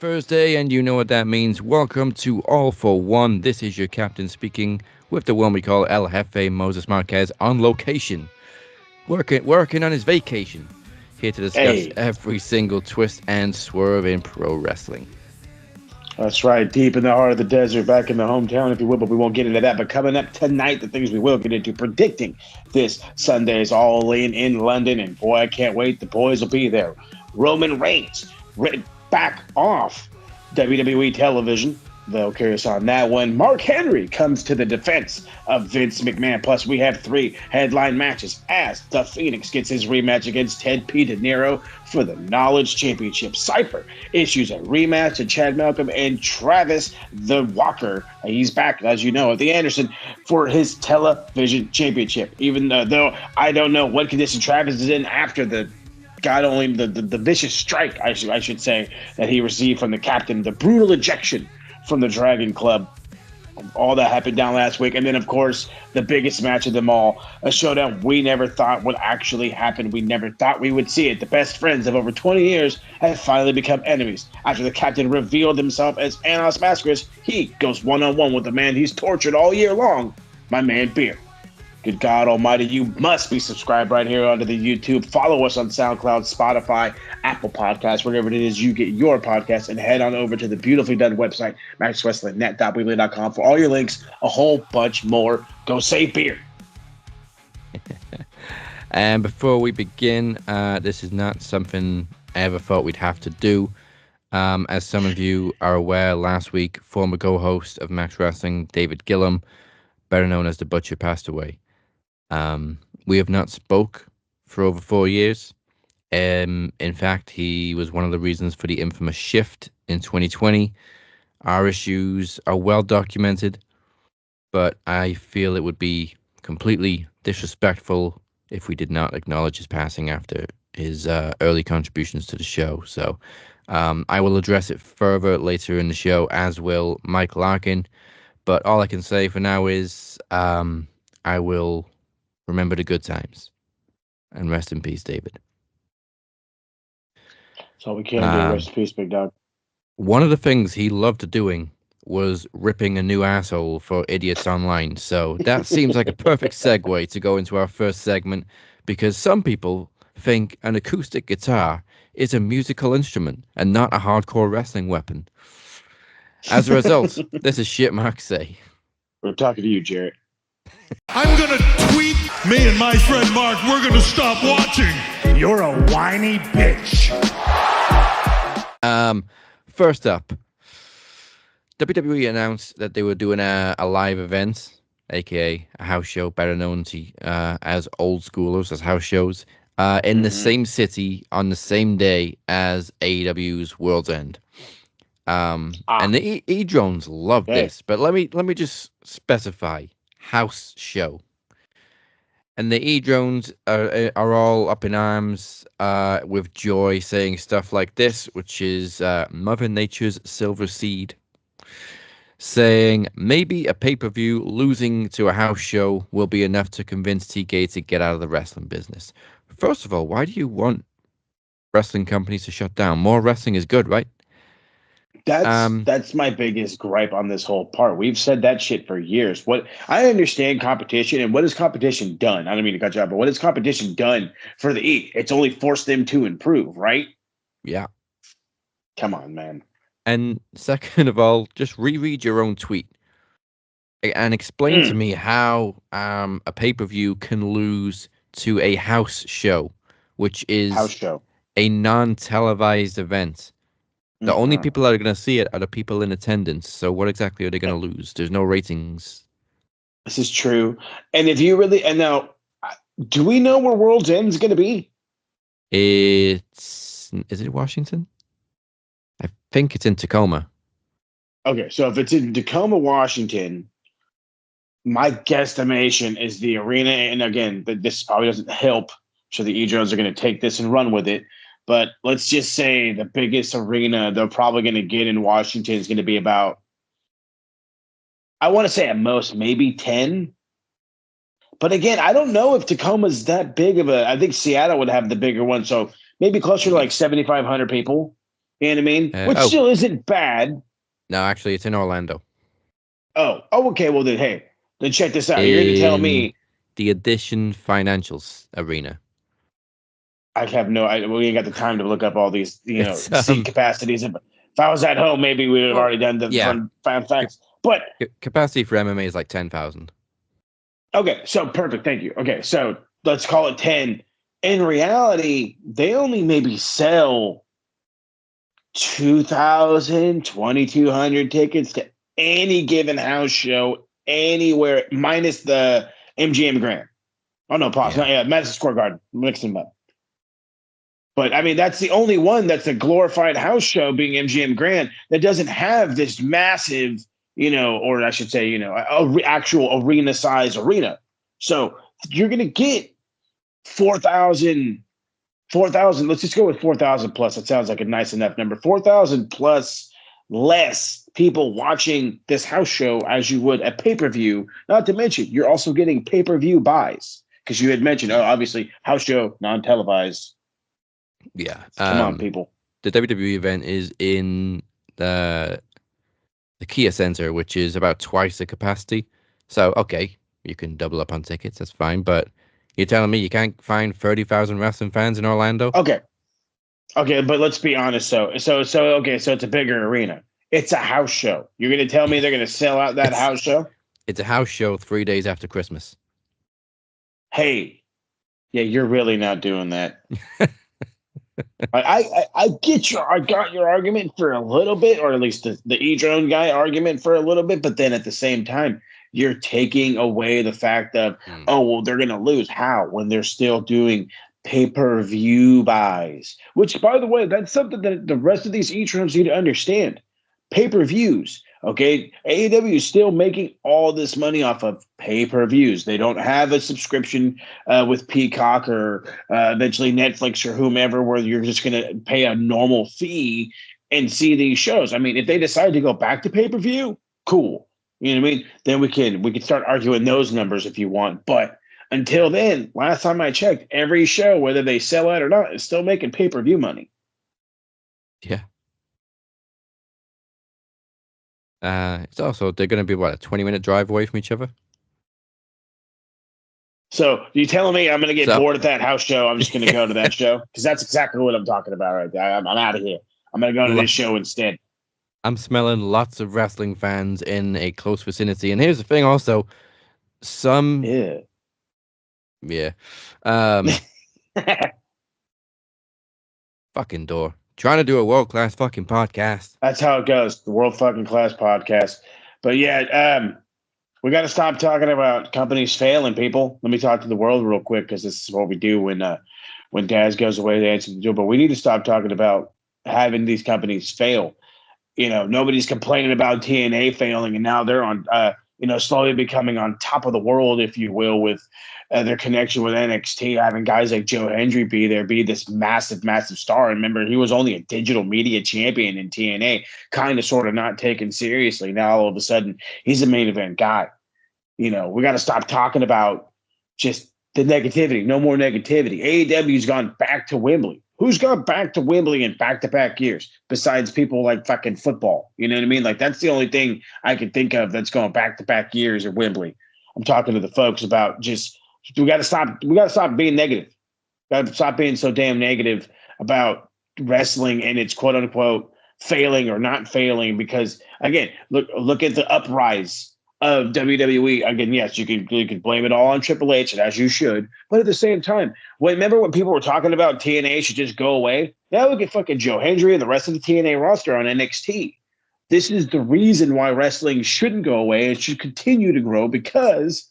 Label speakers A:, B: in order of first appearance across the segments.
A: Thursday, and you know what that means. Welcome to All for One. This is your captain speaking with the one we call El Jefe Moses Marquez on location, working on his vacation. Here to discuss
B: Hey,
A: every single twist and swerve in pro wrestling.
B: that's right. Deep in the heart of the desert, back in the hometown, if you will, but we won't get into that. But coming up tonight, the things we will get into predicting this Sunday's All In London. And boy, I can't wait. The boys will be there. Roman Reigns, back off WWE television. They'll carry us on that one. Mark Henry comes to the defense of Vince McMahon. Plus, we have 3 headline matches as The Phoenix gets his rematch against Ted P. De Niro for the Knowledge Championship. Cypher issues a rematch to Chad Malcolm and Travis the Walker. He's back, as you know, at the Anderson for his television championship. Even though I don't know what condition Travis is in after the God only the vicious strike, I should say, that he received from the captain, the brutal ejection from the Dragon Club. All that happened down last week. And then, of course, the biggest match of them all, a showdown we never thought would actually happen. We never thought we would see it. The best friends of over 20 years have finally become enemies. After the captain revealed himself as Anos Mascaras, he goes one-on-one with the man he's tortured all year long, my man Beer. Good God Almighty, you must be subscribed right here onto the YouTube. Follow us on SoundCloud, Spotify, Apple Podcasts, wherever it is you get your podcasts, and head on over to the beautifully done website, maxwrestlingnet.weebly.com for all your links, a whole bunch more. Go save beer.
A: And before we begin, this is not something I ever thought we'd have to do. As some of you are aware, last week, former co-host of Max Wrestling, David Gillum, better known as The Butcher, passed away. We have not spoke for over 4 years. In fact, he was one of the reasons for the infamous shift in 2020. Our issues are well documented, but I feel it would be completely disrespectful if we did not acknowledge his passing after his early contributions to the show. So I will address it further later in the show, as will Mike Larkin. But all I can say for now is I will remember the good times. And rest in peace, David.
B: That's all we can do. Rest in peace, big dog.
A: One of the things he loved doing was ripping a new asshole for idiots online. So that seems like a perfect segue to go into our first segment, because some people think an acoustic guitar is a musical instrument and not a hardcore wrestling weapon. As a result, this is shit Mark say.
B: We're talking to you, Jarrett.
C: I'm gonna tweet me and my friend Mark. We're gonna stop watching.
D: You're a whiny bitch.
A: First up, WWE announced that they were doing a live event, aka a house show, better known to as old schoolers as house shows, in the same city on the same day as AEW's World's End. And the E-Drones love this, but let me just specify house show. And the E-Drones are all up in arms with joy, saying stuff like this, which is Mother Nature's silver seed, saying maybe a pay-per-view losing to a house show will be enough to convince TK to get out of the wrestling business. First of all, why do you want wrestling companies to shut down? More wrestling is good, right?
B: That's my biggest gripe on this whole part. We've said that shit for years. What I understand competition, and what has competition done? I don't mean to cut you off, but what has competition done for the E? It's only forced them to improve, right?
A: Yeah.
B: Come on, man.
A: And second of all, just reread your own tweet and explain to me how a pay-per-view can lose to a house show, which is a non-televised event. The only people that are going to see it are the people in attendance. So what exactly are they going to lose? There's no ratings.
B: This is true. And if you really, and now, do we know where World's End is going to be?
A: Is it Washington? I think it's in Tacoma.
B: Okay, so if it's in Tacoma, Washington, my guesstimation is the arena, and again, this probably doesn't help. So the E-Drones are going to take this and run with it. But let's just say the biggest arena they're probably going to get in Washington is going to be about, I want to say at most, maybe 10. But again, I don't know if Tacoma's that big of a, I think Seattle would have the bigger one. So maybe closer to like 7,500 people. You know what I mean? Which
A: Oh,
B: still isn't bad.
A: no, actually, it's in Orlando.
B: Okay. Well, then check this out. You're going to tell
A: In
B: me
A: the Edition Financials Arena.
B: we ain't got the time to look up all these,
A: It's
B: seat capacities. If I was at home, maybe we would have
A: well,
B: already done the
A: yeah,
B: fun facts. But
A: capacity for MMA is like 10,000.
B: okay, so perfect. Thank you. Okay, so let's call it 10. In reality, they only maybe sell 2,000, 2,200 tickets to any given house show anywhere, minus the MGM Grand. Oh, no, pause.
A: Yeah.
B: Yeah, Madison Square Garden. Mixing them up. But I mean, that's the only one that's a glorified house show, being MGM Grand, that doesn't have this massive, or I should say, actual arena size arena. So you're going to get 4,000. Let's just go with 4,000 plus. It sounds like a nice enough number. 4,000 plus less people watching this house show as you would a pay-per-view. Not to mention, you're also getting pay-per-view buys, because you had mentioned, obviously, house show, non-televised.
A: Yeah.
B: Come on, people.
A: The WWE event is in the Kia Center, which is about twice the capacity. So, okay, you can double up on tickets. That's fine. But you're telling me you can't find 30,000 wrestling fans in Orlando?
B: Okay, but let's be honest. So it's a bigger arena. It's a house show. You're going to tell me they're going to sell out that house show?
A: It's a house show 3 days after Christmas.
B: Hey, yeah, you're really not doing that. I got your argument for a little bit, or at least the E-Drone guy argument for a little bit, but then at the same time, you're taking away the fact of, they're going to lose. How? When they're still doing pay-per-view buys, which, by the way, that's something that the rest of these E-Drones need to understand. Pay-per-views. Okay, AEW is still making all this money off of pay-per-views. They don't have a subscription with Peacock or eventually Netflix or whomever, where you're just going to pay a normal fee and see these shows. I mean, if they decide to go back to pay-per-view, cool. You know what I mean? Then we can start arguing those numbers if you want. But until then, last time I checked, every show, whether they sell out or not, is still making pay-per-view money.
A: Yeah. It's also, they're going to be, what, a 20-minute drive away from each other?
B: So you telling me I'm going to get bored at that house show? I'm just going to go to that show? Because that's exactly what I'm talking about right there. I'm out of here. I'm going to go to this show instead.
A: I'm smelling lots of wrestling fans in a close vicinity. And here's the thing also, Yeah. Fucking door. Trying to do a world-class fucking podcast.
B: That's how it goes. The world fucking class podcast. But yeah, we got to stop talking about companies failing, people. Let me talk to the world real quick, because this is what we do when Daz goes away to answer the door. But we need to stop talking about having these companies fail. Nobody's complaining about TNA failing, and now they're on, slowly becoming on top of the world, if you will, with their connection with NXT, having guys like Joe Hendry be this massive, massive star. And remember, he was only a digital media champion in TNA, kind of, sort of not taken seriously. Now, all of a sudden, he's a main event guy. We got to stop talking about just the negativity. No more negativity. AEW's gone back to Wembley. Who's gone back to Wembley in back-to-back years besides people like fucking football? You know what I mean? Like, that's the only thing I can think of that's going back-to-back years at Wembley. I'm talking to the folks about just, we got to stop being negative. Got to stop being so damn negative about wrestling and its quote unquote failing or not failing, because again, look at the uprise of WWE. Again, yes, you can blame it all on Triple H, and as you should, but at the same time, remember when people were talking about TNA should just go away? Now look at fucking Joe Hendry and the rest of the TNA roster on NXT. This is the reason why wrestling shouldn't go away. It should continue to grow, because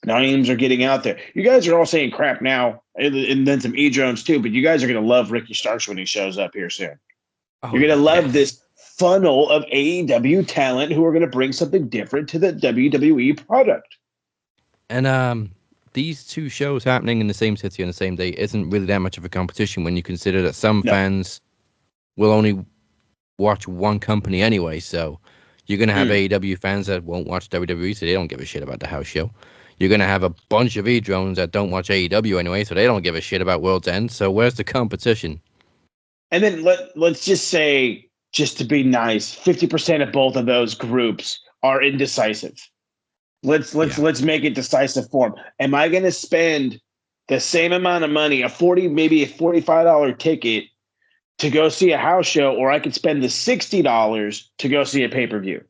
B: names are getting out there. You guys are all saying crap now, and then some E-Drones too, but you guys are going to love Ricky Starks when he shows up here soon. You're going to love this funnel of AEW talent who are going to bring something different to the WWE product.
A: And these two shows happening in the same city on the same day isn't really that much of a competition when you consider that some fans will only watch one company anyway. So you're going to have AEW fans that won't watch WWE, so they don't give a shit about the house show. You're going to have a bunch of E-Drones that don't watch AEW anyway, so they don't give a shit about World's End. So where's the competition?
B: And then let's just say, just to be nice, 50% of both of those groups are indecisive. Let's make it decisive form. Am I going to spend the same amount of money, maybe a $45 ticket to go see a house show, or I could spend the $60 to go see a pay-per-view?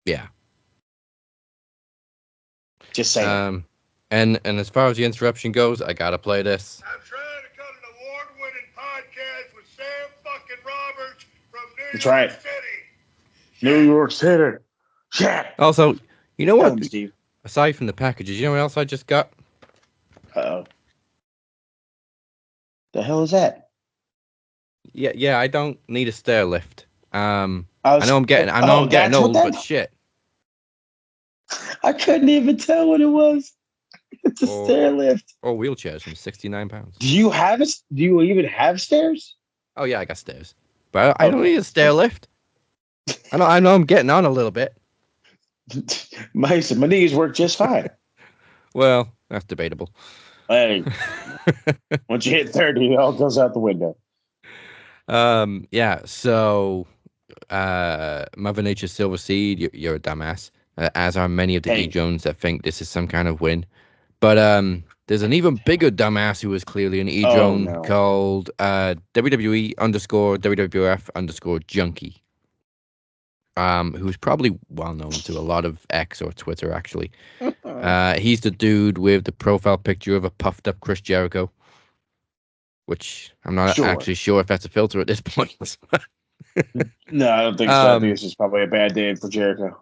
A: Yeah.
B: Just saying.
A: And as far as the interruption goes, I gotta play this.
C: I'm trying to cut an award-winning podcast with Sam fucking Roberts from New
B: That's
C: York
B: right.
C: City.
B: New York City. Yeah.
A: Also, you know what?
B: Steve.
A: Aside from the packages, you know what else I just got?
B: Uh-oh. The hell is that?
A: Yeah, I don't need a stair lift. I know I'm getting old, but shit.
B: I couldn't even tell what it was. It's a stair lift.
A: Or wheelchairs from £69.
B: Do you even have stairs?
A: Oh yeah, I got stairs. But I don't need a stair lift. I know I'm getting on a little bit.
B: My knees work just fine.
A: Well, that's debatable.
B: Hey, once you hit 30, it all goes out the window.
A: Yeah, so Mother Nature's Silver Seed, you're a dumbass, as are many of the E-Jones that think this is some kind of win. But there's an even bigger dumbass who is clearly an E-Jone called WWE _WWF _Junkie. Who's probably well known to a lot of X or Twitter, actually. He's the dude with the profile picture of a puffed up Chris Jericho, which I'm not actually sure if that's a filter at this point.
B: No, I don't think so. I think this is probably a bad day for Jericho.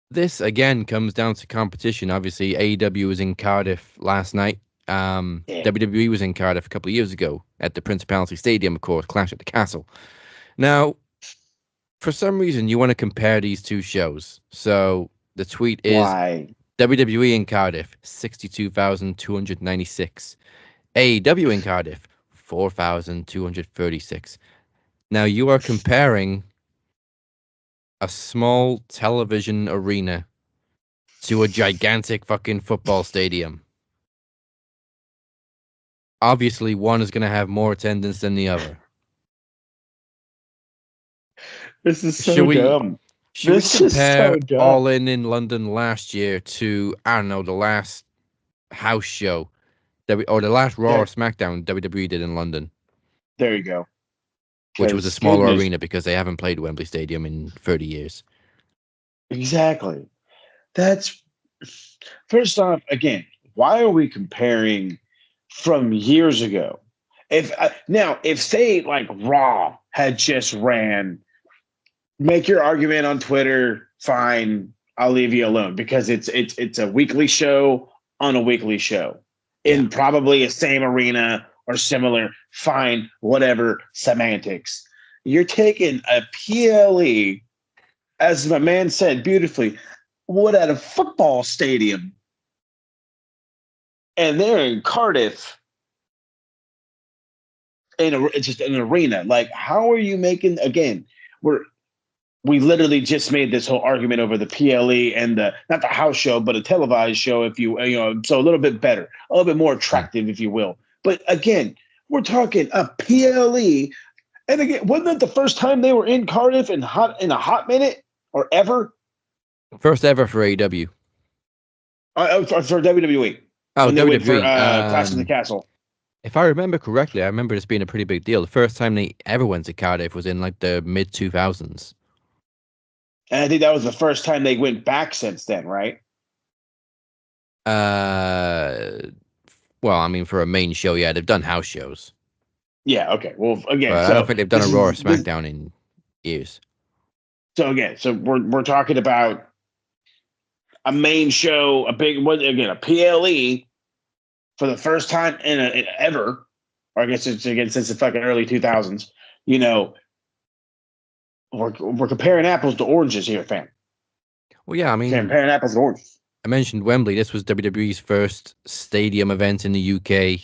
A: This again comes down to competition. Obviously, AEW was in Cardiff last night. WWE was in Cardiff a couple of years ago at the Principality Stadium, of course, Clash at the Castle. Now, for some reason, you want to compare these two shows. So the tweet is WWE in Cardiff, 62,296. AEW in Cardiff, 4,236. Now you are comparing a small television arena to a gigantic fucking football stadium. Obviously, one is going to have more attendance than the other.
B: This is so dumb.
A: Should we compare All In London last year to, I don't know, the last house show or the last Raw or SmackDown WWE did in London?
B: There you go.
A: Which was a smaller arena because they haven't played Wembley Stadium in 30 years.
B: Exactly. That's first off, again, why are we comparing from years ago? If say like Raw had just ran, make your argument on Twitter, fine, I'll leave you alone because it's a weekly show on a weekly show in probably a same arena or similar, fine, whatever, semantics. You're taking a PLE, as my man said beautifully, at a football stadium, and they're in Cardiff, it's just an arena. Like, how are you making? Again, we literally just made this whole argument over the PLE and not the house show, but a televised show, so a little bit better, a little bit more attractive, if you will. But again, we're talking a PLE, and again, wasn't that the first time they were in Cardiff in a hot minute or ever?
A: First ever for AEW.
B: For WWE.
A: Oh, WWE.
B: For Clash of the Castle.
A: If I remember correctly, I remember this being a pretty big deal. The first time they ever went to Cardiff was in like the mid 2000s.
B: And I think that was the first time they went back since then, right?
A: Well, I mean, for a main show, yeah, they've done house shows.
B: Yeah, okay. Well, again,
A: but I don't think they've done a Raw or SmackDown in years.
B: So again, we're talking about a main show, a PLE for the first time in ever, or I guess it's again since the fucking early 2000s. We're comparing apples to oranges here, fam.
A: Well, yeah, I mean,
B: comparing apples to oranges.
A: I mentioned Wembley. This was WWE's first stadium event in the UK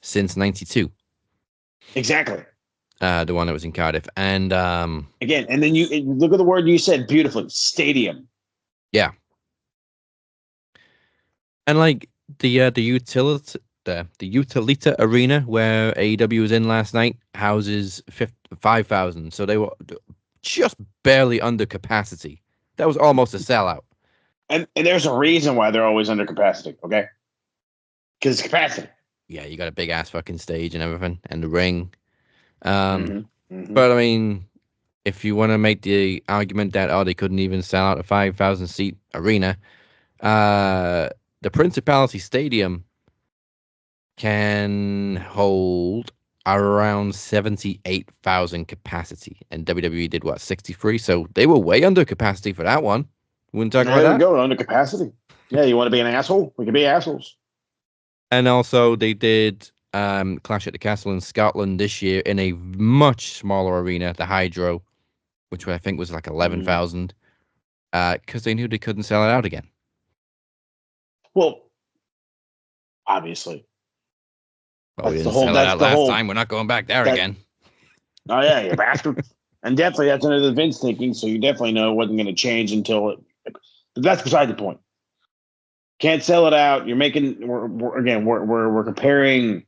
A: since '92.
B: Exactly.
A: The one that was in Cardiff, and
B: again, and then you look at the word you said beautifully, stadium.
A: Yeah. And like the Utilita Arena where AEW was in last night houses 5,000. So they were just barely under capacity. That was almost a sellout.
B: And there's a reason why they're always under capacity, okay? Because it's capacity.
A: Yeah, you got a big ass fucking stage and everything, and the ring.
B: Mm-hmm.
A: But I mean, if you want to make the argument that they couldn't even sell out a 5,000 seat arena, the Principality Stadium can hold around 78,000 capacity, and WWE did what, 63? So they were way under capacity for that one. Wouldn't talk about
B: There
A: that.
B: we go, under capacity. Yeah, you want to be an asshole? We can be assholes.
A: And also, they did Clash at the Castle in Scotland this year in a much smaller arena, the Hydro, which I think was like 11,000, because they knew they couldn't sell it out again.
B: Well, obviously.
A: Well, we didn't sell it out last time. We're not going back there again.
B: Oh, yeah, you bastard. And definitely that's under the Vince thinking, so you definitely know it wasn't going to change until it. But that's beside the point. Can't sell it out. You're making we're comparing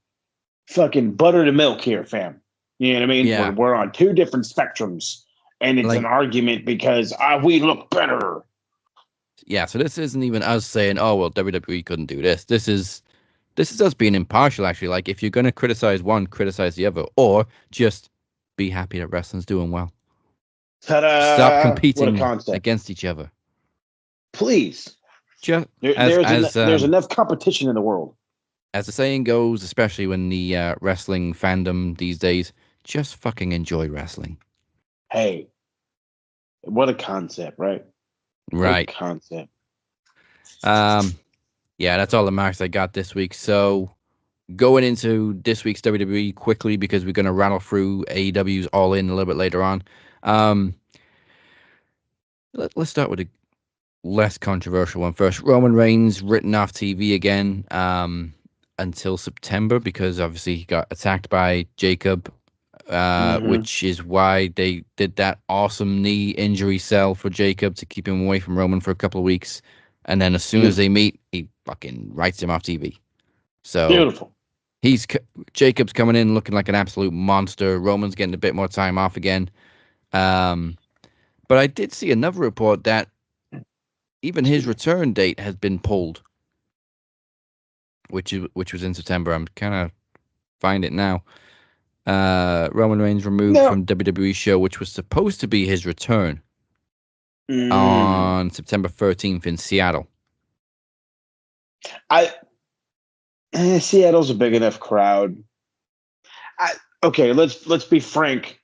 B: fucking butter to milk here, fam. You know what I mean?
A: Yeah.
B: We're on two different spectrums, and it's an argument because we look better.
A: Yeah, so this isn't even us saying, "Oh well, WWE couldn't do this." This is us being impartial, actually. Like, if you're going to criticize one, criticize the other, or just be happy that wrestling's doing well.
B: Ta-da!
A: Stop competing
B: What a concept.
A: against each other.
B: Please.
A: Just
B: there's enough competition in the world.
A: As the saying goes, especially when the wrestling fandom these days, just fucking enjoy wrestling.
B: Hey, what a concept, right?
A: Right.
B: What a concept.
A: Yeah, that's all the marks I got this week. So going into this week's WWE quickly, because we're going to rattle through AEW's All In a little bit later on. Let's start with a less controversial one first. Roman Reigns written off TV again until September, because obviously he got attacked by Jacob, which is why they did that awesome knee injury sell for Jacob to keep him away from Roman for a couple of weeks. And then as soon as they meet, he fucking writes him off TV. So
B: beautiful.
A: Jacob's coming in looking like an absolute monster. Roman's getting a bit more time off again. But I did see another report that even his return date has been pulled, which was in September. I'm kind of find it now. Roman Reigns removed from WWE show, which was supposed to be his return on September 13th in Seattle.
B: Seattle's a big enough crowd. Okay, let's be frank.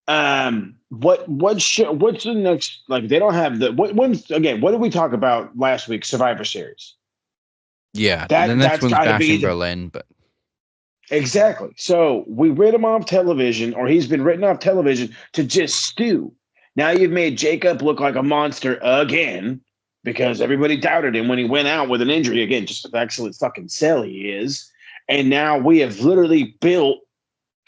B: What's the next? Like, they don't have the what did we talk about last week? Survivor Series.
A: Yeah, the next one's Bash in Berlin, but
B: exactly. So we rid him off television, or he's been written off television to just stew. Now you've made Jacob look like a monster again, because everybody doubted him when he went out with an injury again. Just an excellent fucking sell he is. And now we have literally built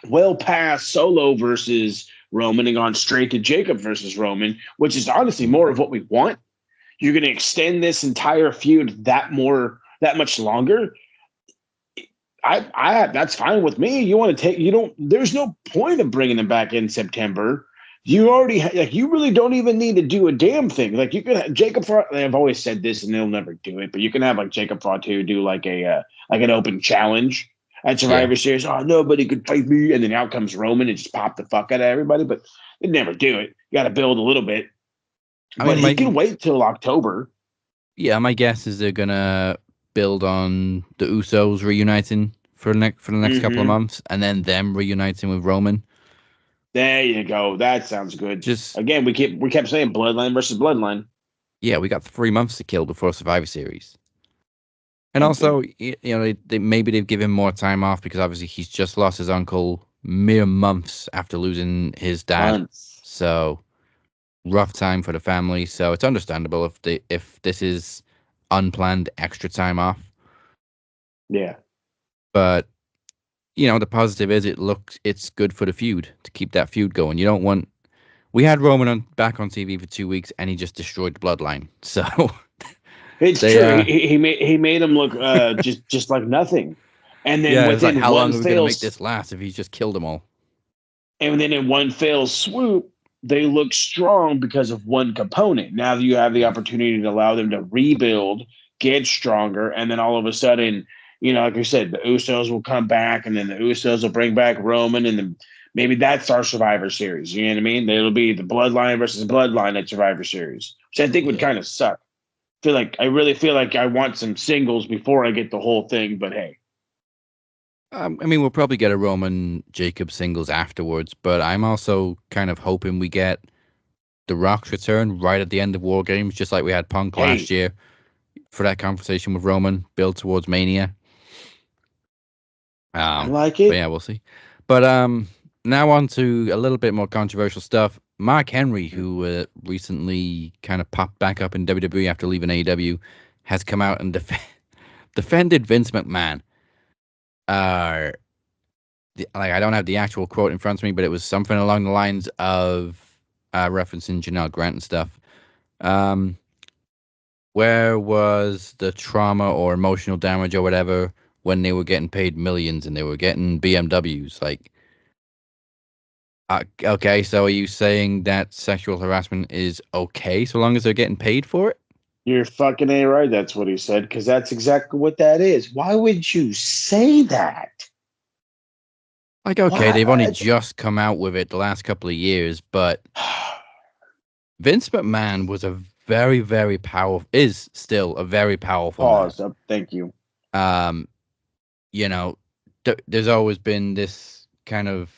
B: well past Solo versus Roman and gone straight to Jacob versus Roman, which is honestly more of what we want. You're going to extend this entire feud that much longer. I that's fine with me. You want to there's no point of bringing him back in September. You already you really don't even need to do a damn thing. Like, you could have Jacob I've always said this and they'll never do it, but you can have like Jacob Fatu do like an open challenge at Survivor Series. Oh, nobody could fight me, and then out comes Roman and just pop the fuck out of everybody. But they'd never do it. You got to build a little bit. But he can wait till October.
A: Yeah, my guess is they're gonna build on the Usos reuniting for the next couple of months, and then them reuniting with Roman.
B: There you go. That sounds good.
A: Just
B: again, we kept saying Bloodline versus Bloodline.
A: Yeah, we got 3 months to kill before Survivor Series. And also, maybe they've given him more time off, because obviously he's just lost his uncle mere months after losing his dad. So rough time for the family. So it's understandable if this is unplanned extra time off.
B: Yeah.
A: But the positive is it's good for the feud, to keep that feud going. You don't want. We had Roman back on TV for 2 weeks, and he just destroyed the Bloodline. So
B: it's true. He made him look just like nothing. And then
A: it's like, how long are we going to make
B: fails,
A: this last if he's just killed them all?
B: And then in one fell swoop, they look strong because of one component. Now you have the opportunity to allow them to rebuild, get stronger, and then all of a sudden, like I said, the Usos will come back, and then the Usos will bring back Roman, and then maybe that's our Survivor Series. You know what I mean? It'll be the Bloodline versus Bloodline at Survivor Series, which I think would kind of suck. I really feel like I want some singles before I get the whole thing, but hey.
A: I mean, we'll probably get a Roman Jacob singles afterwards, but I'm also kind of hoping we get The Rock's return right at the end of War Games, just like we had Punk last year for that conversation with Roman, build towards Mania.
B: I like it.
A: But yeah, we'll see. But now on to a little bit more controversial stuff. Mark Henry, who recently kind of popped back up in WWE after leaving AEW, has come out and defended Vince McMahon. I don't have the actual quote in front of me, but it was something along the lines of referencing Janelle Grant and stuff. Where was the trauma or emotional damage or whatever when they were getting paid millions and they were getting BMWs? Like, okay, so are you saying that sexual harassment is okay so long as they're getting paid for it?
B: You're fucking A right. That's what he said, because that's exactly what that is. Why would you say that?
A: Like, okay, they've only just come out with it the last couple of years, but Vince McMahon was a very, very powerful, is still a very powerful
B: Pause.
A: man.
B: Thank you.
A: There's always been this kind of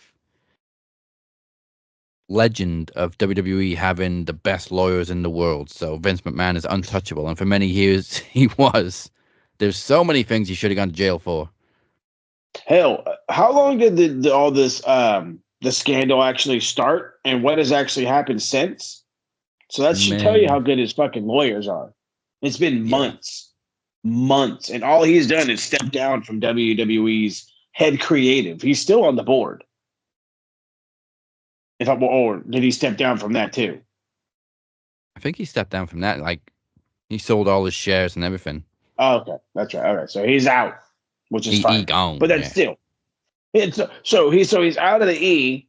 A: legend of WWE having the best lawyers in the world. So Vince McMahon is untouchable, and for many years he was. There's so many things he should have gone to jail for.
B: Hell, how long did all this the scandal actually start, and what has actually happened since? So that should tell you how good his fucking lawyers are. It's been months, and all he's done is step down from WWE's head creative. He's still on the board. Or did he step down from that too?
A: I think he stepped down from that. Like, he sold all his shares and everything.
B: Oh, okay, that's right. All right, so he's out, which is fine.
A: He gone,
B: but that's still. So he's out of the E.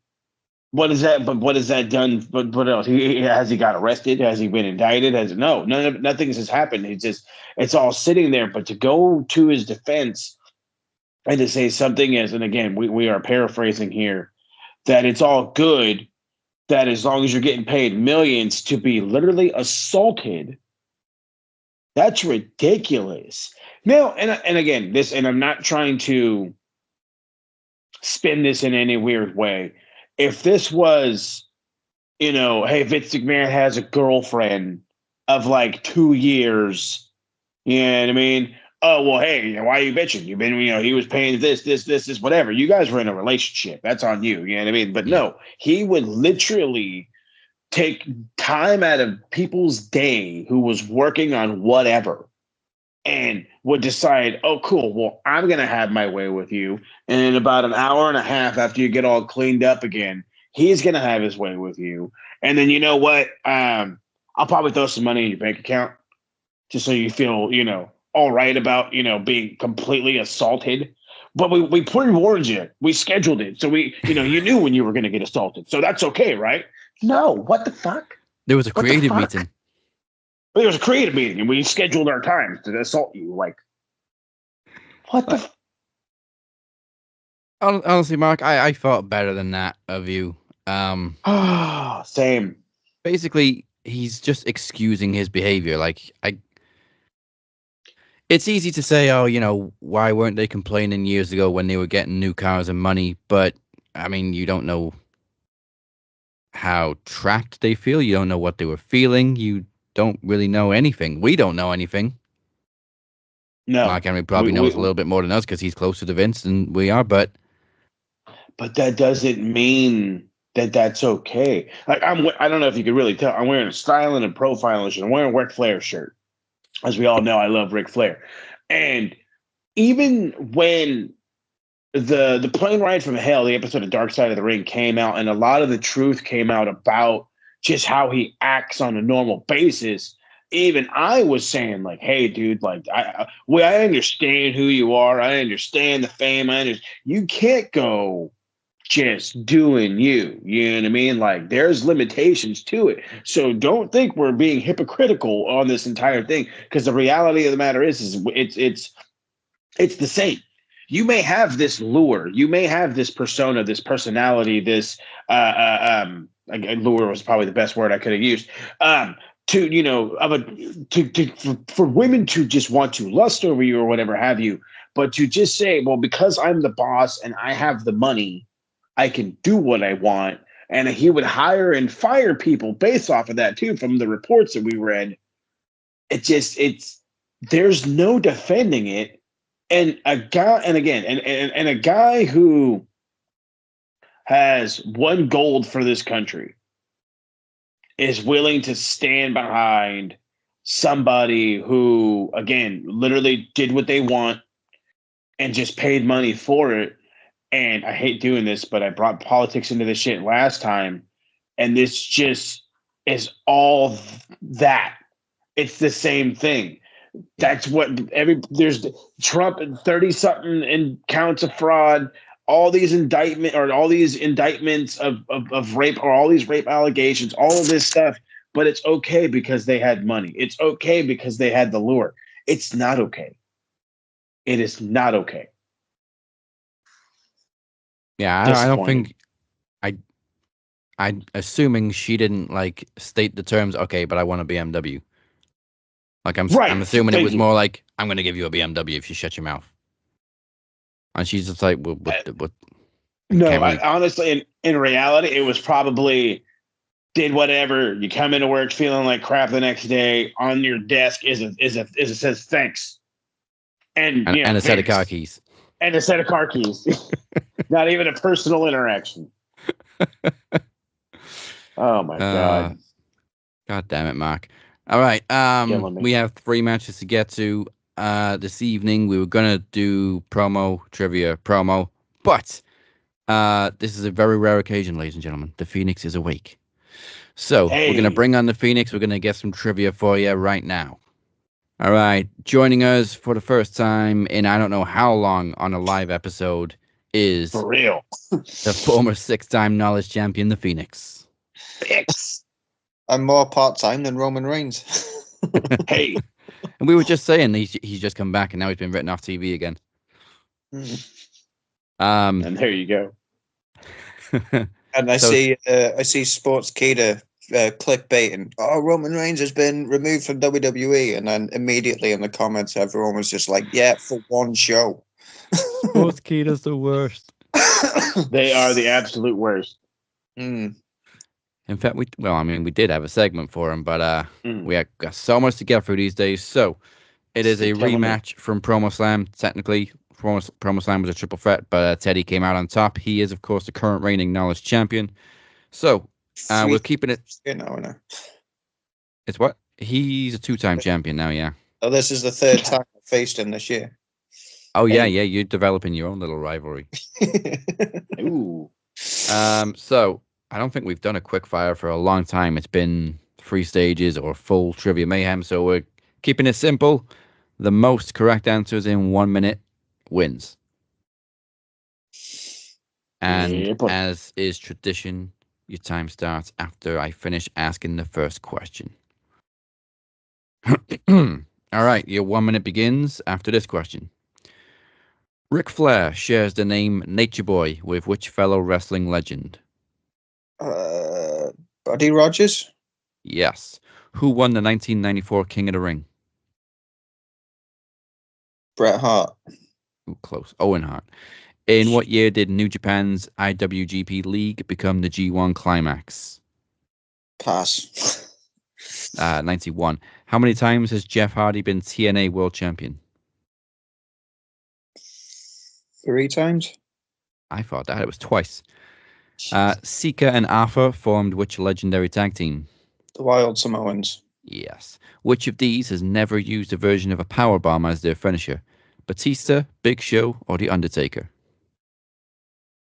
B: What is that? But what has that done? But what else? Has he got arrested? Has he been indicted? Nothing has happened. It's all sitting there. But to go to his defense and to say something as, and again, we are paraphrasing here, that it's all good, that as long as you're getting paid millions to be literally assaulted, that's ridiculous. Now, and again, I'm not trying to spin this in any weird way. If this was, hey, Vince McMahon has a girlfriend of like 2 years, you know what I mean? Oh, well, hey, why are you bitching? You've been, he was paying this, whatever. You guys were in a relationship. That's on you. You know what I mean? But no, he would literally take time out of people's day who was working on whatever and would decide, oh, cool, well, I'm going to have my way with you. And in about an hour and a half after you get all cleaned up again, he's going to have his way with you. And then you know what? I'll probably throw some money in your bank account just so you feel, all right about, being completely assaulted. But we pre-warned you. We scheduled it. So you knew when you were going to get assaulted. So that's okay, right? No, what the fuck?
A: There was a creative meeting.
B: There was a creative meeting, and we scheduled our time to assault you. Like, what the?
A: Honestly, Mark, I thought better than that of you.
B: Same.
A: Basically, he's just excusing his behavior. It's easy to say, oh, why weren't they complaining years ago when they were getting new cars and money? But I mean, you don't know how trapped they feel. You don't know what they were feeling. You don't really know anything. We don't know anything.
B: No.
A: Mark Henry probably knows a little bit more than us because he's closer to Vince than we are, but
B: that doesn't mean that that's okay. Like, I don't know if you could really tell. I'm wearing a styling and profiling shirt. I'm wearing a Ric Flair shirt. As we all know, I love Ric Flair. And even when the Plane Ride from Hell, the episode of Dark Side of the Ring came out, and a lot of the truth came out about just how he acts on a normal basis, even I was saying, like, hey, dude, like, I understand who you are. I understand the fame. You can't go just doing you. You know what I mean? Like there's limitations to it. So don't think we're being hypocritical on this entire thing, because the reality of the matter is it's the same. You may have this lure, you may have this persona, this personality, this lure was probably the best word I could have used. To for women to just want to lust over you or whatever have you, but to just say, well, because I'm the boss and I have the money, I can do what I want. And he would hire and fire people based off of that too, from the reports that we read. It's there's no defending it. And a guy, and again, and a guy who has won gold for this country is willing to stand behind somebody who, again, literally did what they want and just paid money for it. And I hate doing this, but I brought politics into this shit last time. And this just is all that. It's the same thing. That's what there's Trump and 30 something and counts of fraud, all these indictments of rape, or all these rape allegations, all of this stuff. But it's okay because they had money. It's okay because they had the lure. It's not okay. It is not okay.
A: Yeah, I don't think I'm assuming she didn't like state the terms. Okay, but I want a BMW. Like I'm assuming it was more like, I'm going to give you a BMW if you shut your mouth. And she's just like, what?
B: No, honestly, in reality, it was probably did whatever. You come into work feeling like crap the next day. On your desk it says thanks, and
A: a set of car keys.
B: And a set of car keys. Not even a personal interaction. Oh my God.
A: God damn it, Mark. All right. We have 3 matches to get to this evening. We were gonna do trivia promo, but this is a very rare occasion, ladies and gentlemen. The Phoenix is awake. So we're gonna bring on the Phoenix. We're gonna get some trivia for you right now. All right. Joining us for the first time in I don't know how long on a live episode is
B: for real
A: the former 6-time knowledge champion, the Phoenix.
E: I'm more part-time than Roman Reigns.
B: Hey.
A: And we were just saying he's just come back and now he's been written off TV again.
B: And there you go.
E: And I see Sportskeeda clickbaiting. Oh, Roman Reigns has been removed from WWE, and then immediately in the comments, everyone was just like, "Yeah, for one show."
A: Sportskeeda's the worst.
B: They are the absolute worst.
E: Mm.
A: In fact, we did have a segment for him, but we have got so much to get through these days. So it is a rematch from Promo Slam. Technically, Promo Slam was a triple threat, but Teddy came out on top. He is, of course, the current reigning knowledge champion. So we're keeping it. It's what? He's a 2-time champion now, yeah.
E: Oh, this is the 3rd time I faced him this year.
A: Oh, yeah, you're developing your own little rivalry.
B: Ooh.
A: So I don't think we've done a quick fire for a long time. It's been 3 stages or full trivia mayhem. So we're keeping it simple. The most correct answers in 1 minute wins. And as is tradition, your time starts after I finish asking the first question. All right, your 1 minute begins after this question. Ric Flair shares the name Nature Boy with which fellow wrestling legend?
E: Buddy Rogers?
A: Yes. Who won the 1994 King of the Ring?
E: Bret Hart.
A: Ooh, close. Owen Hart. In what year did New Japan's IWGP League become the G1 Climax?
E: Pass.
A: 91. How many times has Jeff Hardy been TNA World Champion?
E: 3 times.
A: I thought that it was twice. Sika and Arthur formed which legendary tag team?
E: The Wild Samoans.
A: Yes. Which of these has never used a version of a powerbomb as their finisher? Batista, Big Show, or The Undertaker?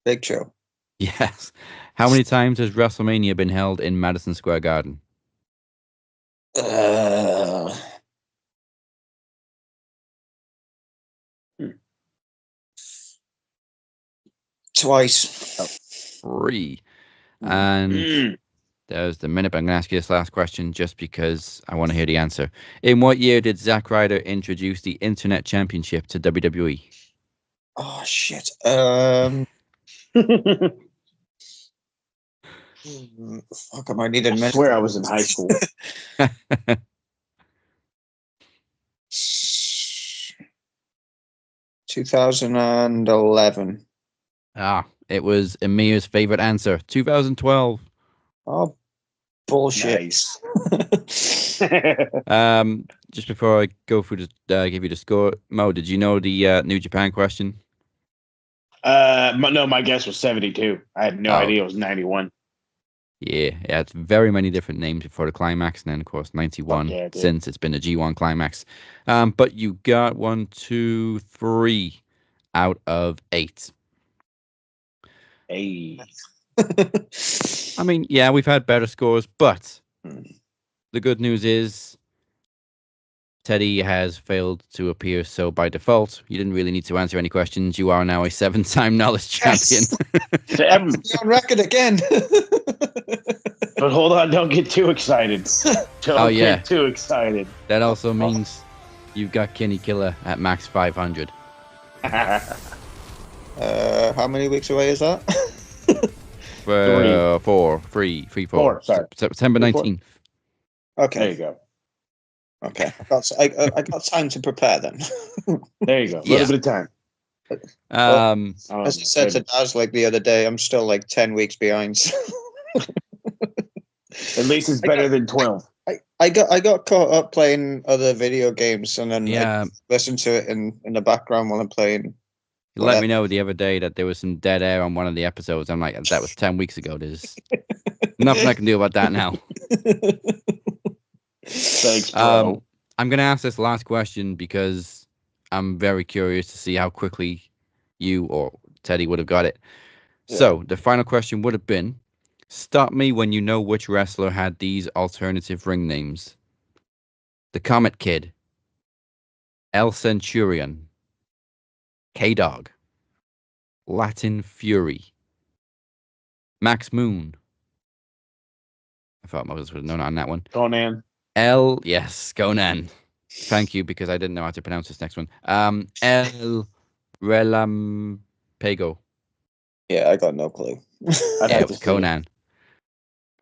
E: Big Show.
A: Yes. How many times has WrestleMania been held in Madison Square Garden?
E: Twice.
A: 3. And there's the minute, but I'm going to ask you this last question just because I want to hear the answer. In what year did Zack Ryder introduce the Internet Championship to WWE?
E: Oh, shit. Fuck, I might need a
B: I
E: minute.
B: swear I was in high school.
E: 2011.
A: It was Emir's favorite answer. 2012.
E: Oh, bullshit.
B: Nice.
A: Just before I go through the give you the score, Mo, did you know the New Japan question?
B: No, my guess was 72. I had no idea it was 91.
A: Yeah, it's very many different names before the climax, and then of course 91 since it's been a G1 climax. But you got 1, 2, 3 out of 8.
B: Hey.
A: I mean, yeah, we've had better scores, but the good news is Teddy has failed to appear, so by default, you didn't really need to answer any questions. You are now a 7-time knowledge champion.
B: Seven.
E: On record again.
B: But hold on, don't get too excited. Don't get too excited.
A: That also means you've got Kenny Killer at max 500.
E: How many weeks away is that?
A: 4.
B: Sorry.
A: September 19th.
E: Okay.
B: There you go.
E: Okay. I got time to prepare then.
B: There you go. A little bit of time.
E: As I said to Daz like the other day, I'm still like 10 weeks behind.
B: At least it's better than 12.
E: I got caught up playing other video games, and then I listen to it in the background while I'm playing.
A: You let me know the other day that there was some dead air on one of the episodes. I'm like, that was 10 weeks ago. There's nothing I can do about that now.
B: Thanks, bro.
A: I'm going to ask this last question because I'm very curious to see how quickly you or Teddy would have got it. Yeah. So the final question would have been, stop me when you know which wrestler had these alternative ring names. The Comet Kid, El Centurion, K-Dog, Latin Fury, Max Moon. I thought Moses would have known on that one.
B: Conan.
A: Conan. Thank you, because I didn't know how to pronounce this next one. El Relampago.
E: Yeah, I got no clue.
A: It was Conan.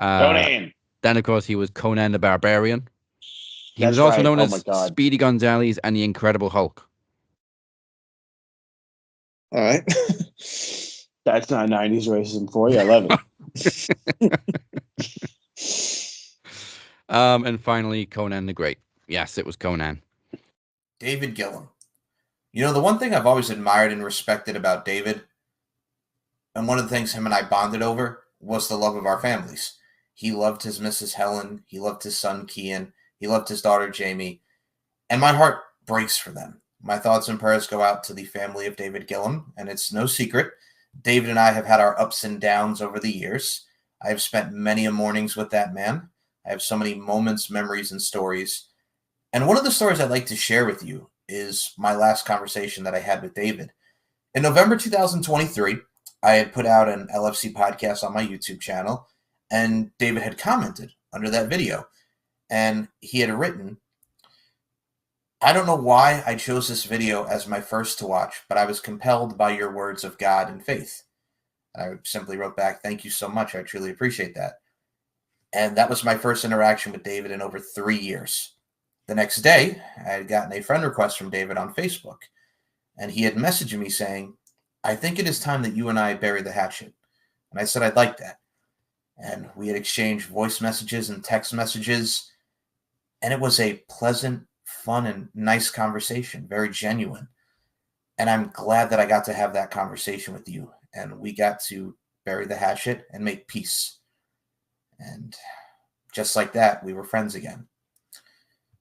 B: Conan.
A: Then, of course, he was Conan the Barbarian. He was also known as Speedy Gonzalez and the Incredible Hulk.
E: All right.
B: That's not 90s racism for you. I love it.
A: And finally, Conan the Great. Yes, it was Conan.
F: David Gillum. You know, the one thing I've always admired and respected about David, and one of the things him and I bonded over, was the love of our families. He loved his Mrs. Helen. He loved his son, Kian. He loved his daughter, Jamie. And my heart breaks for them. My thoughts and prayers go out to the family of David Gillum, and it's no secret. David and I have had our ups and downs over the years. I have spent many mornings with that man. I have so many moments, memories, and stories. And one of the stories I'd like to share with you is my last conversation that I had with David. In November 2023, I had put out an LFC podcast on my YouTube channel, and David had commented under that video. And he had written, I don't know why I chose this video as my first to watch, but I was compelled by your words of God and faith. I simply wrote back, thank you so much. I truly appreciate that. And that was my first interaction with David in over 3 years. The next day, I had gotten a friend request from David on Facebook, and he had messaged me saying, I think it is time that you and I bury the hatchet. And I said, I'd like that. And we had exchanged voice messages and text messages, and it was a pleasant, fun, and nice conversation, very genuine. And I'm glad that I got to have that conversation with you, and we got to bury the hatchet and make peace. And just like that, we were friends again.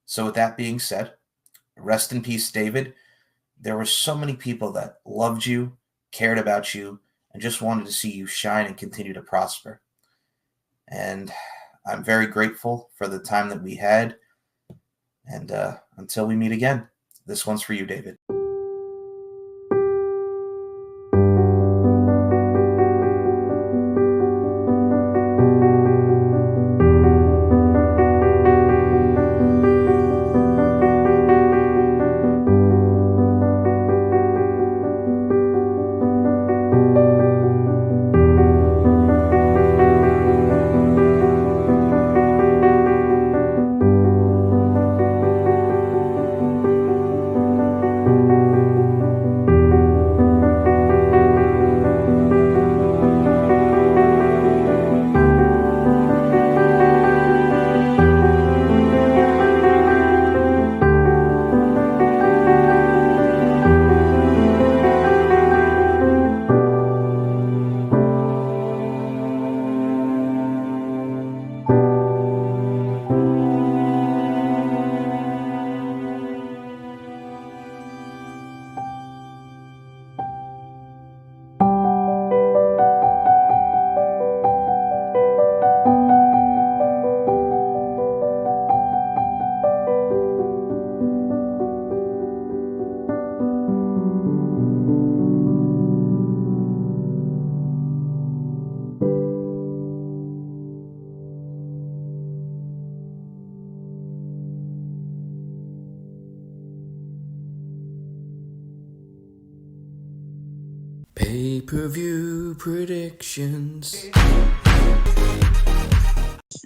F: So with that being said, rest in peace, David. There were so many people that loved you, cared about you, and just wanted to see you shine and continue to prosper. And I'm very grateful for the time that we had. And until we meet again, this one's for you, David.
A: Pay-per-view predictions.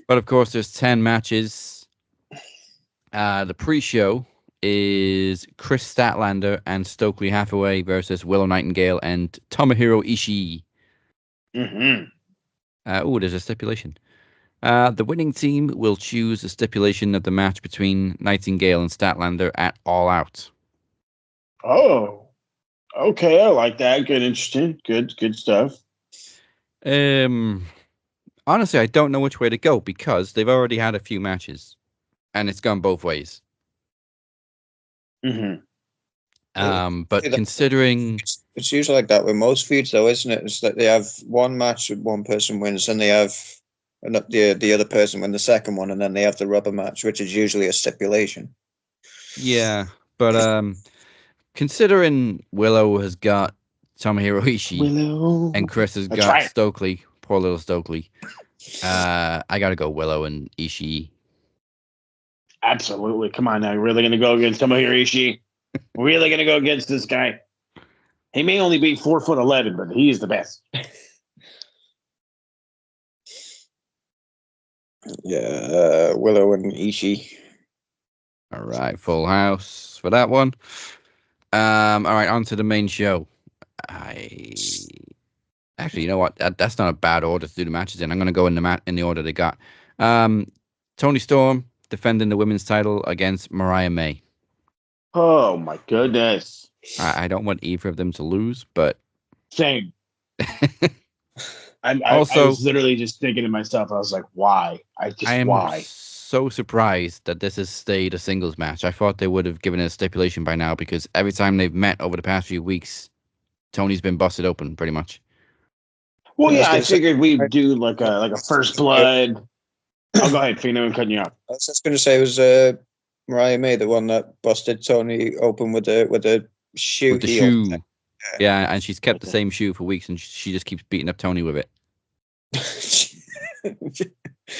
A: But of course, there's 10 matches. The pre-show is Chris Statlander and Stokely Hathaway versus Willow Nightingale and Tomohiro Ishii. There's a stipulation. The winning team will choose a stipulation of the match between Nightingale and Statlander at All Out.
B: Oh, okay. I like that. Good, interesting. Good stuff.
A: Honestly, I don't know which way to go because they've already had a few matches, and it's gone both ways. But considering
E: it's usually like that with most feuds, though, isn't it? It's like they have one match with one person wins, and they have the other person win the second one, and then they have the rubber match, which is usually a stipulation.
A: Yeah, but considering Willow has got Tomohiro Ishii and Chris has got Stokely, poor little Stokely, I gotta go Willow and Ishii.
B: Absolutely. Come on now. You're really gonna go against Tomohiro Ishii? Really gonna go against this guy? He may only be 4'11", but he's the best.
E: Yeah, Willow and Ishii.
A: All right, full house for that one. All right, on to the main show. Actually, you know what? That's not a bad order to do the matches in. I'm going to go in the order they got. Toni Storm defending the women's title against Mariah May.
B: Oh my goodness!
A: I don't want either of them to lose, but
B: same. I was literally just thinking to myself, I was like, why? Why?
A: So surprised that this has stayed a singles match. I thought they would have given it a stipulation by now because every time they've met over the past few weeks, Tony's been busted open pretty much.
B: Well, yeah, I figured we'd do like a first blood. Oh, go ahead, Fino, I'm cutting you off.
E: I was just going to say it was Mariah May, the one that busted Tony open with the shoe.
A: With the shoe. Yeah, and she's kept the same shoe for weeks, and she just keeps beating up Tony with it.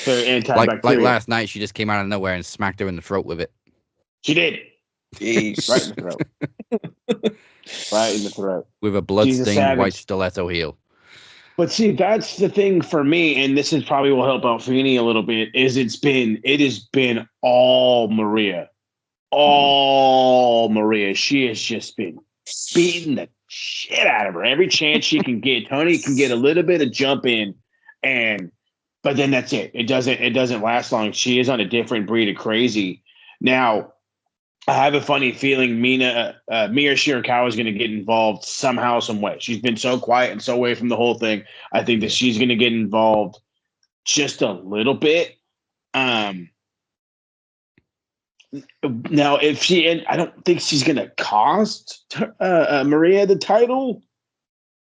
A: Like last night, she just came out of nowhere and smacked her in the throat with it.
B: She did. Jeez. Right in the throat. Right in the throat.
A: With a blood-stained white stiletto heel.
B: But see, that's the thing for me, and this is probably will help out Feeney a little bit, is it has been all Maria. All Maria. She has just been beating the shit out of her. Every chance she can get. Tony can get a little bit of jump in, but then that's it. It doesn't last long. She is on a different breed of crazy. Now, I have a funny feeling Mia Shirakawa is going to get involved somehow, some way. She's been so quiet and so away from the whole thing. I think that she's going to get involved just a little bit. Now, if she, I don't think she's going to cost Maria the title.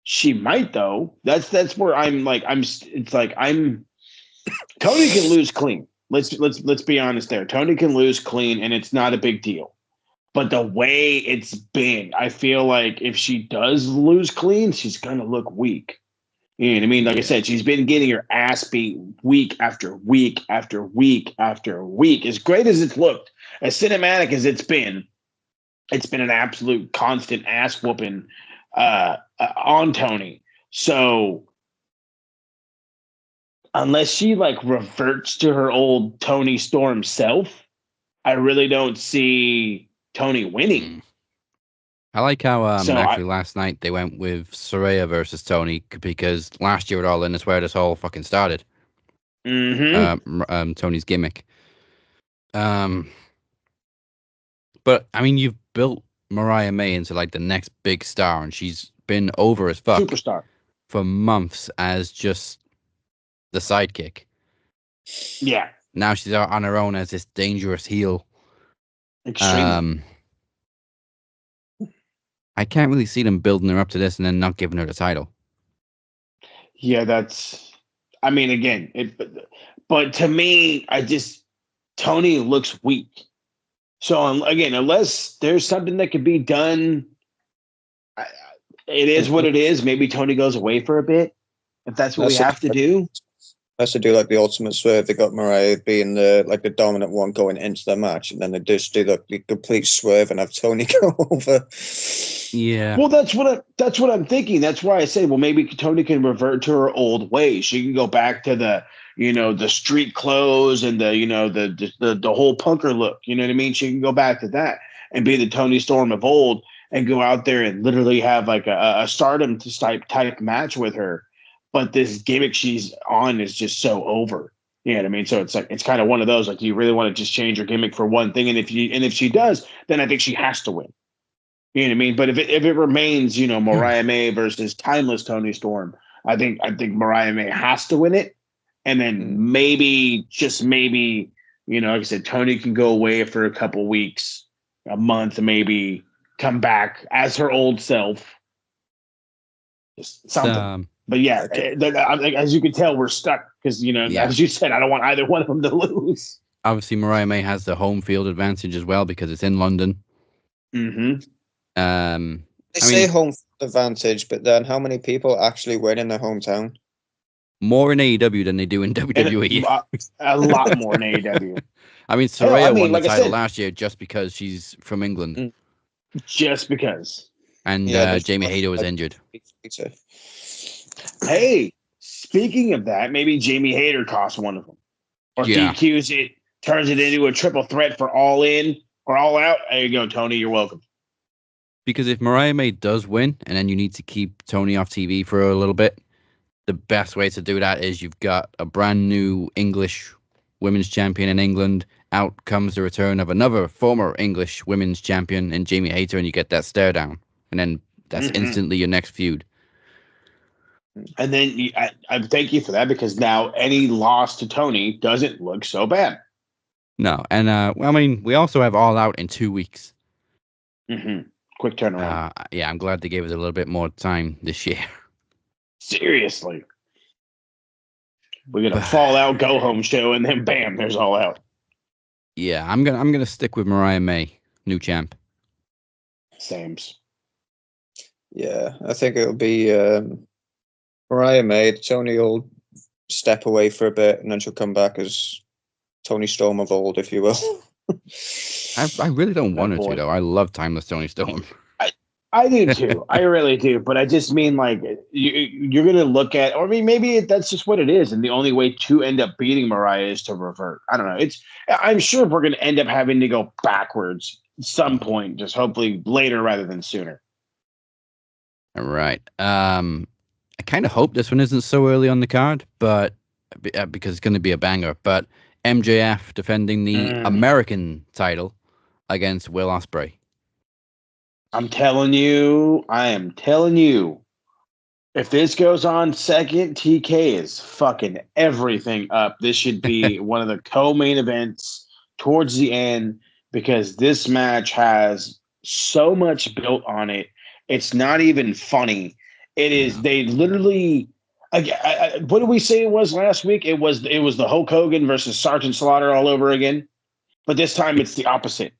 B: She might though. That's where I'm. Tony can lose clean. Let's be honest there. Tony can lose clean, and it's not a big deal. But the way it's been, I feel like if she does lose clean, she's gonna look weak. You know what I mean? Like I said, she's been getting her ass beat week after week after week after week. As great as it's looked, as cinematic as it's been an absolute constant ass whooping on Tony. So unless she reverts to her old Toni Storm self, I really don't see Tony winning.
A: I like how last night they went with Saraya versus Tony because last year at All In is where this all fucking started. Tony's gimmick. But I mean, you've built Mariah May into the next big star, and she's been over as fuck
B: superstar
A: for months as just the sidekick.
B: Yeah.
A: Now she's out on her own as this dangerous heel.
B: Extremely.
A: I can't really see them building her up to this and then not giving her the title.
B: Yeah, but to me, Tony looks weak. So again, unless there's something that could be done, it is what it is. Maybe Tony goes away for a bit if that's what we have to do.
E: has to do like the ultimate swerve. They got Mariah being the dominant one going into the match, and then they just do the complete swerve and have Tony go over.
A: Yeah.
B: Well, that's what I'm thinking. That's why I say, well, maybe Tony can revert to her old ways. She can go back to the street clothes and the whole punker look. You know what I mean? She can go back to that and be the Tony Storm of old and go out there and literally have like a Stardom type match with her. But this gimmick she's on is just so over. You know what I mean? So it's like it's kind of one of those, like, you really want to just change your gimmick for one thing, and if she does, then I think she has to win. You know what I mean? But if it remains, Mariah May versus timeless Tony Storm, I think Mariah May has to win it. And then maybe, just maybe, like I said, Tony can go away for a couple weeks, a month, maybe come back as her old self. Just something. But yeah, as you can tell, we're stuck because, as you said, I don't want either one of them to lose.
A: Obviously, Mariah May has the home field advantage as well because it's in London.
B: Mm-hmm.
E: They say home field advantage, but then how many people actually win in their hometown?
A: More in AEW than they do in WWE.
B: A lot more in AEW.
A: I mean, Saraya won the title last year just because she's from England.
B: Just because.
A: And Jamie Hayter was injured.
B: Hey, speaking of that, maybe Jamie Hayter costs one of them. Or DQs it, turns it into a triple threat for All In or All Out. There you go, Tony. You're welcome.
A: Because if Mariah May does win, and then you need to keep Tony off TV for a little bit, the best way to do that is you've got a brand new English women's champion in England. Out comes the return of another former English women's champion in Jamie Hayter, and you get that stare down. And then that's instantly your next feud.
B: And then I thank you for that, because now any loss to Tony doesn't look so bad.
A: No, and we also have All Out in 2 weeks.
B: Mm-hmm. Quick turnaround.
A: Yeah, I'm glad they gave us a little bit more time this year.
B: Seriously. We're gonna Fall Out, go home show, and then bam, there's All Out.
A: Yeah, I'm gonna stick with Mariah May, new champ.
B: Sames.
E: Yeah, I think it'll be Mariah May. Tony will step away for a bit, and then she'll come back as Tony Storm of old, if you will.
A: I really don't want her to, though. I love timeless Tony Storm.
B: I do too. I really do. But I just mean, like, you're going to look at, or maybe that's just what it is. And the only way to end up beating Mariah is to revert. I don't know. I'm sure we're going to end up having to go backwards at some point, just hopefully later rather than sooner.
A: All right. I kind of hope this one isn't so early on the card, but because it's going to be a banger. But MJF defending the American title against Will Ospreay.
B: I am telling you, if this goes on second, TK is fucking everything up. This should be one of the co-main events towards the end, because this match has so much built on it. It's not even funny. It is. They literally. What did we say it was last week? It was the Hulk Hogan versus Sergeant Slaughter all over again, but this time it's the opposite.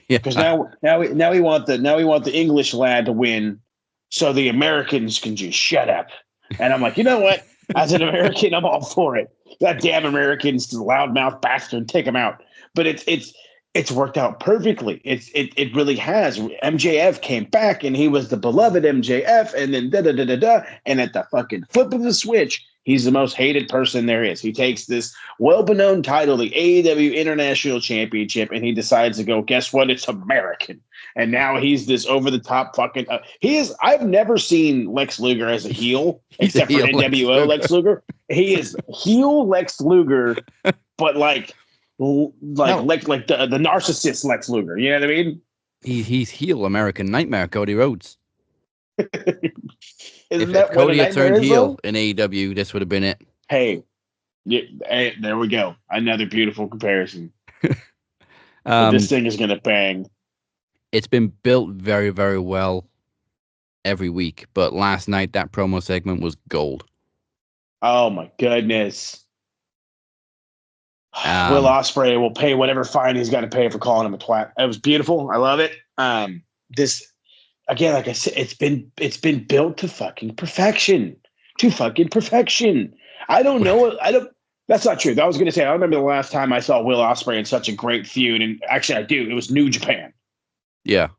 B: Because now we want the English lad to win, so the Americans can just shut up. And I'm like, you know what? As an American, I'm all for it. That damn Americans, loudmouth bastard, take him out. But it's worked out perfectly. It really has. MJF came back, and he was the beloved MJF, and then and at the fucking flip of the switch, he's the most hated person there is. He takes this well-known title, the AEW International Championship, and he decides to go, guess what? It's American. And now he's this over-the-top fucking... I've never seen Lex Luger as a heel, except for NWO Lex Luger. He is heel Lex Luger, but like the narcissist Lex Luger. You know what I mean?
A: He's heel American Nightmare Cody Rhodes.
B: If
A: Cody had turned heel in AEW, this would have been it.
B: Hey, there we go. Another beautiful comparison. This thing is going to bang.
A: It's been built very, very well every week, but last night that promo segment was gold. Oh my goodness. Will Ospreay will pay whatever fine he's got to pay for calling him a twat. It was beautiful. I love it. This again, like I said, it's been built to fucking perfection. I don't know.
B: That's not true. I was going to say, I remember the last time I saw Will Ospreay in such a great feud, and actually I do. It was New Japan.
A: Yeah.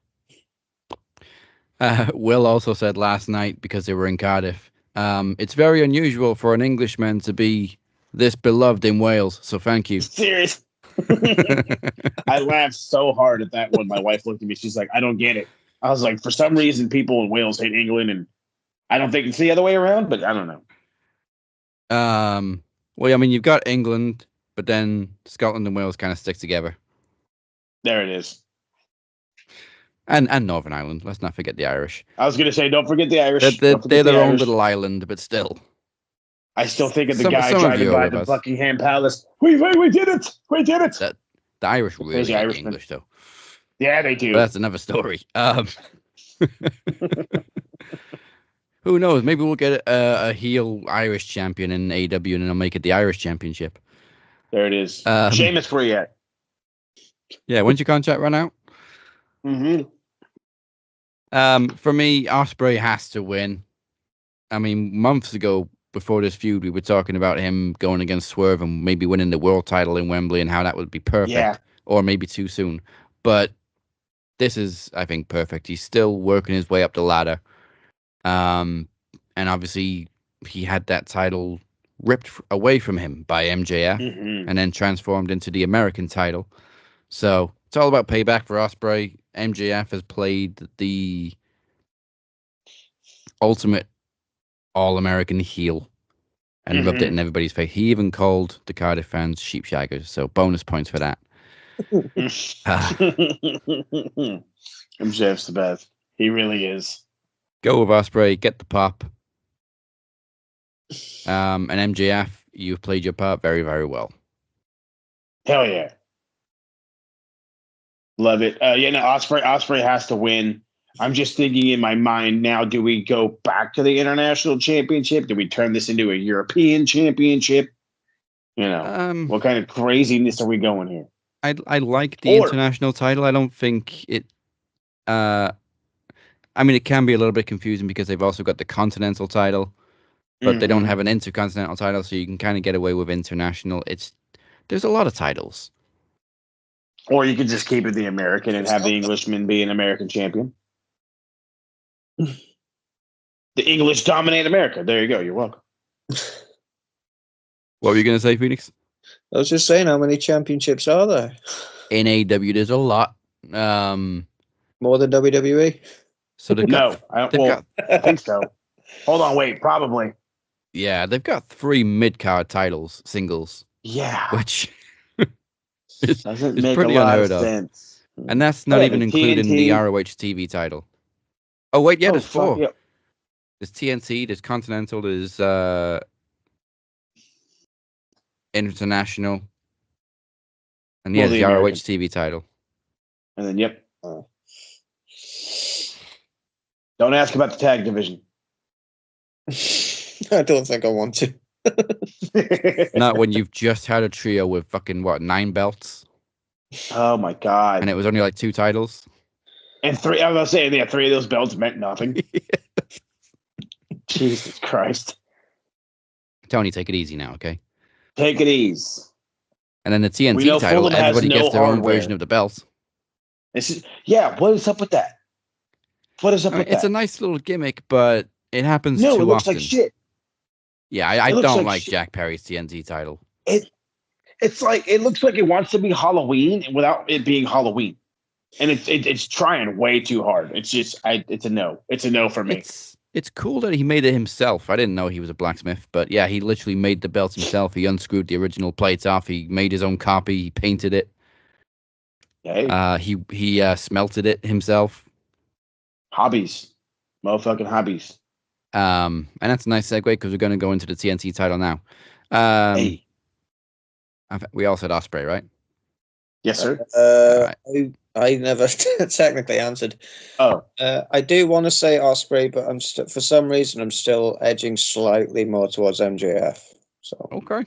A: Will also said last night, because they were in Cardiff, it's very unusual for an Englishman to be this beloved in Wales, so thank you.
B: Serious. I laughed so hard at that one. My wife looked at me. She's like, I don't get it. I was like, for some reason, people in Wales hate England, and I don't think it's the other way around, but I don't know.
A: Well, I mean, you've got England, but then Scotland and Wales kind of stick together.
B: There it is.
A: And Northern Ireland. Let's not forget the Irish.
B: I was going to say, don't forget the Irish.
A: They're their own
B: Irish.
A: Little island, but still.
B: I still think of the guy driving by the Buckingham Palace. We did it. We did it.
A: The Irish really hate the English, though.
B: Yeah, they do.
A: But that's another story. Who knows? Maybe we'll get a heel Irish champion in AEW, and they'll make it the Irish Championship.
B: There it is. Sheamus free yet?
A: Yeah, when's your contract run out?
B: Mm-hmm.
A: For me, Ospreay has to win. I mean, months ago, before this feud, we were talking about him going against Swerve and maybe winning the world title in Wembley and how that would be perfect.
B: Yeah.
A: Or maybe too soon. But this is, I think, perfect. He's still working his way up the ladder. And obviously, he had that title ripped away from him by MJF and then transformed into the American title. So it's all about payback for Ospreay. MJF has played the ultimate all-American heel and rubbed it in everybody's face. He even called the Cardiff fans sheepshaggers, so bonus points for that.
B: MJF's the best. He really is.
A: Go with Ospreay, get the pop. And MJF, you've played your part very, very well.
B: Hell yeah. Love it. Ospreay has to win. I'm just thinking in my mind now, do we go back to the international championship? Do we turn this into a European championship? What kind of craziness are we going here?
A: I like the international title. I don't think it... I mean, it can be a little bit confusing because they've also got the continental title, but they don't have an intercontinental title, so you can kind of get away with international. There's a lot of titles.
B: Or you could just keep it the American and have the Englishman be an American champion. The English dominate America. There you go. You're welcome.
A: What were you going to say, Phoenix?
E: I was just saying, how many championships are there?
A: In AEW, there's a lot.
E: More than WWE?
A: So they've got,
B: I think so. Hold on, wait, probably.
A: Yeah, they've got 3 mid-card titles, singles.
B: Yeah.
A: Which
B: doesn't
A: is
B: make
A: pretty
B: a lot
A: unheard
B: of
A: of.
B: sense.
A: And that's not even including the ROH TV title. Oh, wait, yeah, there's 4.
B: Yeah.
A: There's TNT, there's Continental, there's International, and the ROH TV title.
B: And then, yep. Don't ask about the tag division.
E: I don't think I want to.
A: Not when you've just had a trio with fucking, 9 belts?
B: Oh, my God.
A: And it was only like 2 titles?
B: And 3, I was going to say, yeah, 3 of those belts meant nothing. Jesus Christ.
A: Tony, take it easy now, okay?
B: Take it easy.
A: And then the TNT title, everybody gets their own version of the belt.
B: What is up with that? What is up with that?
A: It's a nice little gimmick, but it happens too
B: it
A: often.
B: looks like shit.
A: Yeah, I don't like Jack Perry's TNT title.
B: It looks like it wants to be Halloween without it being Halloween. And it's trying way too hard. It's just it's a no. It's a no for me.
A: It's cool that he made it himself. I didn't know he was a blacksmith, but yeah, he literally made the belt himself. He unscrewed the original plates off. He made his own copy. He painted it.
B: Hey.
A: He smelted it himself.
B: Hobbies. Motherfucking hobbies.
A: And that's a nice segue because we're going to go into the TNT title now.
B: Hey.
A: We all said Ospreay, right?
B: Yes, sir.
E: Right. I never technically answered.
B: Oh.
E: I do want to say Ospreay, but for some reason I'm still edging slightly more towards MJF. So
A: okay.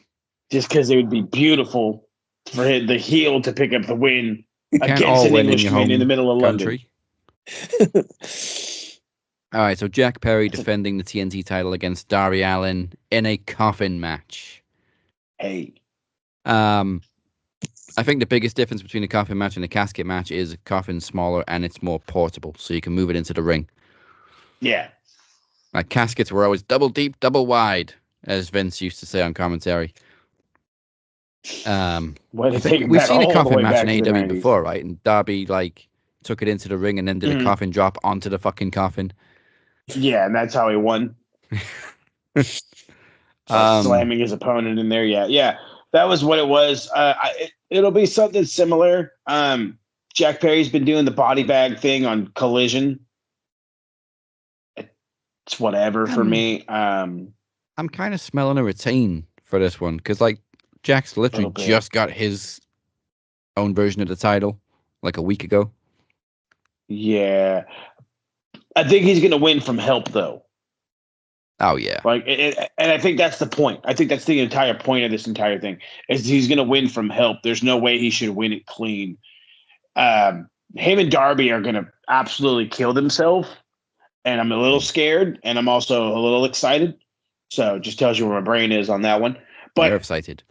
B: Just because it would be beautiful for the heel to pick up the win against an Englishman in the middle of country.
A: London. All right, so Jack Perry defending the TNT title against Darby Allin in a coffin match.
B: Hey.
A: I think the biggest difference between a coffin match and a casket match is a coffin's smaller and it's more portable, so you can move it into the ring.
B: Yeah.
A: Like caskets were always double deep, double wide, as Vince used to say on commentary.
B: What
A: I
B: to
A: think
B: take
A: we've
B: that
A: seen a
B: all the
A: coffin
B: way
A: match in
B: back to the
A: AEW
B: 90s.
A: before, right? And Darby took it into the ring and then did a coffin drop onto the fucking coffin.
B: Yeah, and that's how he won. Slamming his opponent in there. Yeah. That was what it was. It'll be something similar. Jack Perry's been doing the body bag thing on Collision. It's whatever for me.
A: I'm kind of smelling a retain for this one because, Jack's literally just got his own version of the title like a week ago.
B: Yeah. I think he's going to win from help, though.
A: Oh, yeah.
B: And I think that's the point. I think that's the entire point of this entire thing is he's going to win from help. There's no way he should win it clean. Him and Darby are going to absolutely kill themselves. And I'm a little scared, and I'm also a little excited. So it just tells you where my brain is on that one. But
A: nerve-sighted.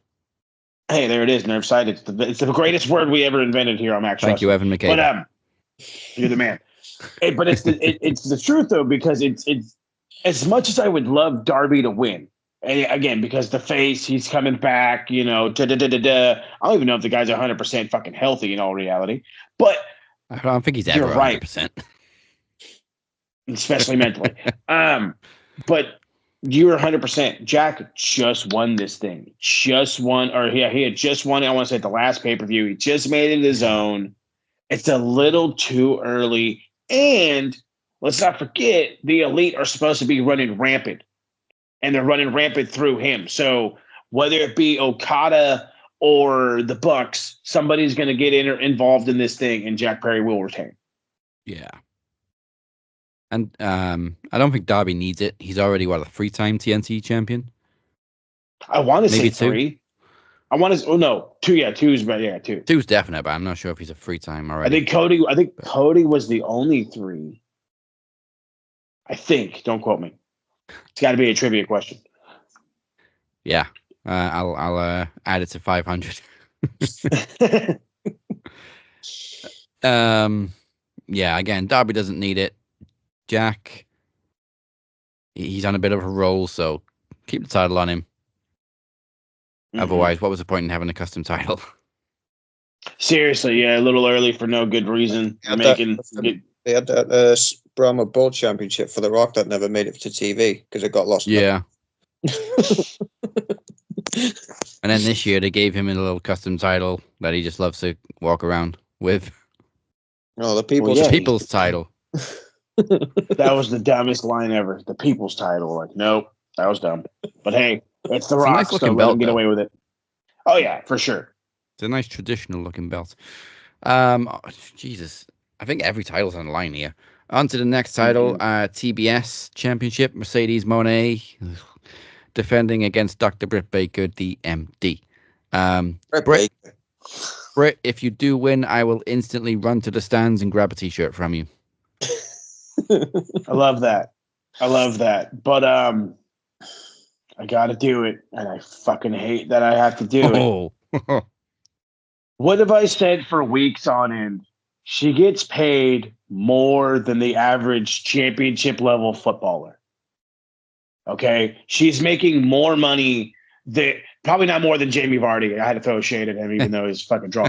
B: Hey, there it is, nerve-sighted. It's the greatest word we ever invented here on Max
A: Thank you, Evan McCabe.
B: But you're the man. But it's the truth though, because it's as much as I would love Darby to win. And again, because the face, he's coming back, I don't even know if the guy's 100% fucking healthy in all reality. But
A: I don't think he's ever 100%.
B: Right. Especially mentally. But you're 100%. Jack just won this thing. He had just won it. I want to say at the last pay-per-view. He just made it his own. It's a little too early. And let's not forget, the Elite are supposed to be running rampant. And they're running rampant through him. So whether it be Okada or the Bucks, somebody's going to get involved in this thing, and Jack Perry will retain.
A: Yeah. And I don't think Darby needs it. He's already, a 3-time TNT champion?
B: I want to say 3. I want to. Oh no, 2. Yeah, 2's, but yeah, 2.
A: 2's definite, but I'm not sure if he's a 3-time already.
B: I think Cody was the only 3. I think. Don't quote me. It's got to be a trivia question.
A: Yeah, I'll add it to 500. Yeah. Again, Darby doesn't need it. Jack, he's on a bit of a roll, so keep the title on him. Mm-hmm. Otherwise, what was the point in having a custom title?
B: Seriously, yeah, a little early for no good reason.
E: They had that Brahma Bowl Championship for The Rock that never made it to TV because it got lost.
A: Yeah. And then this year they gave him a little custom title that he just loves to walk around with.
E: Oh, the people's
A: title.
B: That was the dumbest line ever. The people's title. Like, nope, that was dumb. But hey, it's The Rock, nice so let him get away with it. Oh yeah, for sure.
A: It's a nice traditional looking belt. Jesus, I think every title's on the line here. On to the next title, TBS Championship. Mercedes Moné defending against Dr. Britt Baker, the MD. Britt, if you do win, I will instantly run to the stands and grab a t-shirt from you.
B: I love that. But I gotta do it, and I fucking hate that I have to do it. What have I said for weeks on end? She gets paid more than the average championship level footballer. Okay, she's making more money than probably not more than Jamie Vardy. I had to throw shade at him, even though he's fucking draw.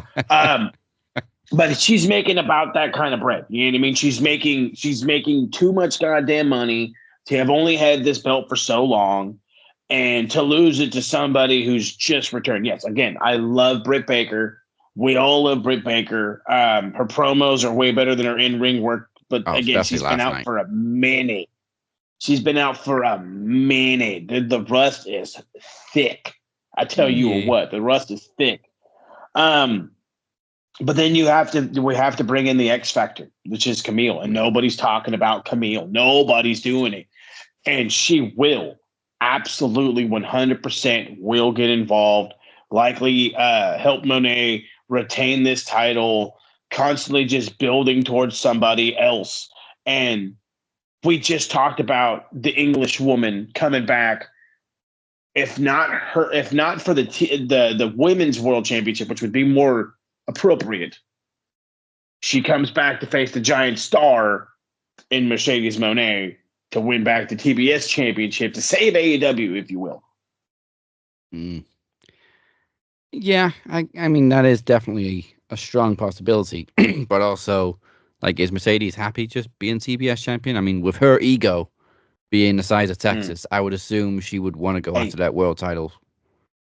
B: But she's making about that kind of bread. You know what I mean? She's making too much goddamn money to have only had this belt for so long, and to lose it to somebody who's just returned. Yes, again, I love Britt Baker. We all love Britt Baker. Her promos are way better than her in-ring work. But again, she's been out for a minute. The rust is thick. I tell you what, the rust is thick. But then we have to bring in the X Factor, which is Camille. And nobody's talking about Camille. Nobody's doing it. And she will absolutely 100% will get involved. Likely help Monet retain this title, constantly just building towards somebody else. And we just talked about the English woman coming back if not for the women's world championship, which would be more appropriate, she comes back to face the giant star in Mercedes Moné to win back the TBS championship to save AEW, if you will.
A: Yeah, I mean, that is definitely a strong possibility. But also, like, is Mercedes happy just being TBS champion? I mean, with her ego being the size of Texas, I would assume she would want to go after that world title,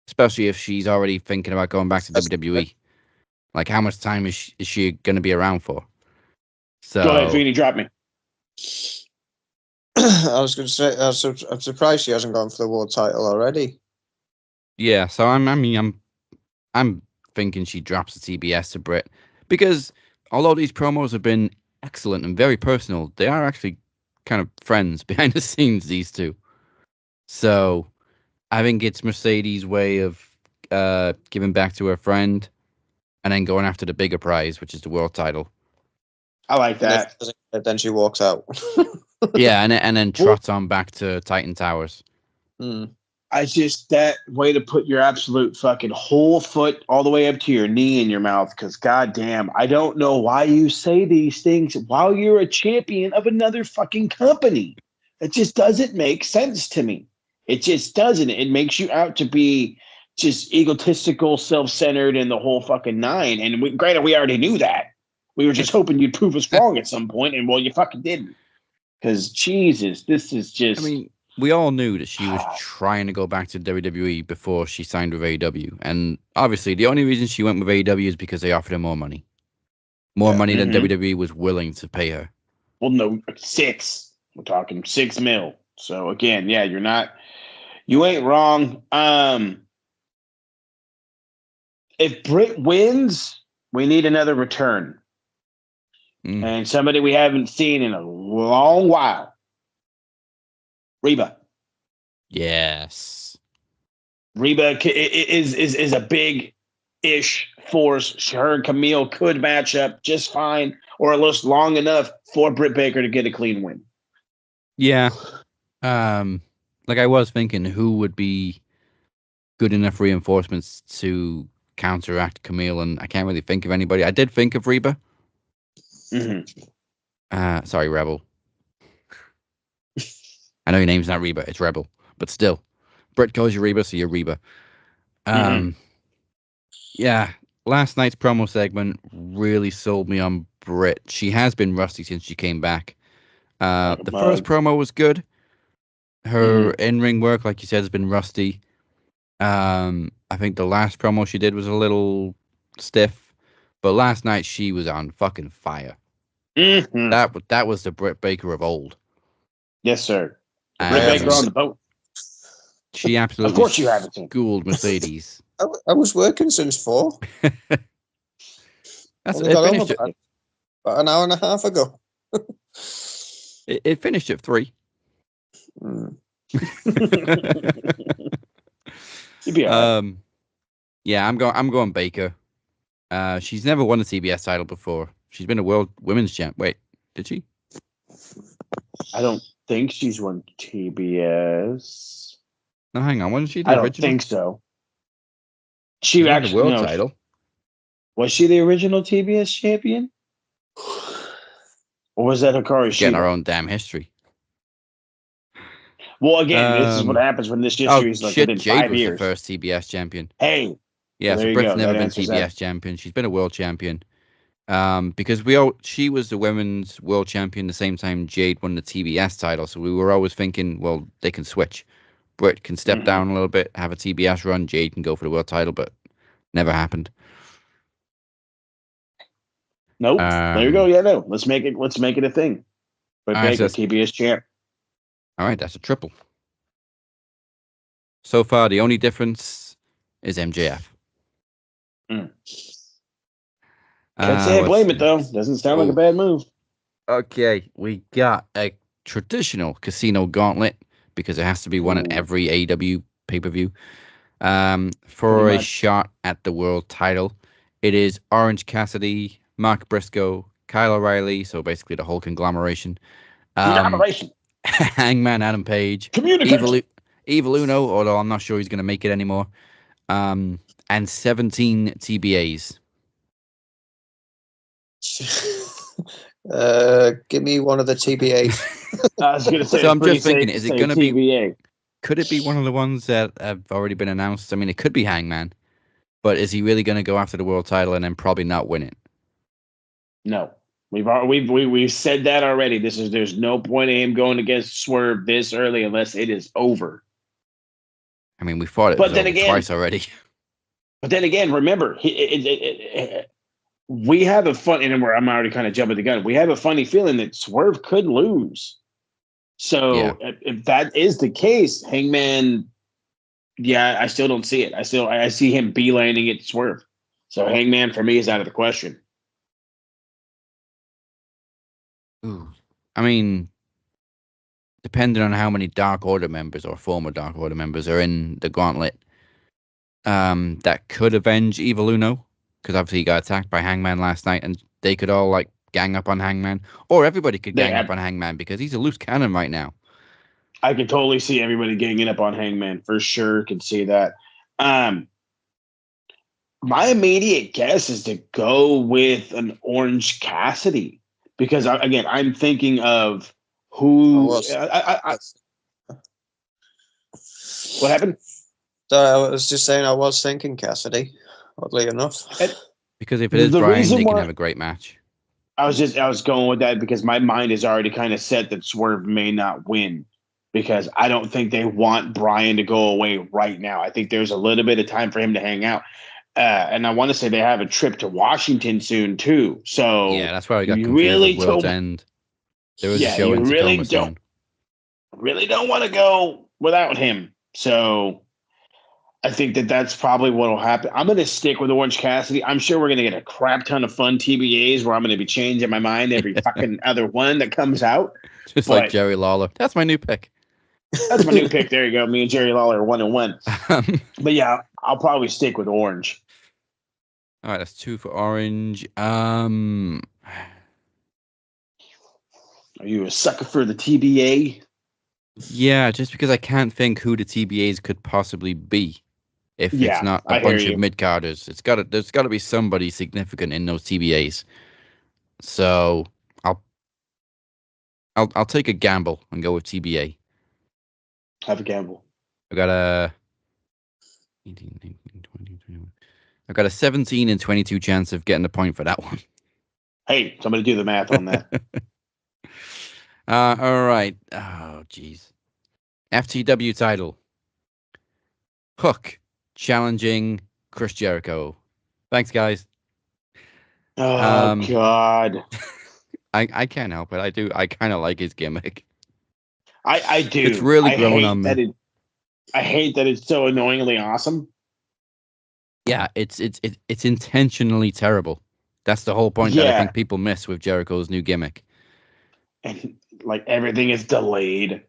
A: especially if she's already thinking about going back to WWE. Like, how much time is she going to be around for? So,
B: go ahead, Feeny, drop me.
E: I was going to say, I'm surprised she hasn't gone for the world title already.
A: Yeah, so I'm thinking she drops the TBS to Britt, because although these promos have been excellent and very personal, they are actually kind of friends behind the scenes, these two. So I think it's Mercedes' way of giving back to her friend and then going after the bigger prize, which is the world title.
B: I like that.
E: Then she walks out.
A: Yeah, and then trots on back to Titan Towers.
B: I just, that way to put your absolute fucking whole foot all the way up to your knee in your mouth, because goddamn, I don't know why you say these things while you're a champion of another fucking company. It just doesn't make sense to me. It just doesn't. It makes you out to be just egotistical, self-centered, and the whole fucking nine. And granted, we already knew that. We were just hoping you'd prove us wrong at some point, and well, you fucking didn't. Because Jesus, this is just.
A: I mean, we all knew that she was trying to go back to WWE before she signed with AEW. And obviously, the only reason she went with AEW is because they offered her more money. More money than WWE was willing to pay her.
B: Well, no, 6. We're talking $6 million. So again, yeah, you ain't wrong. If Britt wins, we need another return. And somebody we haven't seen in a long while. Reba.
A: Yes.
B: Reba is a big-ish force. Her and Camille could match up just fine, or at least long enough for Britt Baker to get a clean win.
A: Yeah. Like, I was thinking, who would be good enough reinforcements to counteract Camille, and I can't really think of anybody. I did think of Reba. Sorry, Rebel. I know your name's not Reba, it's Rebel, but still, Britt calls you Reba, so you're Reba. Yeah, last night's promo segment really sold me on Britt. She has been rusty since she came back. The first promo was good. Her in-ring work, like you said, has been rusty. I think the last promo she did was a little stiff, but last night she was on fucking fire. That was the Britt Baker of old.
B: Yes, sir. Britt Baker on the boat.
A: She absolutely
B: of course you haven't seen.
A: Schooled Mercedes.
E: I was working since 4.
A: It finished
E: about an hour and a half ago.
A: It finished at 3.
B: You'd be all right.
A: Yeah, I'm going Baker. She's never won a TBS title before. She's been a world women's champ. Wait, did she?
B: I don't think she's won TBS.
A: No, hang on. Wasn't she the
B: original?
A: original?
B: I don't think so. She actually
A: won the world title.
B: Was she the original TBS champion? Or was that Hikaru Shida?
A: Getting our own damn history.
B: Well, again, this is what happens when this history is like within
A: Jade
B: 5
A: was
B: years.
A: the first TBS champion.
B: Hey.
A: Yeah, so Britt's never been TBS champion. She's been a world champion. Because she was the women's world champion the same time Jade won the TBS title. So we were always thinking, well, they can switch. Britt can step down a little bit, have a TBS run. Jade can go for the world title, but never happened.
B: Nope. There you go. Yeah, no. Let's make it a thing. But Baker, TBS champ.
A: All right, that's a triple. So far, the only difference is MJF.
B: Can't say I blame it, though. Doesn't sound like a bad move.
A: Okay, we got a traditional casino gauntlet, because it has to be one at every AEW pay-per-view. For a shot at the world title, it is Orange Cassidy, Mark Briscoe, Kyle O'Reilly, so basically the whole conglomeration.
B: Conglomeration.
A: Hangman Adam Page, Evil Uno, although I'm not sure he's going to make it anymore. And 17 TBAs.
E: Give me one of the TBAs.
B: I was going to say,
A: So
B: it's
A: I'm
B: pretty
A: just thinking,
B: safe to
A: is it
B: say
A: going to be?
B: TBA.
A: Could it be one of the ones that have already been announced? I mean, it could be Hangman, but is he really going to go after the world title and then probably not win it?
B: No, we've said that already. There's no point in him going against Swerve this early unless it is over.
A: I mean, we thought it
B: But
A: was
B: then
A: over
B: again,
A: twice already.
B: remember, we have a fun, and I'm already kind of jumping the gun. We have a funny feeling that Swerve could lose. So
A: Yeah.
B: if that is the case, Hangman, yeah, I still don't see it. I see him beelining it Swerve. So Hangman for me is out of the question.
A: Ooh. I mean, depending on how many Dark Order members or former Dark Order members are in the gauntlet, that could avenge Evil Uno, because obviously he got attacked by Hangman last night, and they could all like gang up on Hangman, or everybody could gang up on Hangman because he's a loose cannon right now.
B: I could totally see everybody ganging up on Hangman for sure. Can see that. My immediate guess is to go with an Orange Cassidy because I'm thinking of who. What happened?
E: Sorry, I was just saying I was thinking Cassidy, oddly enough.
A: Because if it is Brian, they can have a great match.
B: I was going with that because my mind is already kind of set that Swerve may not win because I don't think they want Brian to go away right now. I think there's a little bit of time for him to hang out. And I want to say they have a trip to Washington soon too. So
A: yeah, that's why I got confused with World's End. There was a show in Tacoma soon.
B: Really don't want to go without him. So I think that's probably what will happen. I'm going to stick with Orange Cassidy. I'm sure we're going to get a crap ton of fun TBAs where I'm going to be changing my mind every fucking other one that comes out.
A: Just like Jerry Lawler. That's my new pick.
B: That's my new pick. There you go. Me and Jerry Lawler are 1-1. But yeah, I'll probably stick with Orange.
A: All right, that's 2 for Orange.
B: Are you a sucker for the TBA?
A: Yeah, just because I can't think who the TBAs could possibly be. If it's not a bunch of mid-carders, there's got to be somebody significant in those TBAs. So I'll take a gamble and go with TBA.
B: Have a gamble.
A: I got a 18, 19, 20, 21. I got a 17 and 22 chance of getting a point for that one.
B: Hey, somebody do the math on that.
A: All right. Oh, jeez. FTW title. Hook challenging Chris Jericho. Thanks, guys.
B: Oh, God.
A: I can't help it. I kind of like his gimmick.
B: I do.
A: It's really grown on me.
B: I hate that it's so annoyingly awesome.
A: Yeah, it's intentionally terrible. That's the whole point that I think people miss with Jericho's new gimmick.
B: And like everything is delayed.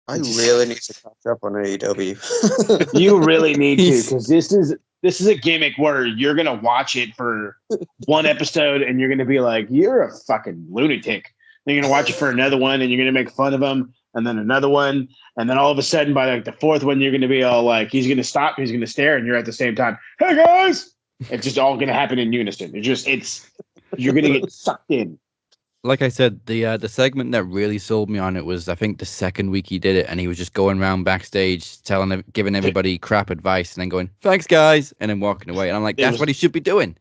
E: I really need to catch up on AEW.
B: You really need to, because this is a gimmick where you're gonna watch it for one episode and you're gonna be like, you're a fucking lunatic. Then you're gonna watch it for another one and you're gonna make fun of him, and then another one, and then all of a sudden by like the fourth one you're gonna be all like, he's gonna stop, he's gonna stare, and you're at the same time, hey guys. It's just all gonna happen in unison. You're gonna get sucked in.
A: Like I said, the segment that really sold me on it was, I think, the second week he did it, and he was just going around backstage giving everybody crap advice, and then going, "Thanks, guys," and then walking away. And I'm like, that's what he should be doing.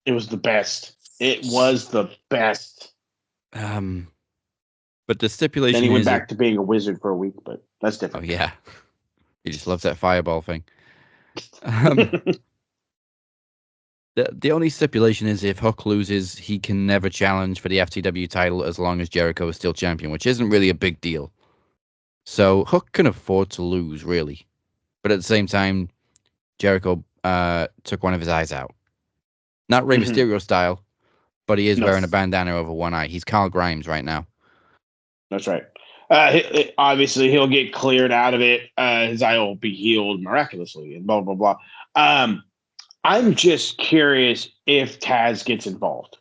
B: It was the best. It was the best.
A: But the stipulation
B: then he went back to being a wizard for a week, but that's different.
A: Oh yeah, he just loves that fireball thing. The only stipulation is if Hook loses, he can never challenge for the FTW title as long as Jericho is still champion, which isn't really a big deal. So Hook can afford to lose, really. But at the same time, Jericho took one of his eyes out. Not Rey Mysterio style, but he is wearing a bandana over one eye. He's Carl Grimes right now.
B: That's right. Obviously, he'll get cleared out of it. His eye will be healed miraculously and blah, blah, blah. I'm just curious if Taz gets involved.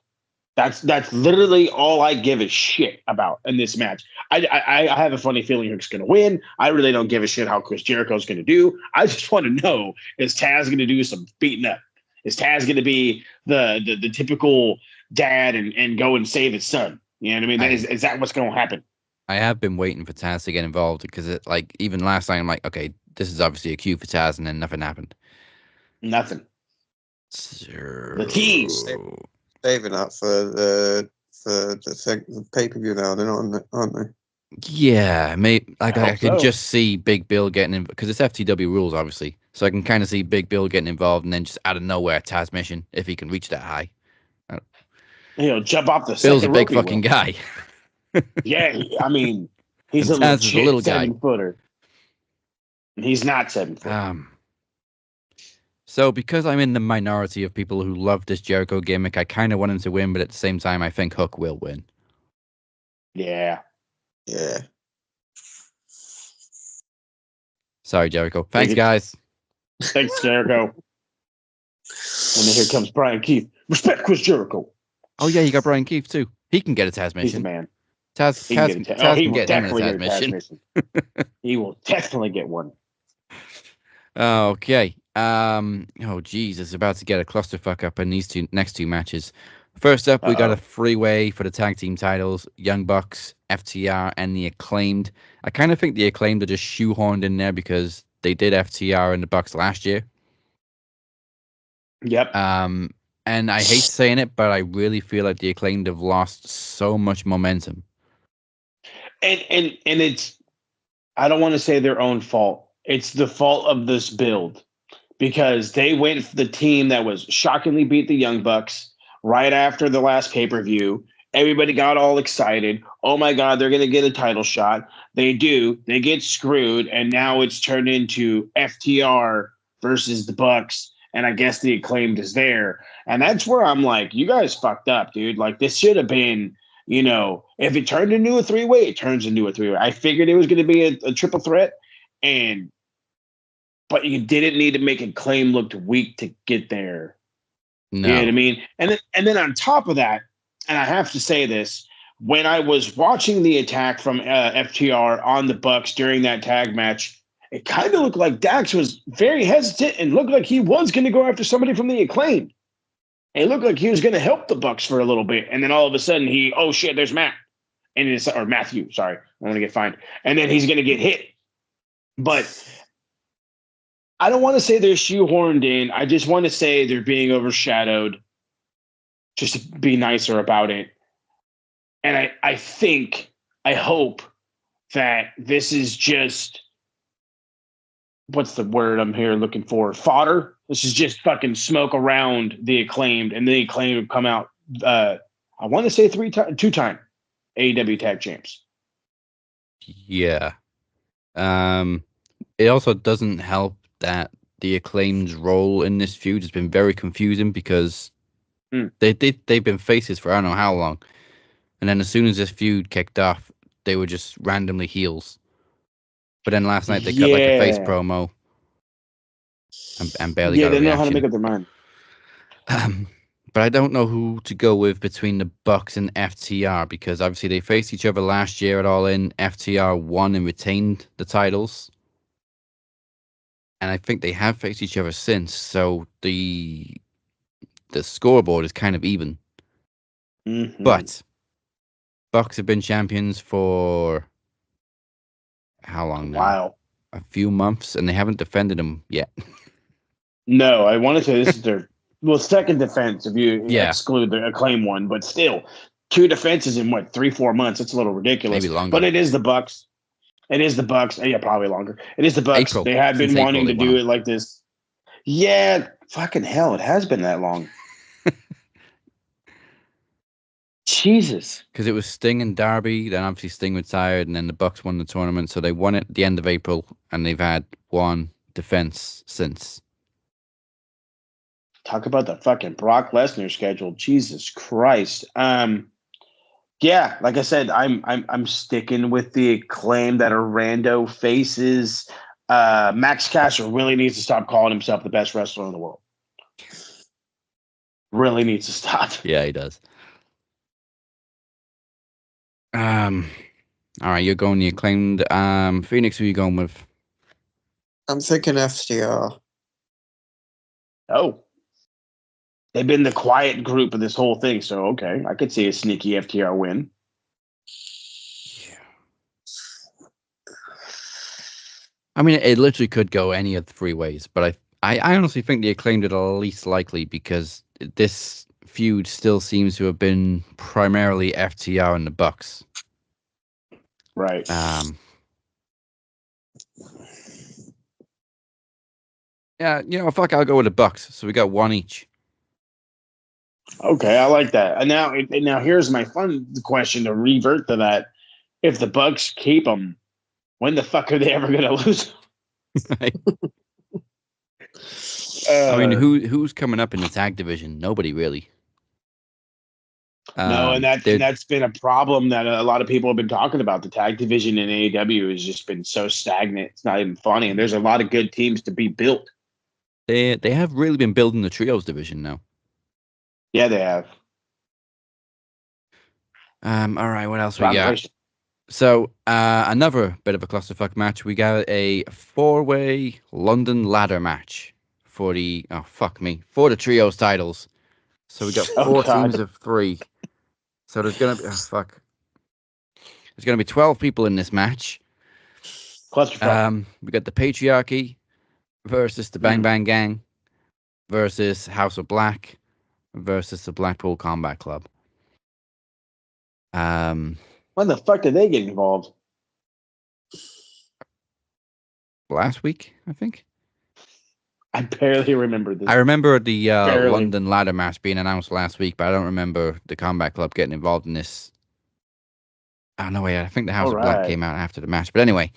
B: That's literally all I give a shit about in this match. I have a funny feeling Hook's going to win. I really don't give a shit how Chris Jericho's going to do. I just want to know, is Taz going to do some beating up? Is Taz going to be the typical dad and go and save his son? You know what I mean? Is that what's going to happen?
A: I have been waiting for Taz to get involved because even last night I'm like, okay, this is obviously a cue for Taz, and then nothing happened.
B: Nothing. The tease.
E: Saving that for the pay-per-view now, aren't they?
A: Yeah, maybe. I can
B: so.
A: just see Big Bill getting in because it's FTW rules, obviously. So I can kind of see Big Bill getting involved, and then just out of nowhere, Taz mission if he can reach that high.
B: He'll jump off the
A: Bill's a
B: second
A: big
B: rope,
A: fucking guy.
B: Yeah, I mean, he's
A: And
B: a
A: Taz
B: legit
A: is a little guy.
B: 7-footer. He's not 7 foot.
A: So because I'm in the minority of people who love this Jericho gimmick, I kind of want him to win, but at the same time, I think Hook will win.
B: Yeah.
A: Sorry, Jericho. Thanks, guys.
B: Thanks, Jericho. And then here comes Brian Keith. Respect Chris Jericho.
A: Oh yeah, you got Brian Keith too. He can get a Taz mission.
B: He's the man.
A: Taz
B: he will definitely get a
A: Taz
B: mission. He will definitely get one.
A: Okay. Oh Jesus, it's about to get a clusterfuck up in these next two matches. First up, we got a three-way for the tag team titles: Young Bucks, FTR, and the Acclaimed. I kind of think the Acclaimed are just shoehorned in there because they did FTR and the Bucks last year.
B: Yep.
A: And I hate saying it, but I really feel like the Acclaimed have lost so much momentum.
B: And it's, I don't want to say their own fault. It's the fault of this build because they went for the team that was shockingly beat the Young Bucks right after the last pay-per-view. Everybody got all excited. Oh my God, they're going to get a title shot. They do. They get screwed. And now it's turned into FTR versus the Bucks. And I guess the Acclaimed is there. And that's where I'm like, you guys fucked up, dude. Like, this should have been, if it turned into a three-way, it turns into a three-way. I figured it was going to be a triple threat. But you didn't need to make Acclaim look weak to get there.
A: No.
B: You know what I mean? And then on top of that, and I have to say this, when I was watching the attack from FTR on the Bucks during that tag match, it kind of looked like Dax was very hesitant and looked like he was going to go after somebody from the Acclaim. It looked like he was going to help the Bucks for a little bit. And then all of a sudden oh shit, there's Matt. Or Matthew, sorry. I want to get fined. And then he's going to get hit. But I don't want to say they're shoehorned in. I just want to say they're being overshadowed. Just to be nicer about it. And I hope that this is just, what's the word I'm here looking for? Fodder. This is just fucking smoke around the Acclaimed, and the Acclaimed would come out. I want to say 2-time AEW tag champs.
A: Yeah. It also doesn't help that the Acclaimed's role in this feud has been very confusing because they've been faces for I don't know how long, and then as soon as this feud kicked off, they were just randomly heels. But then last night they cut like a face promo and barely got a reaction.
B: They know how to make up their mind.
A: But I don't know who to go with between the Bucks and FTR because obviously they faced each other last year at All In. FTR won and retained the titles. And I think they have faced each other since, so the scoreboard is kind of even.
B: Mm-hmm.
A: But Bucks have been champions for how long now?
B: Wow.
A: A few months, and they haven't defended them yet.
B: No, I want to say this is their second defense if you exclude the Acclaim one, but still 2 defenses in 3-4 months. It's a little ridiculous.
A: Maybe longer.
B: But it is the Bucks. It is the Bucks. Yeah, probably longer. It is the Bucks.
A: April.
B: They have been
A: Since
B: wanting
A: April,
B: to do it like this. Yeah, fucking hell, it has been that long. Jesus.
A: Because it was Sting and Darby, then obviously Sting retired, and then the Bucks won the tournament. So they won it at the end of April, and they've had one defense since.
B: Talk about the fucking Brock Lesnar schedule. Jesus Christ. Yeah, like I said, I'm sticking with the Acclaim that are rando faces. Max Caster really needs to stop calling himself the best wrestler in the world. Really needs to stop.
A: Yeah, he does. All right, you're going the acclaimed. Phoenix, who are you going with?
E: I'm thinking FTR.
B: Oh, they've been the quiet group of this whole thing, so okay, I could see a sneaky FTR win.
A: I mean, it literally could go any of the three ways, but I honestly think the acclaimed are the least likely because this feud still seems to have been primarily FTR and the Bucks.
B: Right.
A: Yeah, fuck, I'll go with the Bucks. So we got one each.
B: Okay, I like that. And now here's my fun question to revert to that. If the Bucks keep them, when the fuck are they ever going to lose?
A: I mean, who's coming up in the tag division? Nobody really.
B: No, and that's been a problem that a lot of people have been talking about. The tag division in AEW has just been so stagnant. It's not even funny. And there's a lot of good teams to be built.
A: They have really been building the trios division now.
B: Yeah, they have.
A: All right, what else we got? So another bit of a clusterfuck match. We got a 4-way London ladder match for the for the trios titles. So we got 4 teams of 3. So there's gonna be There's gonna be 12 people in this match.
B: Clusterfuck.
A: We got the Patriarchy versus the Bang Bang Gang versus House of Black versus the Blackpool Combat Club.
B: When the fuck did they get involved?
A: Last week, I think.
B: I barely remember this.
A: I remember the London ladder match being announced last week, but I don't remember the Combat Club getting involved in this. Oh, no, wait, I think the House of Black came out after the match. But anyway,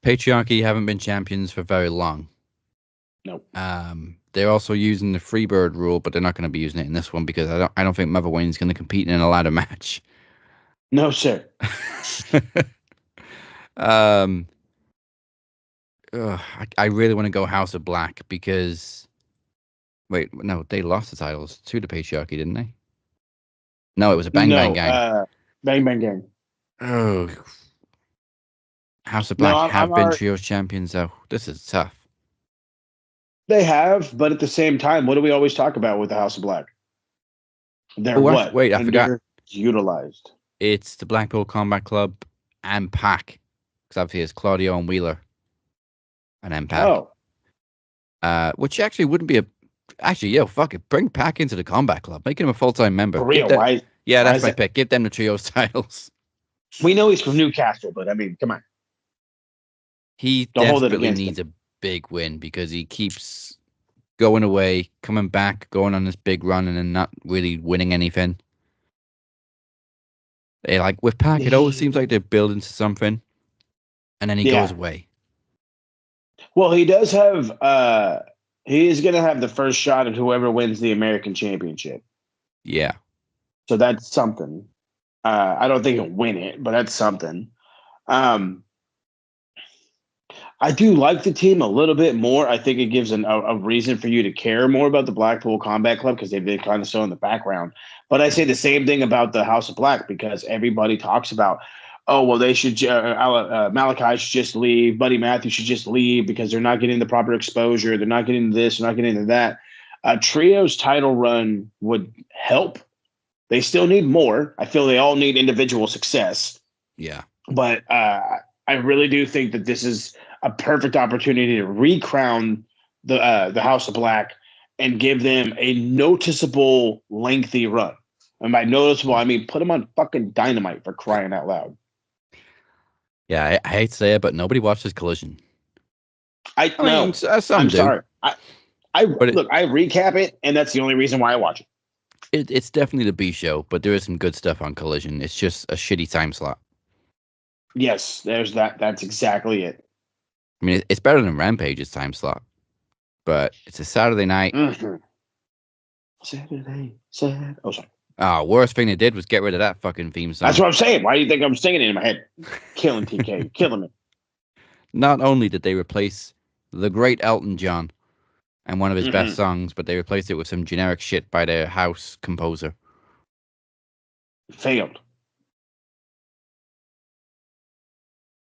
A: Patriarchy haven't been champions for very long.
B: Nope.
A: They're also using the Freebird rule, but they're not going to be using it in this one because I don't think Mother Wayne's going to compete in a ladder match.
B: No, sir.
A: I really want to go House of Black because wait, no, they lost the titles to the Patriarchy, didn't they? No, it was a Bang Bang Gang.
B: Bang Bang Gang.
A: Oh, House of Black have been trios champions though. This is tough.
B: They have, but at the same time, what do we always talk about with the House of Black? They're what?
A: Wait, I forgot.
B: Utilized.
A: It's the Blackpool Combat Club and Pac, because obviously it's Claudio and Wheeler, and then Pac. Oh. Which actually wouldn't be fuck it. Bring Pac into the Combat Club. Make him a full-time member.
B: For real? Why?
A: Yeah, that's my pick. Give them the trios titles.
B: We know he's from Newcastle, but I mean, come on.
A: He desperately needs a big win because he keeps going away, coming back, going on this big run, and then not really winning anything. They with Pac, it always seems like they're building to something, and then he goes away.
B: Well, he does have. He is going to have the first shot at whoever wins the American Championship.
A: Yeah.
B: So that's something. I don't think he'll win it, but that's something. I do like the team a little bit more. I think it gives a reason for you to care more about the Blackpool Combat Club because they've been kind of so in the background. But I say the same thing about the House of Black because everybody talks about, oh, well, they should Malachi should just leave. Buddy Matthews should just leave because they're not getting the proper exposure. They're not getting this. They're not getting into that. A trio's title run would help. They still need more. I feel they all need individual success.
A: Yeah.
B: But I really do think that this is a perfect opportunity to recrown the House of Black and give them a noticeable, lengthy run. And by noticeable, I mean put them on fucking Dynamite for crying out loud.
A: Yeah, I hate to say it, but nobody watches Collision.
B: I mean, I'm sorry. I recap it, and that's the only reason why I watch it.
A: It's definitely the B show, but there is some good stuff on Collision. It's just a shitty time slot.
B: Yes, there's that. That's exactly it.
A: I mean, it's better than Rampage's time slot, but it's a Saturday night.
B: Mm-hmm. Saturday. Oh, sorry.
A: Worst thing they did was get rid of that fucking theme song.
B: That's what I'm saying. Why do you think I'm singing it in my head? Killing TK. Killing me.
A: Not only did they replace the great Elton John and one of his best songs, but they replaced it with some generic shit by their house composer.
B: Failed.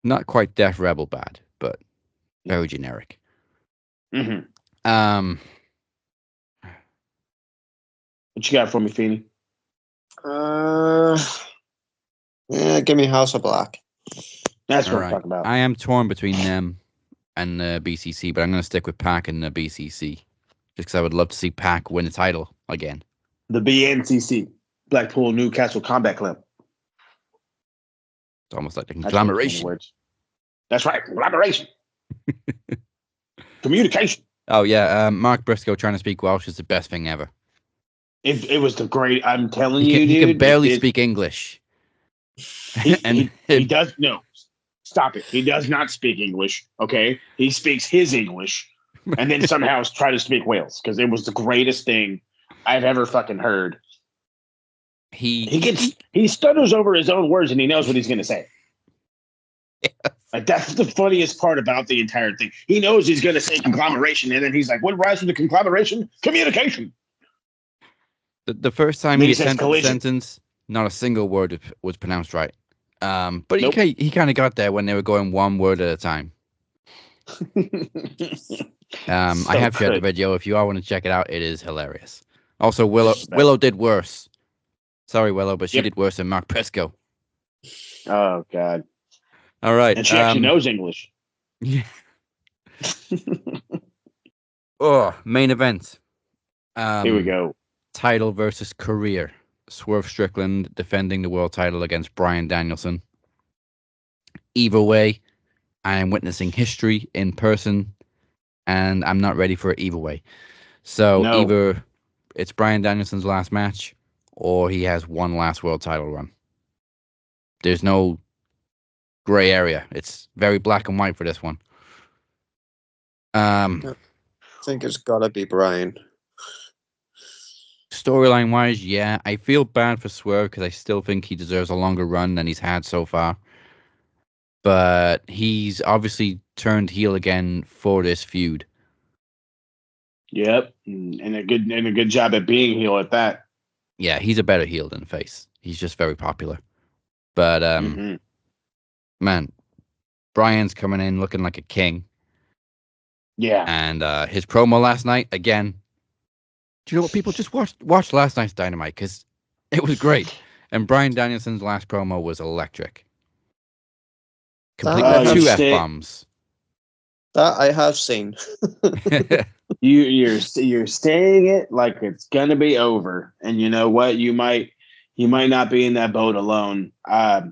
A: Not quite Def Rebel bad, but very generic.
B: Mm-hmm. What you got for me, Feeney?
E: Give me House of Black.
B: That's what I'm talking about.
A: I am torn between them and the BCC, but I'm going to stick with Pac and the BCC, just because I would love to see Pac win the title again.
B: The BNCC, Blackpool Newcastle Combat Club.
A: It's almost like the conglomeration.
B: That's right, collaboration. Communication.
A: Oh yeah, Mark Briscoe trying to speak Welsh is the best thing ever.
B: It was the great. I'm telling you, dude.
A: He can barely speak English.
B: He does no. Stop it. He does not speak English. Okay, he speaks his English, and then somehow try to speak Wales because it was the greatest thing I've ever fucking heard. He stutters over his own words and he knows what he's going to say. Yes. Like that's the funniest part about the entire thing. He knows he's going to say conglomeration, and then he's like, "What rhymes with the conglomeration? Communication."
A: The first time he sent the sentence, not a single word was pronounced right. But nope. he kind of got there when they were going one word at a time. I have shared the video. If you all want to check it out, it is hilarious. Also, Willow did worse. Sorry, Willow, but she did worse than Mark Briscoe.
B: Oh, God.
A: All right.
B: And she actually knows English.
A: Yeah. Main event.
B: Here we go.
A: Title versus career. Swerve Strickland defending the world title against Bryan Danielson. Either way, I am witnessing history in person, and I'm not ready for it either way. So either it's Bryan Danielson's last match, or he has one last world title run. There's no gray area. It's very black and white for this one.
E: I think it's gotta be Bryan.
A: Storyline wise, yeah, I feel bad for Swerve because I still think he deserves a longer run than he's had so far. But he's obviously turned heel again for this feud.
B: Yep, and a good job at being heel at that.
A: Yeah, he's a better heel than face. He's just very popular. But man, Bryan's coming in looking like a king.
B: Yeah,
A: and his promo last night again. Do you know what, people just watch last night's Dynamite because it was great. And Bryan Danielson's last promo was electric. Complete 2 F-bombs.
E: That I have seen.
B: You're saying it like it's gonna be over, and you know what? You might not be in that boat alone. I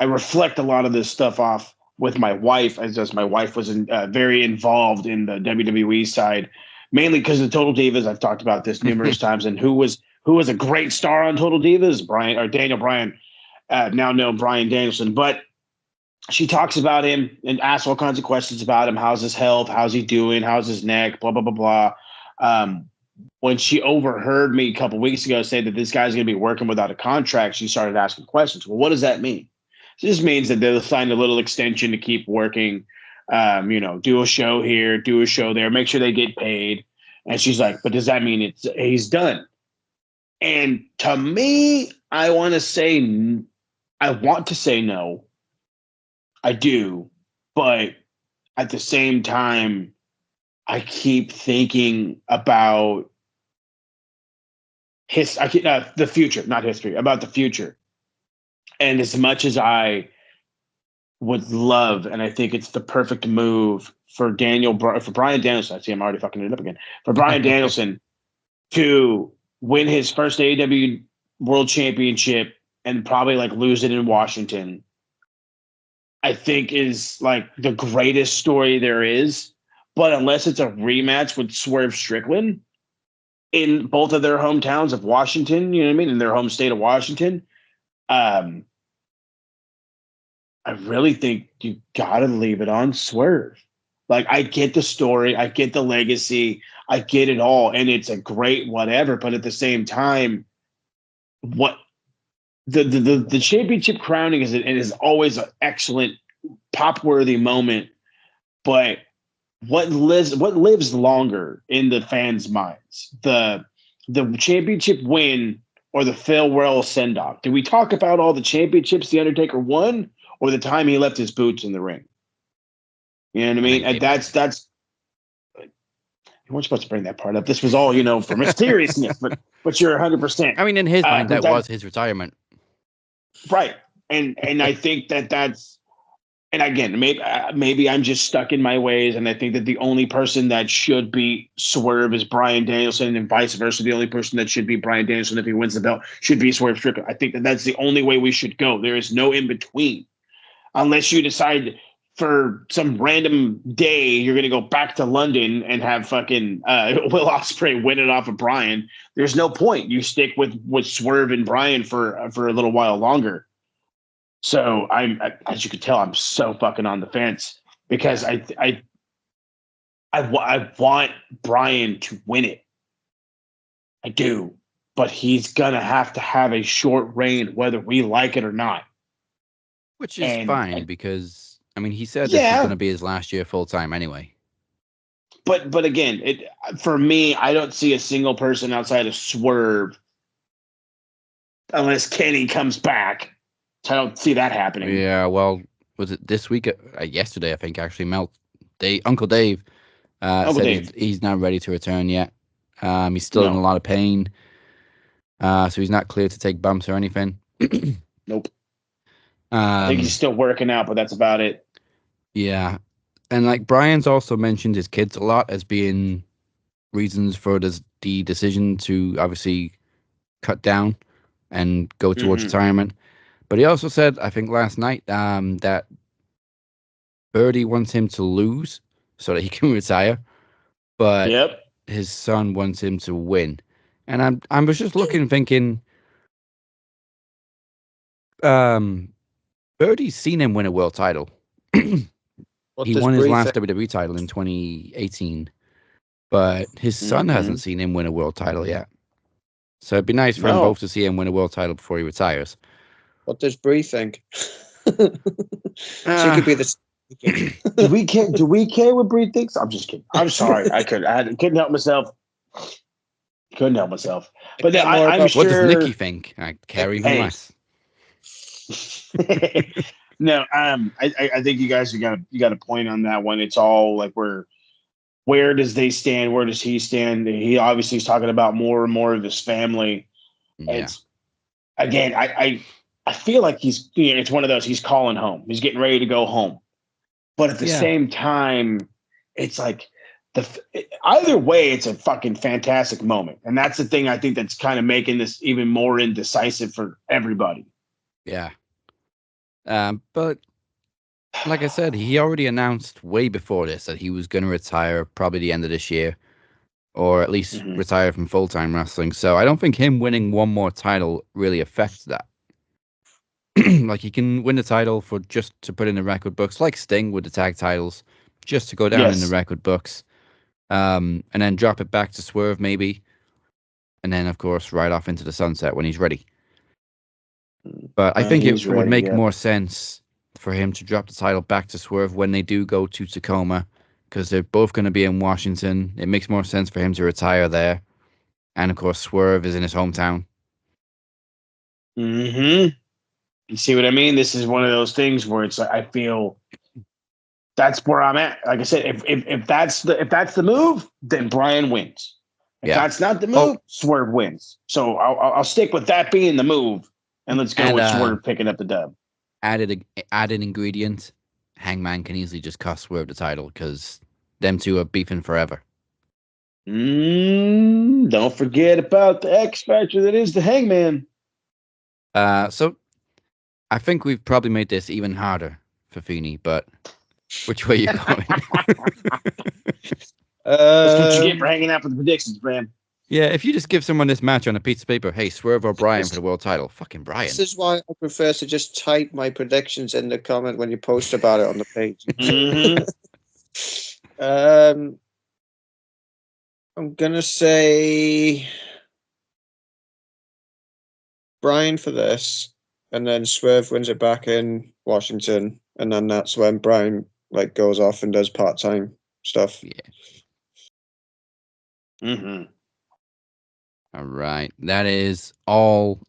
B: reflect a lot of this stuff off with my wife, as my wife was very involved in the WWE side. Mainly because of Total Divas. I've talked about this numerous times. And who was a great star on Total Divas? Daniel Bryan, now known Bryan Danielson. But she talks about him and asks all kinds of questions about him. How's his health? How's he doing? How's his neck? Blah, blah, blah, blah. When she overheard me a couple weeks ago say that this guy's going to be working without a contract, she started asking questions. Well, what does that mean? So this means that they'll sign a little extension to keep working. Do a show here, do a show there, make sure they get paid. And she's like, but does that mean he's done? And to me, I want to say no. I do. But at the same time, I keep thinking about the future, not history, about the future. And as much as I would love, and I think it's the perfect move for Bryan Danielson. I see I'm already fucking it up again. For Bryan Danielson to win his first AEW World Championship and probably like lose it in Washington, I think is like the greatest story there is. But unless it's a rematch with Swerve Strickland in both of their hometowns of Washington, you know what I mean, in their home state of Washington, I really think you got to leave it on Swerve. Like, I get the story. I get the legacy. I get it all. And it's a great whatever. But at the same time, what the championship crowning is always an excellent pop-worthy moment. But what lives longer in the fans' minds? The championship win or the farewell send off? Do we talk about all the championships the Undertaker won, or the time he left his boots in the ring? You know what I mean? And that's you weren't supposed to bring that part up. This was all, for mysteriousness, but you're 100%.
A: I mean, in his mind, that was his retirement.
B: Right. And I think that's, and again, maybe I'm just stuck in my ways, and I think that the only person that should be Swerve is Bryan Danielson, and vice versa. The only person that should be Bryan Danielson if he wins the belt should be Swerve Strickland. I think that that's the only way we should go. There is no in between, unless you decide for some random day you're going to go back to London and have fucking Will Ospreay win it off of Bryan. There's no point. You stick with Swerve and Bryan for a little while longer. So as you can tell, I'm so fucking on the fence because I want Bryan to win it. I do, but he's gonna have to have a short reign, whether we like it or not.
A: Which is fine because he said this is going to be his last year full time anyway.
B: But again, for me, I don't see a single person outside of Swerve, unless Kenny comes back. I don't see that happening.
A: Yeah, well, was it this week? Yesterday, I think, actually, Uncle Dave said he's not ready to return yet. He's still in a lot of pain. So he's not clear to take bumps or anything.
B: Nope. I think he's still working out, but that's about it.
A: Yeah. And Bryan's also mentioned his kids a lot as being reasons for the decision to obviously cut down and go towards retirement. But he also said, I think last night, that Birdie wants him to lose so that he can retire, but his son wants him to win. And I was just looking, thinking, Birdie's seen him win a world title. He won his last WWE title in 2018, but his son hasn't seen him win a world title yet. So it'd be nice for them both to see him win a world title before he retires.
E: What does Bree think? She could be the.
B: Do we care what Bree thinks? I'm just kidding. I'm sorry. I couldn't help myself. Couldn't help myself. But I'm sure.
A: What does Nikki think? I care even less.
B: No, I think you guys got a point on that one. It's all like where does they stand? Where does he stand? He obviously is talking about more and more of his family.
A: Yeah.
B: Again, I feel like it's one of those, he's calling home. He's getting ready to go home. But at the same time, it's like either way, it's a fucking fantastic moment. And that's the thing I think that's kind of making this even more indecisive for everybody.
A: Yeah. But like I said, he already announced way before this that he was going to retire probably the end of this year, or at least retire from full-time wrestling. So I don't think him winning one more title really affects that. He can win the title for just to put in the record books, like Sting with the tag titles, just to go down in the record books, and then drop it back to Swerve maybe, and then of course ride off into the sunset when he's ready. But I think it would make more sense for him to drop the title back to Swerve when they do go to Tacoma, because they're both going to be in Washington. It makes more sense for him to retire there, and of course Swerve is in his hometown.
B: You see what I mean? This is one of those things where it's like, I feel that's where I'm at. Like I said, if that's the move, then Bryan wins. If that's not the move, Swerve wins. So I'll stick with that being the move, and let's go with Swerve picking up the dub.
A: Added ingredient: Hangman can easily just cost Swerve the title because them two are beefing forever.
B: Don't forget about the X Factor that is the Hangman.
A: So I think we've probably made this even harder for Feeney, but which way are you going?
B: That's what you get for hanging out for the predictions, man.
A: Yeah, if you just give someone this match on a piece of paper, hey, Swerve or Bryan for the world title, fucking Bryan.
E: This is why I prefer to just type my predictions in the comment when you post about it on the page. I'm gonna say Bryan for this, and then Swerve wins it back in Washington, and then that's when Bryan goes off and does part-time stuff.
A: Yeah.
B: Mm-hmm.
A: All right. That is all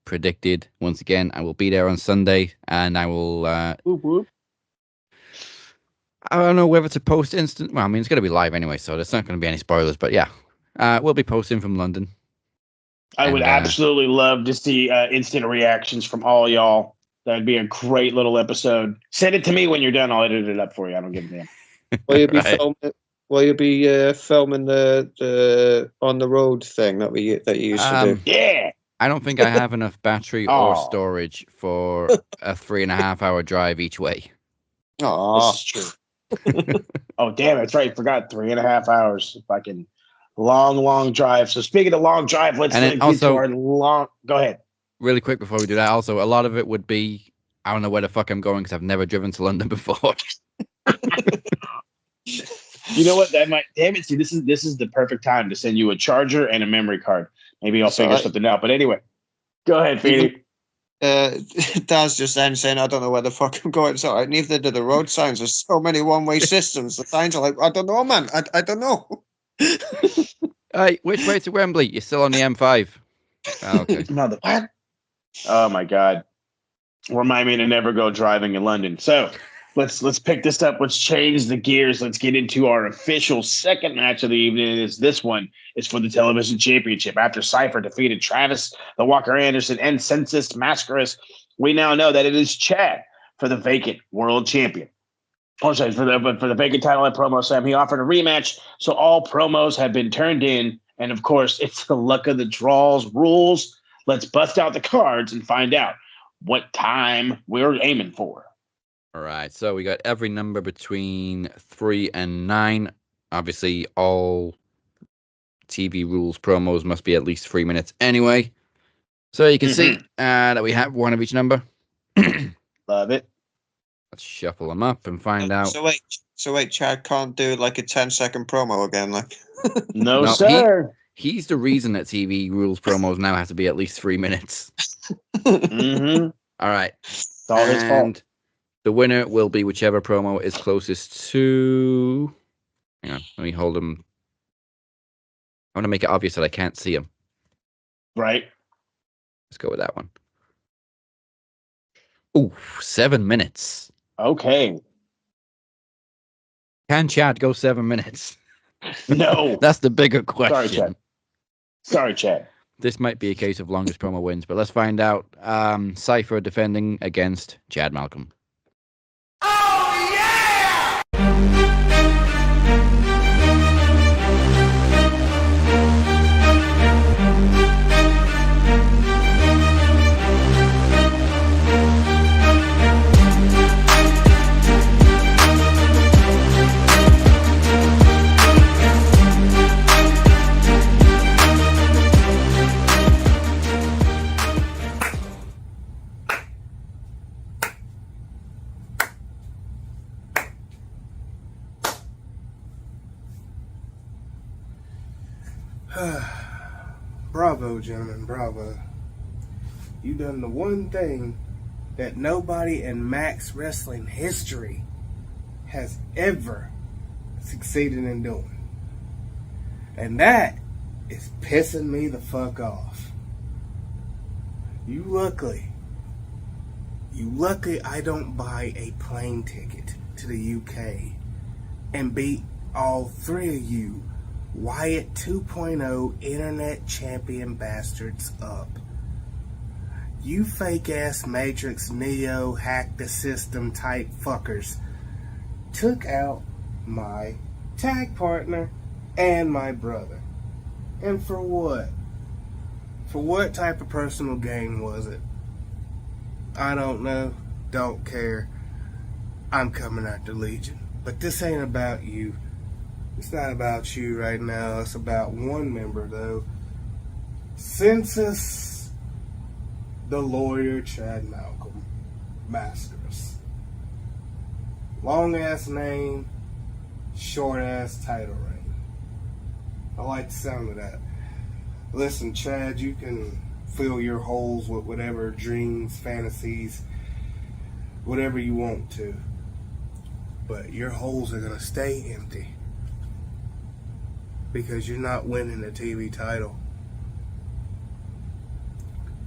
A: predicted. Once again, I will be there on Sunday, and I will.
B: Whoop, whoop.
A: I don't know whether to post instant. Well, I mean, it's going to be live anyway, so there's not going to be any spoilers. But yeah, we'll be posting from London.
B: I would absolutely love to see instant reactions from all y'all. That'd be a great little episode. Send it to me when you're done. I'll edit it up for you. I don't give a damn.
E: Will you be filming? Will you be filming the on the road thing that you used to do?
B: Yeah.
A: I don't think I have enough battery or storage for a 3.5-hour drive each way.
E: Oh,
B: this is true. Oh, damn, that's right. Forgot 3.5 hours. Fucking long drive. So speaking of long drive, let's get to our long. Go ahead.
A: Really quick before we do that. Also, a lot of it would be I don't know where the fuck I'm going because I've never driven to London before.
B: You know what? That might. Damn it! See, this is the perfect time to send you a charger and a memory card. Maybe I'll figure something out. But anyway, go ahead, Feedy.
E: Daz just then saying, I don't know where the fuck I'm going. So neither do the road signs. There's so many one-way systems. The signs are like, I don't know, man. I don't know.
A: Hey, which way to Wembley? You're still on the M5. Oh, okay.
B: Mother what? Oh my God. Remind me to never go driving in London. So let's pick this up. Let's change the gears. Let's get into our official second match of the evening. Is this one is for the television championship. After Cypher defeated Travis, the Walker Anderson, and Census Mascaras, we now know that it is Chad for the vacant world champion. Oh, sorry, for the vacant title at Promo Slam. He offered a rematch, so all promos have been turned in. And of course, it's the luck of the draws rules. Let's bust out the cards and find out what time we're aiming for.
A: All right, so we got every number between 3 and 9. Obviously, all TV rules promos must be at least 3 minutes anyway. So you can see that we have one of each number.
B: Love it.
A: Let's shuffle them up and find out.
E: So wait, Chad can't do like a 10-second promo again, like.
B: No, sir.
A: He's the reason that TV rules promos now have to be at least 3 minutes.
B: Mm-hmm.
A: All right.
B: It's all his fault.
A: The winner will be whichever promo is closest to. Hang on, let me hold them. I want to make it obvious that I can't see him.
B: Right.
A: Let's go with that one. Ooh, 7 minutes.
B: Okay.
A: Can Chad go 7 minutes?
B: No.
A: That's the bigger question.
B: Sorry, Chad.
A: This might be a case of longest promo wins, but let's find out. Cypher defending against Chad Malcolm.
C: Oh, yeah!
G: Bravo, gentlemen, bravo. You done the one thing that nobody in Max Wrestling history has ever succeeded in doing. And that is pissing me the fuck off. You lucky I don't buy a plane ticket to the UK and beat all three of you Wyatt 2.0 internet champion bastards up. You fake ass Matrix Neo hack the system type fuckers took out my tag partner and my brother. And for what? For what type of personal gain was it? I don't know. Don't care. I'm coming after Legion. But this ain't about you. It's not about you right now. It's about one member, though. Census, the lawyer, Chad Malcolm, Mascaras. Long-ass name, short-ass title reign. I like the sound of that. Listen, Chad, you can fill your holes with whatever dreams, fantasies, whatever you want to. But your holes are going to stay empty. Because you're not winning the TV title.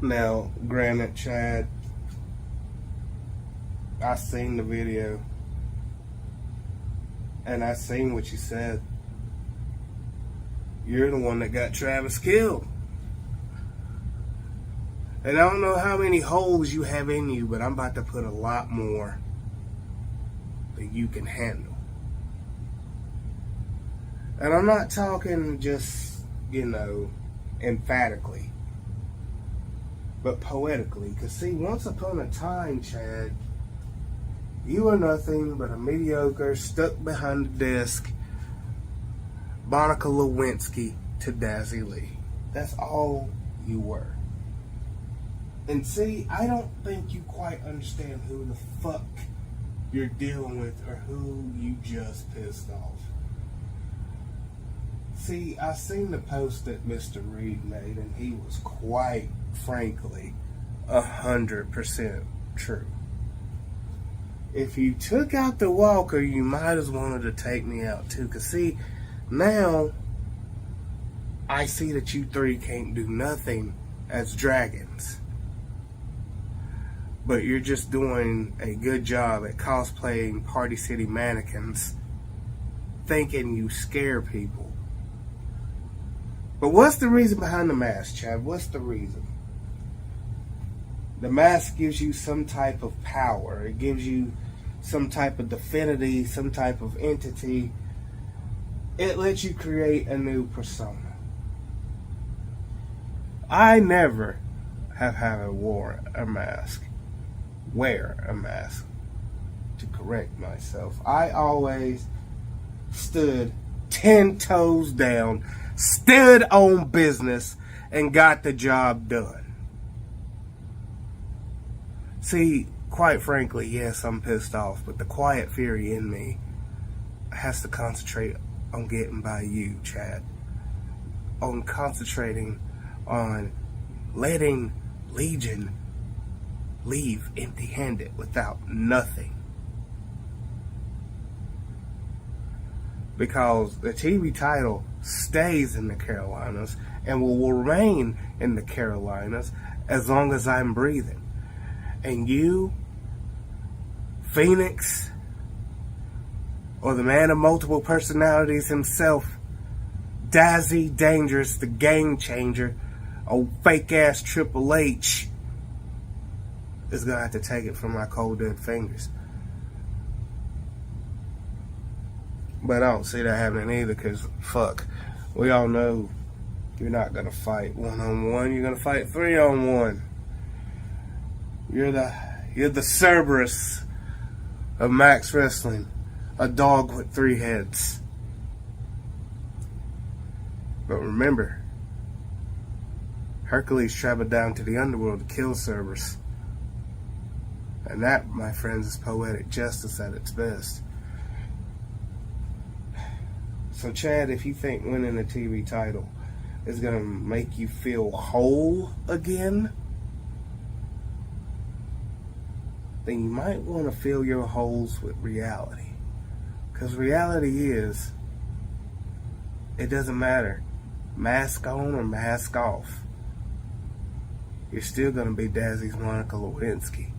G: Now, granted, Chad, I seen the video. And I seen what you said. You're the one that got Travis killed. And I don't know how many holes you have in you, but I'm about to put a lot more that you can handle. And I'm not talking just, emphatically, but poetically. Because, see, once upon a time, Chad, you were nothing but a mediocre, stuck behind the desk, Monica Lewinsky to Dazzy Lee. That's all you were. And see, I don't think you quite understand who the fuck you're dealing with or who you just pissed off. See, I seen the post that Mr. Reid made, and he was quite frankly 100% true. If you took out the Walker, you might as wanted to take me out too. Because see, now I see that you three can't do nothing as dragons. But you're just doing a good job at cosplaying Party City mannequins, thinking you scare people. But what's the reason behind the mask, Chad? What's the reason? The mask gives you some type of power. It gives you some type of divinity, some type of entity. It lets you create a new persona. I never have had a wear a mask. To correct myself. I always stood 10 toes down, stood on business, and got the job done. See, quite frankly, yes, I'm pissed off, but the quiet fury in me has to concentrate on getting by you, Chad. On concentrating on letting Legion leave empty-handed without nothing. Because the TV title stays in the Carolinas and will remain in the Carolinas as long as I'm breathing. And you, Phoenix, or the man of multiple personalities himself, Dazzy Dangerous, the game changer, old fake-ass Triple H, is going to have to take it from my cold dead fingers. But I don't see that happening either, because, fuck, we all know you're not going to fight one-on-one. You're going to fight three-on-one. You're the Cerberus of Max Wrestling. A dog with 3 heads. But remember, Hercules traveled down to the underworld to kill Cerberus. And that, my friends, is poetic justice at its best. So, Chad, if you think winning a TV title is going to make you feel whole again, then you might want to fill your holes with reality. Because reality is, it doesn't matter, mask on or mask off. You're still going to be Dazzy's Monica Lewinsky.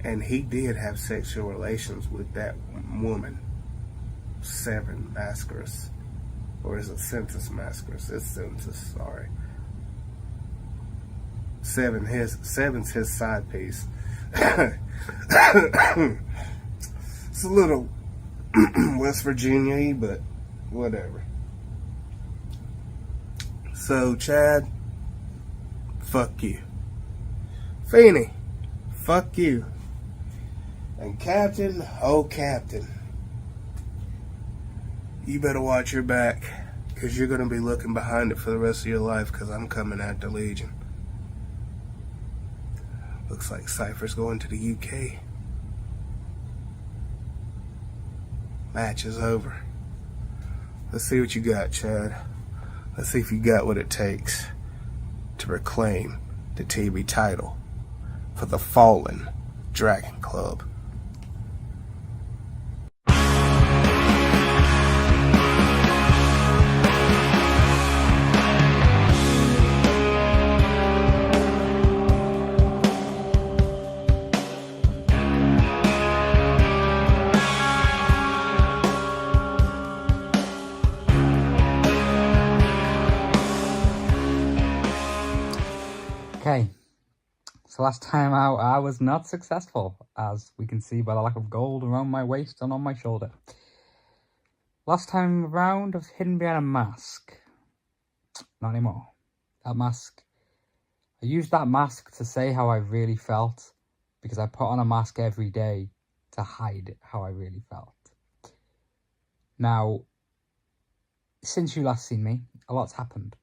G: And he did have sexual relations with that woman, Seven Mascaras. Or is it Census Mascaras? It's Census, sorry. Seven's his side piece. It's a little West Virginia-y, but whatever. So, Chad, fuck you. Feeney, fuck you. And Captain, oh Captain, you better watch your back, because you're going to be looking behind it for the rest of your life, because I'm coming at the Legion. Looks like Cypher's going to the UK. Match is over. Let's see what you got, Chad. Let's see if you got what it takes to reclaim the TV title for the fallen Dragon Club.
H: So last time out, I was not successful, as we can see by the lack of gold around my waist and on my shoulder. Last time round, I've hidden behind a mask. Not anymore. That mask. I used that mask to say how I really felt, because I put on a mask every day to hide how I really felt. Now, since you last seen me, a lot's happened.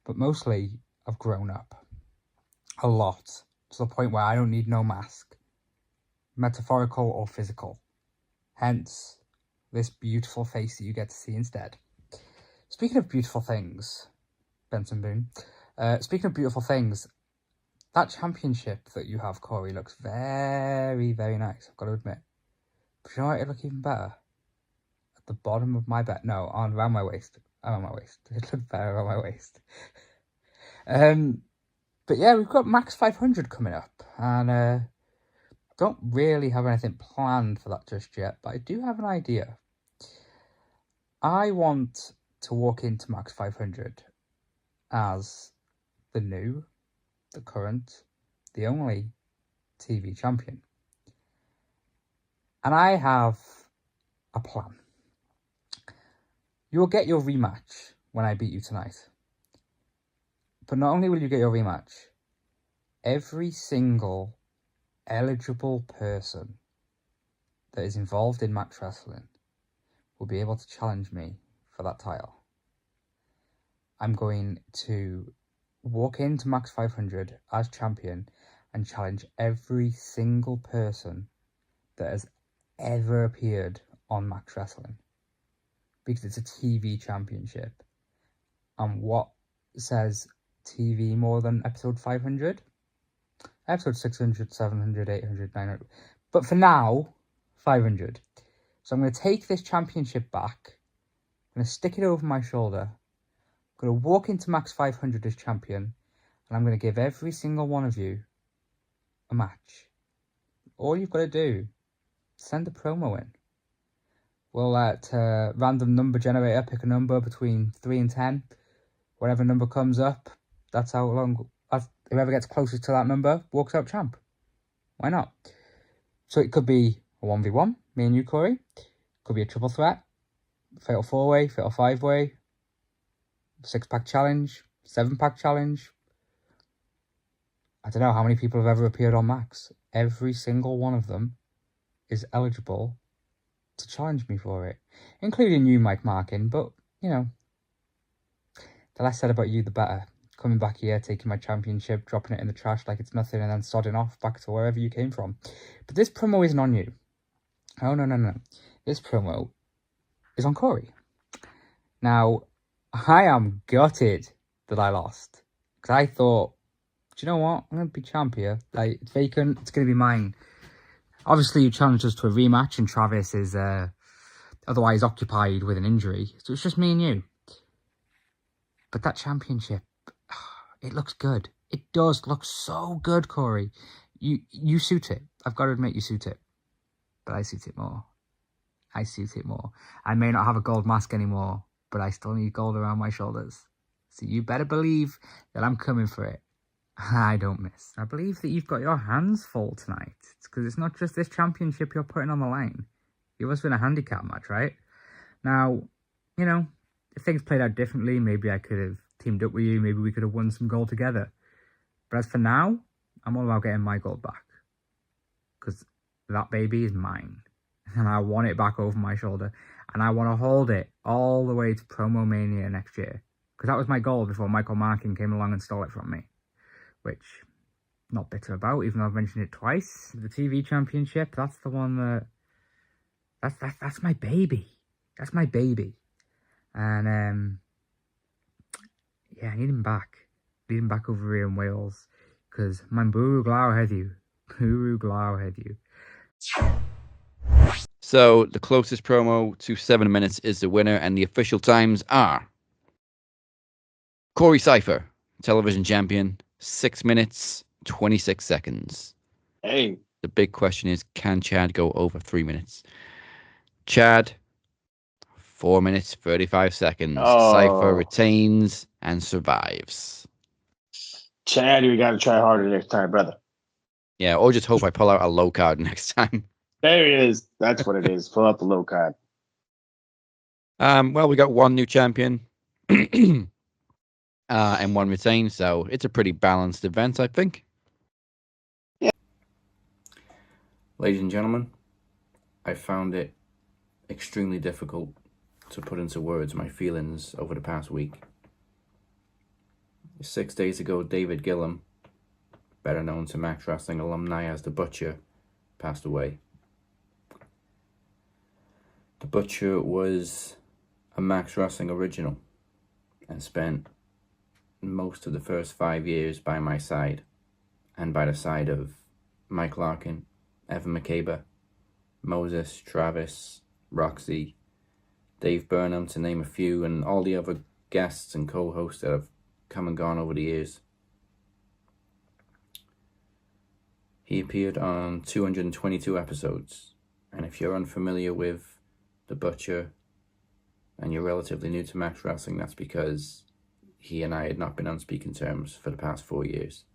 H: But mostly, I've grown up. A lot, to the point where I don't need no mask, metaphorical or physical. Hence, this beautiful face that you get to see instead. Speaking of beautiful things, Benson Boone, speaking of beautiful things, that championship that you have, Corey, looks very, very nice, I've got to admit. But you know what, it'd look even better? At the bottom of my bed, no, around my waist. Around my waist. It looked better around my waist. But yeah, we've got Max 500 coming up, and don't really have anything planned for that just yet, but I do have an idea. I want to walk into Max 500 as the current, the only TV champion. And I have a plan. You will get your rematch when I beat you tonight. But not only will you get your rematch, every single eligible person that is involved in match wrestling will be able to challenge me for that title. I'm going to walk into Max 500 as champion and challenge every single person that has ever appeared on Max Wrestling, because it's a TV championship. And what says TV more than episode 500? Episode 600, 700, 800, 900. But for now, 500. So I'm going to take this championship back. I'm going to stick it over my shoulder. I'm going to walk into Max 500 as champion. And I'm going to give every single one of you a match. All you've got to do, send a promo in. We'll let random number generator pick a number between 3 and 10. Whatever number comes up, that's how long. Whoever gets closest to that number walks out champ. Why not? So it could be a 1v1, me and you, Corey. Could be a triple threat, fatal 4-way, fatal 5-way, 6-pack challenge, 7-pack challenge. I don't know how many people have ever appeared on Max. Every single one of them is eligible to challenge me for it, including you, Mike Markin. But, you know, the less said about you, the better. Coming back here, taking my championship, dropping it in the trash like it's nothing, and then sodding off back to wherever you came from. But this promo isn't on you. Oh, no. This promo is on Corey. Now, I am gutted that I lost, because I thought, do you know what? I'm going to be champ here. Like, it's vacant. It's going to be mine. Obviously, you challenged us to a rematch, and Travis is otherwise occupied with an injury. So it's just me and you. But that championship, it looks good. It does look so good, Corey. You suit it. I've got to admit, you suit it. But I suit it more. I may not have a gold mask anymore, but I still need gold around my shoulders. So you better believe that I'm coming for it. I don't miss. I believe that you've got your hands full tonight. It's because it's not just this championship you're putting on the line. You must win a handicap match, right? Now, you know, if things played out differently, maybe I could have teamed up with you. Maybe we could have won some gold together. But as for now, I'm all about getting my gold back. Because that baby is mine. And I want it back over my shoulder. And I want to hold it all the way to Promo Mania next year. Because that was my goal before Michael Markin came along and stole it from me. Which, not bitter about, even though I've mentioned it twice. The TV championship, that's the one that... That's my baby. That's my baby. And, yeah, I need him back. I need him back over here in Wales. Because my Buru Glow had you. Buru Glow had you.
A: So the closest promo to 7 minutes is the winner, and the official times are Corey Cypher, television champion, 6 minutes, 26 seconds.
B: Hey.
A: The big question is, can Chad go over 3 minutes? Chad, 4 minutes, 35 seconds.
B: Oh.
A: Cypher retains and survives.
B: Chad, you got to try harder next time, brother.
A: Yeah, or just hope I pull out a low card next time.
B: There he is. That's what it is. Pull out the low card.
A: Well, we got one new champion and one retained, so it's a pretty balanced event, I think.
B: Yeah.
H: Ladies and gentlemen, I found it extremely difficult to put into words my feelings over the past week. 6 days ago, David Gillum, better known to Max Wrestling alumni as The Butcher, passed away. The Butcher was a Max Wrestling original and spent most of the first 5 years by my side and by the side of Mike Larkin, Evan McCabe, Moses, Travis, Roxy, Dave Burnham, to name a few, and all the other guests and co-hosts that have come and gone over the years. He appeared on 222 episodes, and if you're unfamiliar with The Butcher and you're relatively new to Max Wrestling, that's because he and I had not been on speaking terms for the past 4 years.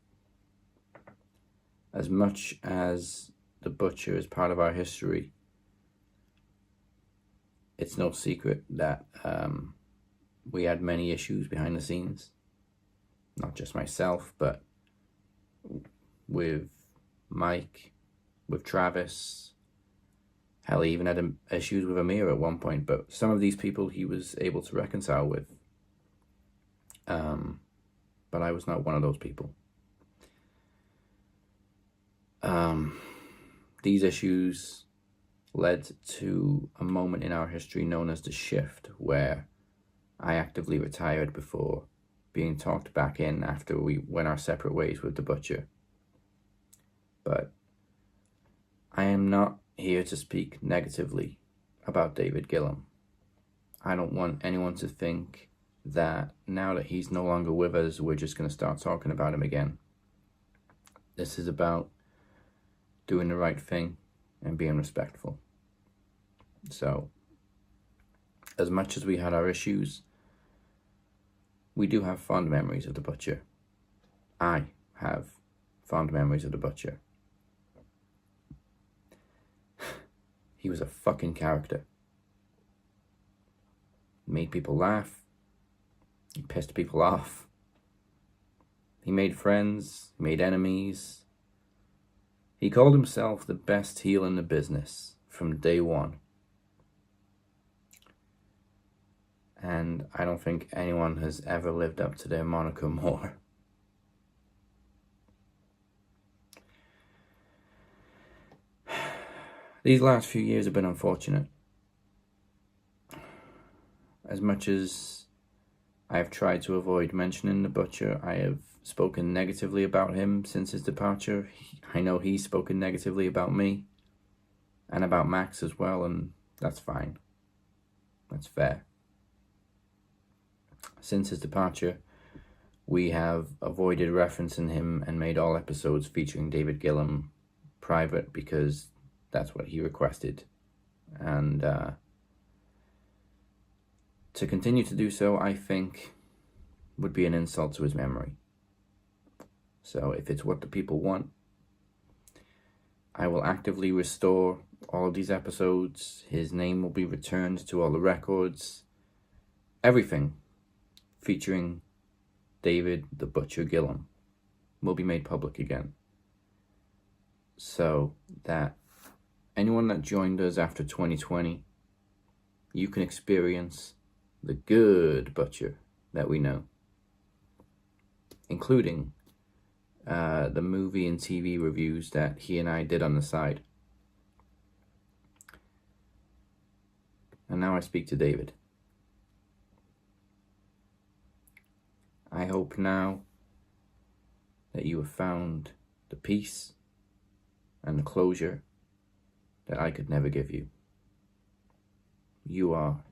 H: As much as The Butcher is part of our history, it's no secret that we had many issues behind the scenes. Not just myself, but with Mike, with Travis. Hell, he even had issues with Amir at one point, but some of these people he was able to reconcile with. But I was not one of those people. These issues led to a moment in our history known as the shift, where I actively retired before being talked back in after we went our separate ways with The Butcher. But I am not here to speak negatively about David Gillum. I don't want anyone to think that now that he's no longer with us, we're just going to start talking about him again. This is about doing the right thing and being respectful. So, as much as we had our issues, we do have fond memories of The Butcher. I have fond memories of The Butcher. He was a fucking character. He made people laugh. He pissed people off. He made friends, made enemies. He called himself the best heel in the business from day one. And I don't think anyone has ever lived up to their moniker more. These last few years have been unfortunate. As much as I have tried to avoid mentioning The Butcher, I have spoken negatively about him since his departure. I know he's spoken negatively about me and about Max as well, and that's fine. That's fair. Since his departure, we have avoided referencing him and made all episodes featuring David Gillum private because that's what he requested. And to continue to do so, I think, would be an insult to his memory. So if it's what the people want, I will actively restore all of these episodes. His name will be returned to all the records. Everything featuring David the Butcher Gillum will be made public again, so that anyone that joined us after 2020, you can experience the good Butcher that we know, including the movie and TV reviews that he and I did on the side. And now I speak to David. I hope now that you have found the peace and the closure that I could never give you. You are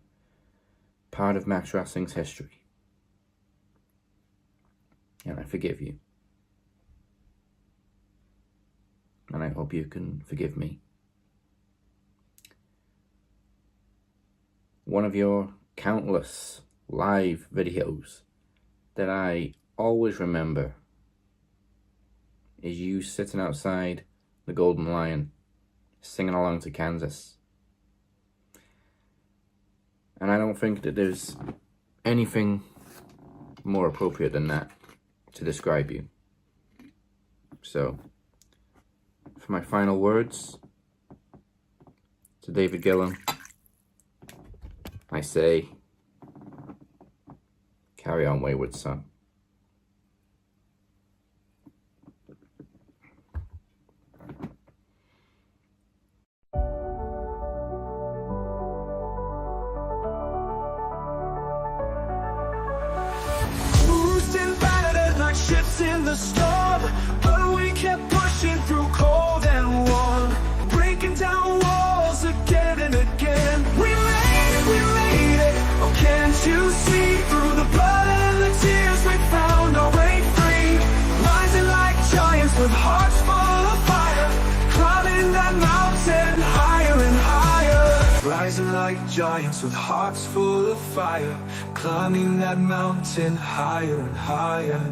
H: part of Max Wrestling's history, and I forgive you. And I hope you can forgive me. One of your countless live videos that I always remember
A: is you sitting outside the Golden Lion, singing along to Kansas. And I don't think that there's anything more appropriate than that to describe you. So, for my final words to David Gillum, I say, carry on, wayward son.
I: Ships in the storm, but we kept pushing through cold and warm, breaking down walls again and again. We made it. Oh, can't you see? Through the blood and the tears, we found our way free. Rising like giants with hearts full of fire, climbing that mountain higher and higher. Rising like giants with hearts full of fire, climbing that mountain higher and higher.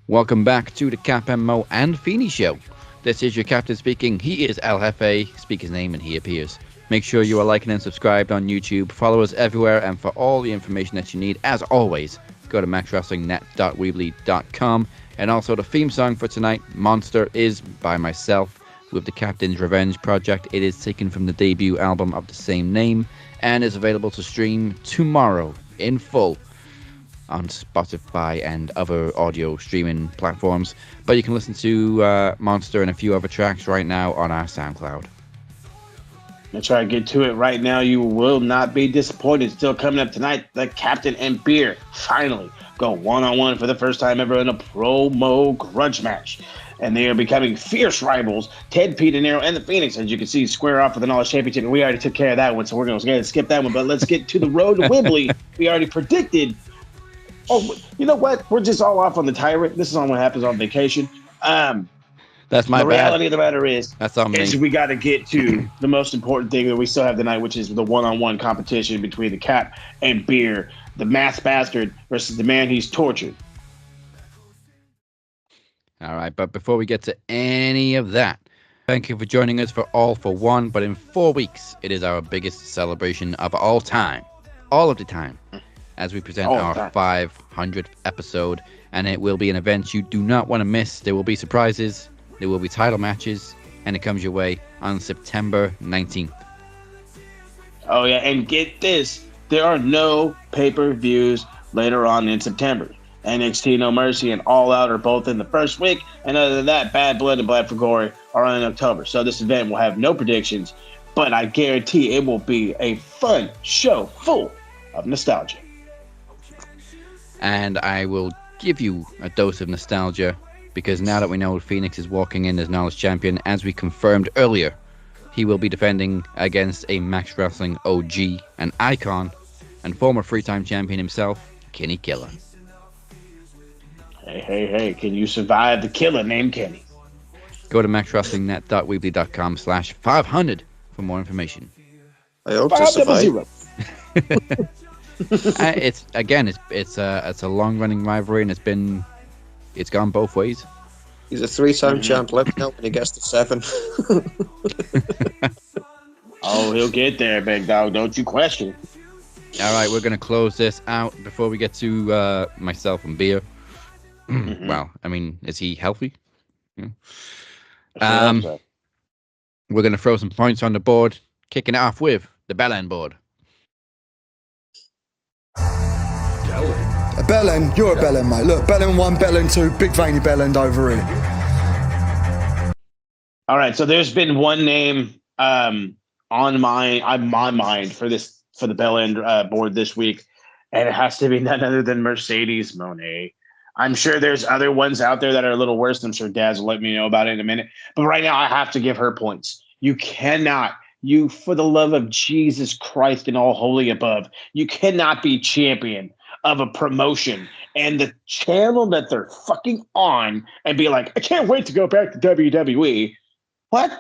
A: Welcome back to the Cap Mo and Feeney Show. This is your captain speaking. He is El Jefe. Speak his name and he appears. Make sure you are liking and subscribed on YouTube. Follow us everywhere, and for all the information that you need, as always, go to maxwrestlingnet.weebly.com. And also the theme song for tonight, Monster, is by myself with the Captain's Revenge Project. It is taken from the debut album of the same name and is available to stream tomorrow in full on Spotify and other audio streaming platforms. But you can listen to Monster and a few other tracks right now on our SoundCloud.
B: Let's try to get to it right now. You will not be disappointed. Still coming up tonight, the Captain and Beer finally go one-on-one for the first time ever in a promo grudge match. And they are becoming fierce rivals. Ted, Pete, De Niro, and the Phoenix, as you can see, square off for the Knowledge Championship. And we already took care of that one, so we're going to skip that one. But let's get to the road to Wembley. We already predicted. Oh, you know what? We're just all off on the tyrant. This is on what happens on vacation.
A: That's my
B: The
A: bad.
B: reality of the matter is we got to get to the most important thing that we still have tonight, which is the one-on-one competition between the Cap and Beer, the masked bastard versus the man he's tortured.
A: All right, but before we get to any of that, thank you for joining us for All for One. But in 4 weeks, it is our biggest celebration of all time, all of the time, as we present our 500th episode. And it will be an event you do not want to miss. There will be surprises, there will be title matches, and it comes your way on September 19th.
B: Oh, yeah, and get this. There are no pay-per-views later on in September. NXT No Mercy and All Out are both in the first week, and other than that, Bad Blood and Blood for Glory are in October. So this event will have no predictions, but I guarantee it will be a fun show full of nostalgia.
A: And I will give you a dose of nostalgia, because now that we know Phoenix is walking in as Knowledge Champion, as we confirmed earlier, he will be defending against a Max Wrestling OG, an icon, and former three-time champion himself, Kenny Killer.
B: Hey, can you survive the killer named Kenny?
A: Go to maxwrestlingnet.weebly.com/500 for more information.
E: I hope to survive.
A: It's a long-running rivalry, and it's gone both ways.
E: He's a three-time champ. Let me know when he gets to 7.
B: Oh, he'll get there, big dog. Don't you question.
A: All right, we're going to close this out before we get to myself and Beer. Well, I mean, is he healthy? Yeah. We're going to throw some points on the board, kicking it off with the bell end board.
J: A bell end? You're a bell end, mate. Look, bell end 1, bell end 2, big veiny bell end over here.
B: All right, so there's been one name on my mind for the bell end board this week, and it has to be none other than Mercedes Moné. I'm sure there's other ones out there that are a little worse. I'm sure Daz will let me know about it in a minute. But right now, I have to give her points. You cannot, for the love of Jesus Christ and all holy above, you cannot be champion of a promotion and the channel that they're fucking on and be like, I can't wait to go back to WWE. What?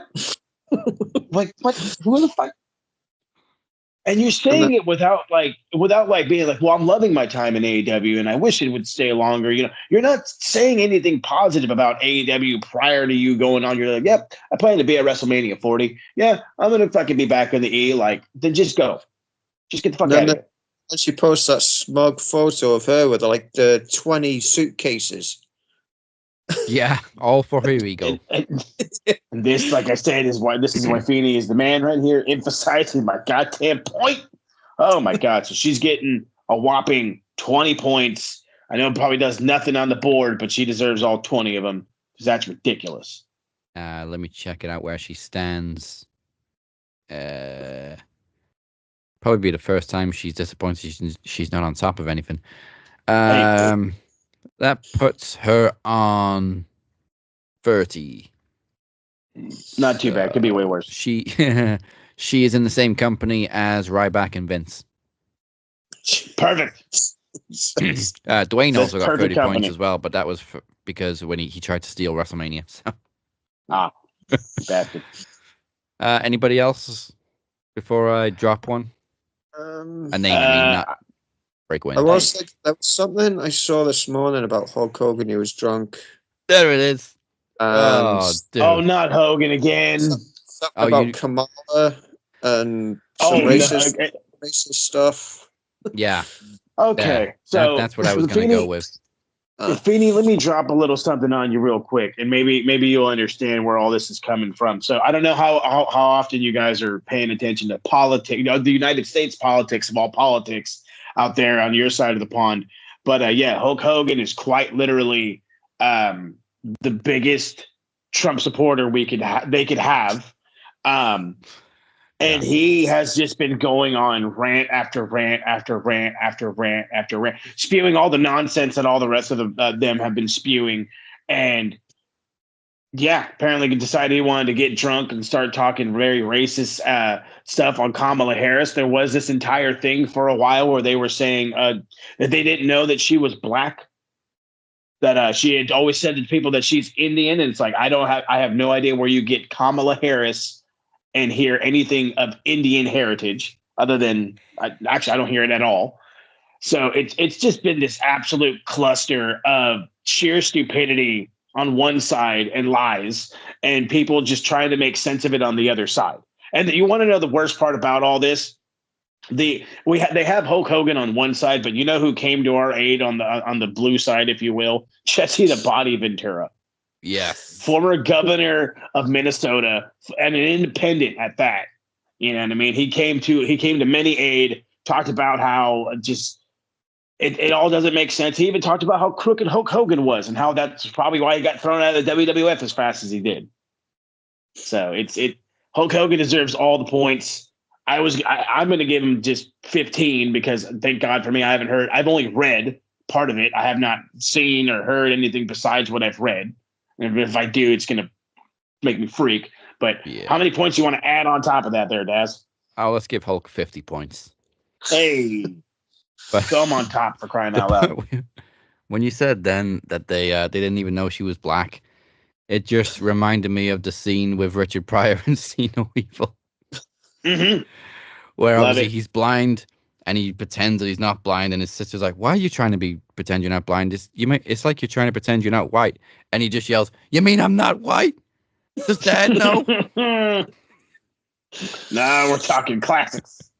B: Like, what? Who the fuck? And you're saying it without being like, well, I'm loving my time in AEW and I wish it would stay longer. You know, you're not saying anything positive about AEW prior to you going on. You're like, yep, I plan to be at WrestleMania 40. Yeah, I'm gonna fucking be back in the E. Like, then just go. Just get the fuck out of here.
E: Then she posts that smug photo of her with like the 20 suitcases.
A: Yeah, all for her ego.
B: And this, like I said, is why Feeney is the man right here, emphasizing my goddamn point. Oh my god! So she's getting a whopping 20 points. I know it probably does nothing on the board, but she deserves all 20 of them because that's ridiculous.
A: Let me check it out where she stands. Probably be the first time she's disappointed she's not on top of anything. That puts her on 30.
B: Not too bad. Could be way worse.
A: She is in the same company as Ryback and Vince.
B: Perfect.
A: Dwayne also got 30
B: company.
A: points as well, but that was because when he tried to steal WrestleMania. So.
B: Bastard.
A: Anybody else before I drop one? A name, not breakaway.
E: There was something I saw this morning about Hulk Hogan. He was drunk.
A: There it is.
B: Not Hogan again.
E: Something about Kamala and some racist stuff.
A: Yeah.
B: Okay, so
A: that's what I was going to go with.
B: Feeney, let me drop a little something on you real quick, and maybe you'll understand where all this is coming from. So I don't know how often you guys are paying attention to politics, the United States politics of all politics out there on your side of the pond. But Hulk Hogan is quite literally the biggest Trump supporter they could have. And he has just been going on rant after rant after rant after rant after rant, spewing all the nonsense that all the rest of them have been spewing. And apparently decided he wanted to get drunk and start talking very racist stuff on Kamala Harris. There was this entire thing for a while where they were saying that they didn't know that she was black, that she had always said to people that she's Indian. And it's like, I have no idea where you get Kamala Harris and hear anything of Indian heritage other than I don't hear it at all. So it's just been this absolute cluster of sheer stupidity on one side and lies, and people just trying to make sense of it on the other side. And you want to know the worst part about all this? They have Hulk Hogan on one side, but you know who came to our aid on the blue side, if you will? Jesse the Body Ventura.
A: Yes.
B: Former governor of Minnesota and an independent at that. You know what I mean? He came to many aid, talked about how just it all doesn't make sense. He even talked about how crooked Hulk Hogan was and how that's probably why he got thrown out of the WWF as fast as he did. So Hulk Hogan deserves all the points. I'm going to give him just 15 because thank God for me, I've only read part of it. I have not seen or heard anything besides what I've read. And if I do, it's going to make me freak. But how many points you want to add on top of that there, Daz?
A: Oh, let's give Hulk 50 points.
B: Hey, thumb on top for crying out loud.
A: When you said then that they didn't even know she was black, it just reminded me of the scene with Richard Pryor and See No Evil.
B: Mm-hmm.
A: Where obviously he's blind and he pretends that he's not blind, and his sister's like, "Why are you trying to pretend you're not blind? It's like you're trying to pretend you're not white." And he just yells, "You mean I'm not white? Does Dad know?"
B: No, we're talking classics.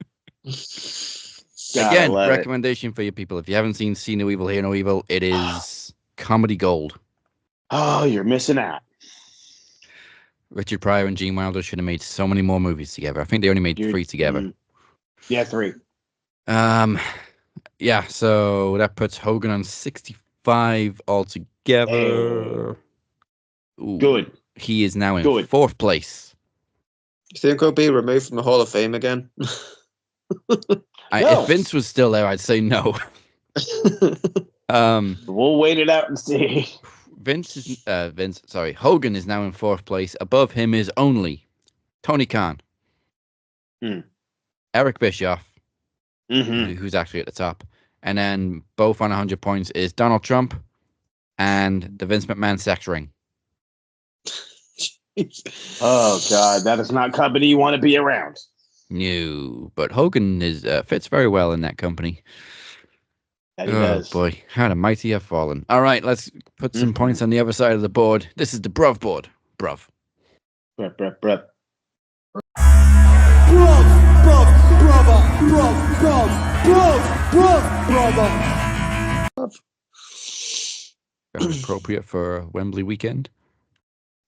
A: Again, recommendation for you people. If you haven't seen See No Evil, Hear No Evil, it is comedy gold.
B: Oh, you're missing out.
A: Richard Pryor and Gene Wilder should have made so many more movies together. I think they only made 3 together.
B: Yeah, 3.
A: So that puts Hogan on 65 altogether. Ooh,
B: good.
A: He is now in 4th place.
E: You think he'll be removed from the Hall of Fame again?
A: If Vince was still there, I'd say no.
B: We'll wait it out and see.
A: Hogan is now in 4th place. Above him is only Tony Khan, Eric Bischoff, who's actually at the top, And then both on 100 points is Donald Trump and the Vince McMahon sex ring.
B: Oh, God. That is not company you want to be around.
A: No, but Hogan fits very well in that company.
B: That he does.
A: Boy, how the mighty have fallen. All right, let's put some points on the other side of the board. This is the Bruv board. Bruv.
B: Bruv.
A: Very appropriate for a Wembley weekend.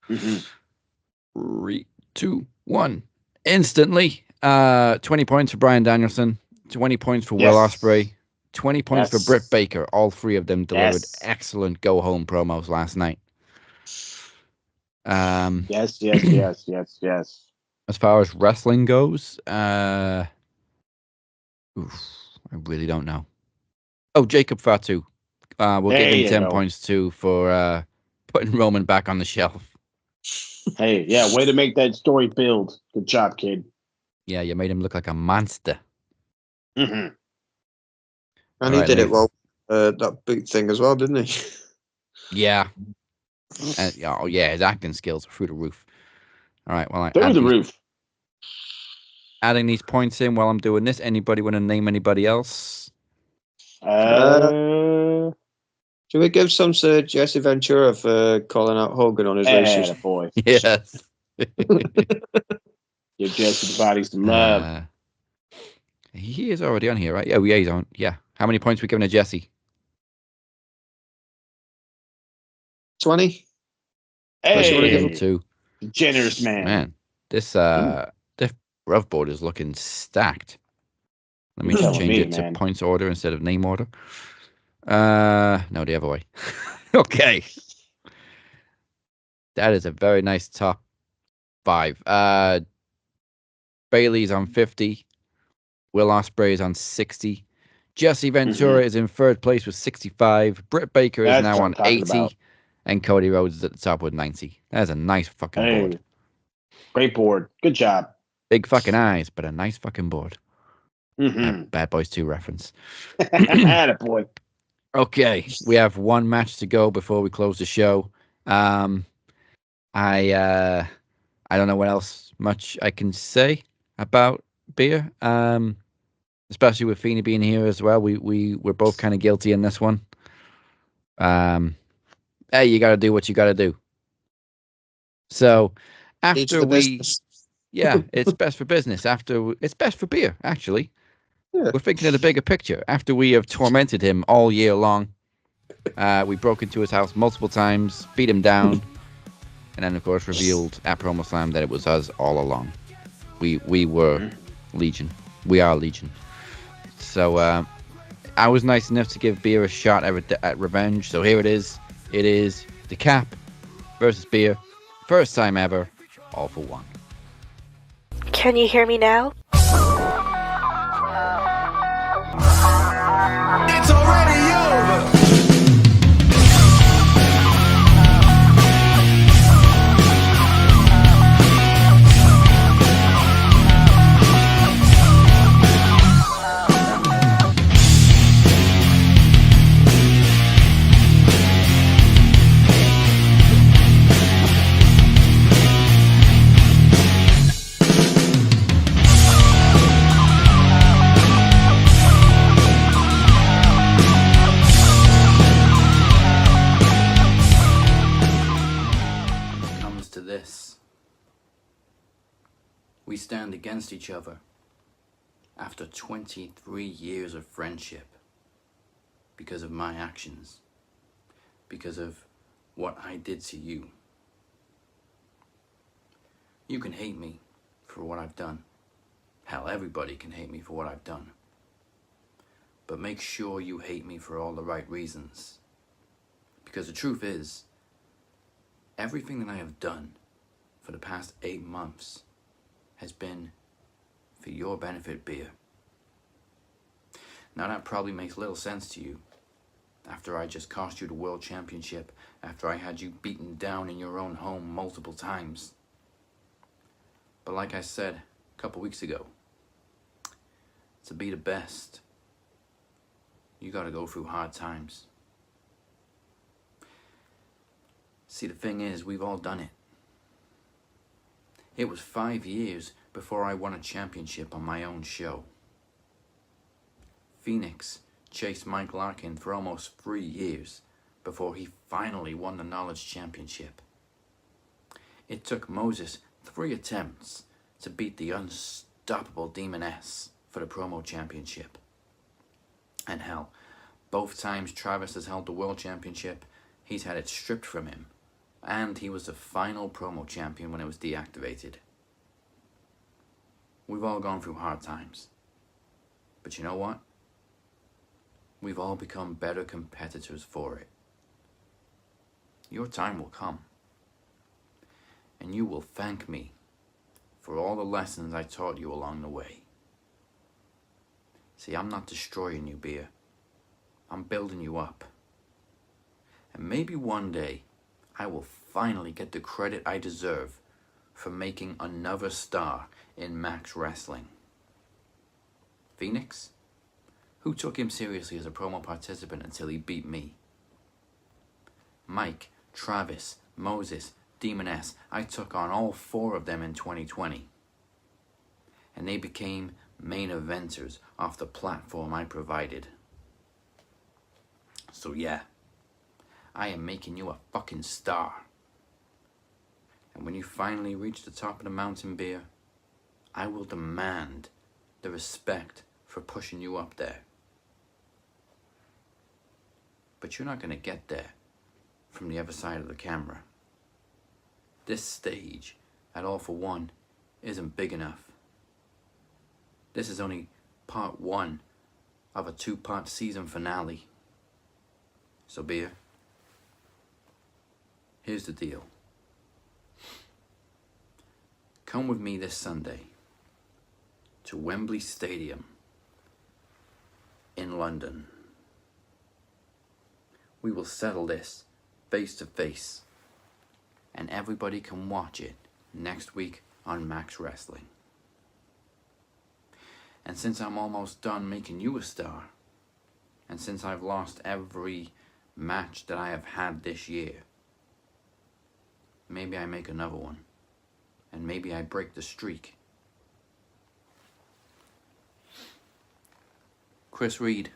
A: 3, 2, 1. Instantly. 20 points for Bryan Danielson. 20 points for Will Ospreay. 20 points for Britt Baker. All three of them delivered excellent go-home promos last night.
B: Yes.
A: As far as wrestling goes, I really don't know. Oh, Jacob Fatu. We'll give him 10 points too for putting Roman back on the shelf.
B: Hey, yeah, way to make that story build. Good job, kid.
A: Yeah, you made him look like a monster.
E: And he did it well, that boot thing as well, didn't he?
A: Yeah. His acting skills are through the roof. All right, well,
B: through the roof.
A: Adding these points in while I'm doing this. Anybody want to name anybody else?
E: Should we give some to Jesse Ventura for calling out Hogan on his racist?
B: Boy.
A: Yes.
B: Give Jesse the body some love.
A: He is already on here, right? Yeah, he's on. Yeah. How many points we giving to Jesse?
E: 20.
B: Hey,
A: 2.
B: Generous man.
A: Man, this rough board is looking stacked. Let me just change it to points order instead of name order. No, the other way. Okay. That is a very nice top 5. Bailey's on 50. Will Ospreay is on 60. Jesse Ventura is in third place with 65. Britt Baker is now on 80. And Cody Rhodes is at the top with 90. That's a nice fucking board.
B: Great board. Good job.
A: Big fucking eyes, but a nice fucking board. Bad Boys 2 reference.
B: Attaboy.
A: Okay, we have one match to go before we close the show. I don't know what else much I can say about beer. Especially with Feeney being here as well. We're both kind of guilty in this one. Hey, you got to do what you got to do. So after it's best for business. It's best for beer, actually. Yeah. We're thinking of the bigger picture. After we have tormented him all year long, we broke into his house multiple times, beat him down, and then, of course, revealed at Promo Slam that it was us all along. We were Legion. We are Legion. So I was nice enough to give beer a shot at revenge. So here it is. It is the Cap versus beer. First time ever. All for one.
K: Can you hear me now?
I: It's already over.
A: We stand against each other after 23 years of friendship because of my actions, because of what I did to you. You can hate me for what I've done. Hell, everybody can hate me for what I've done. But make sure you hate me for all the right reasons. Because the truth is, everything that I have done for the past 8 months has been for your benefit, beer. Now that probably makes little sense to you. After I just cost you the world championship, after I had you beaten down in your own home multiple times. But like I said a couple weeks ago, to be the best,
L: you gotta go through hard times. See, the thing is, we've all done it. It was 5 years before I won a championship on my own show. Phoenix chased Mike Larkin for almost 3 years before he finally won the Knowledge Championship. It took Moses 3 attempts to beat the unstoppable Demoness for the Promo Championship. And hell, both times Travis has held the World Championship, he's had it stripped from him. And he was the final Promo Champion when it was deactivated. We've all gone through hard times. But you know what? We've all become better competitors for it. Your time will come. And you will thank me for all the lessons I taught you along the way. See, I'm not destroying you, Beer. I'm building you up. And maybe one day, I will finally get the credit I deserve for making another star in Max Wrestling. Phoenix? Who took him seriously as a promo participant until he beat me? Mike, Travis, Moses, Demoness, I took on all 4 of them in 2020. And they became main eventers off the platform I provided. So yeah, I am making you a fucking star. And when you finally reach the top of the mountain, Beer, I will demand the respect for pushing you up there. But you're not going to get there from the other side of the camera. This stage at All For One isn't big enough. This is only part 1 of a 2-part season finale. So, Beer, here's the deal. Come with me this Sunday to Wembley Stadium in London. We will settle this face to face, and everybody can watch it next week on Max Wrestling. And since I'm almost done making you a star, and since I've lost every match that I have had this year, maybe I make another one, and maybe I break the streak. Chris Reid,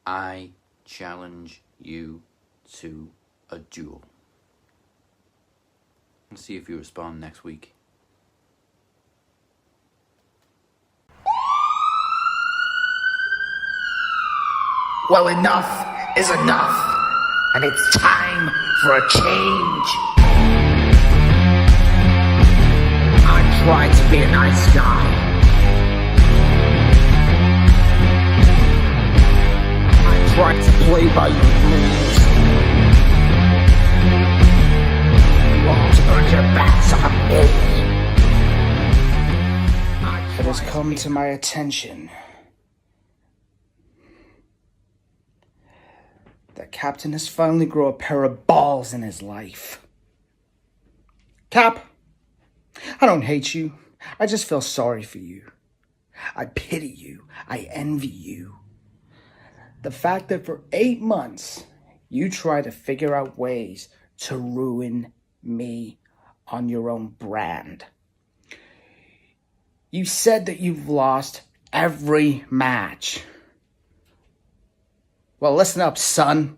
L: I challenge you to a duel. Let's see if you respond next week.
D: Well, enough is enough, and it's time for a change. I tried to be a nice guy. I tried to play by your rules. You all turned your backs on me.
G: It has come to my attention that Captain has finally grown a pair of balls in his life. Cap, I don't hate you. I just feel sorry for you. I pity you. I envy you. The fact that for 8 months, you try to figure out ways to ruin me on your own brand. You said that you've lost every match. Well, listen up, son.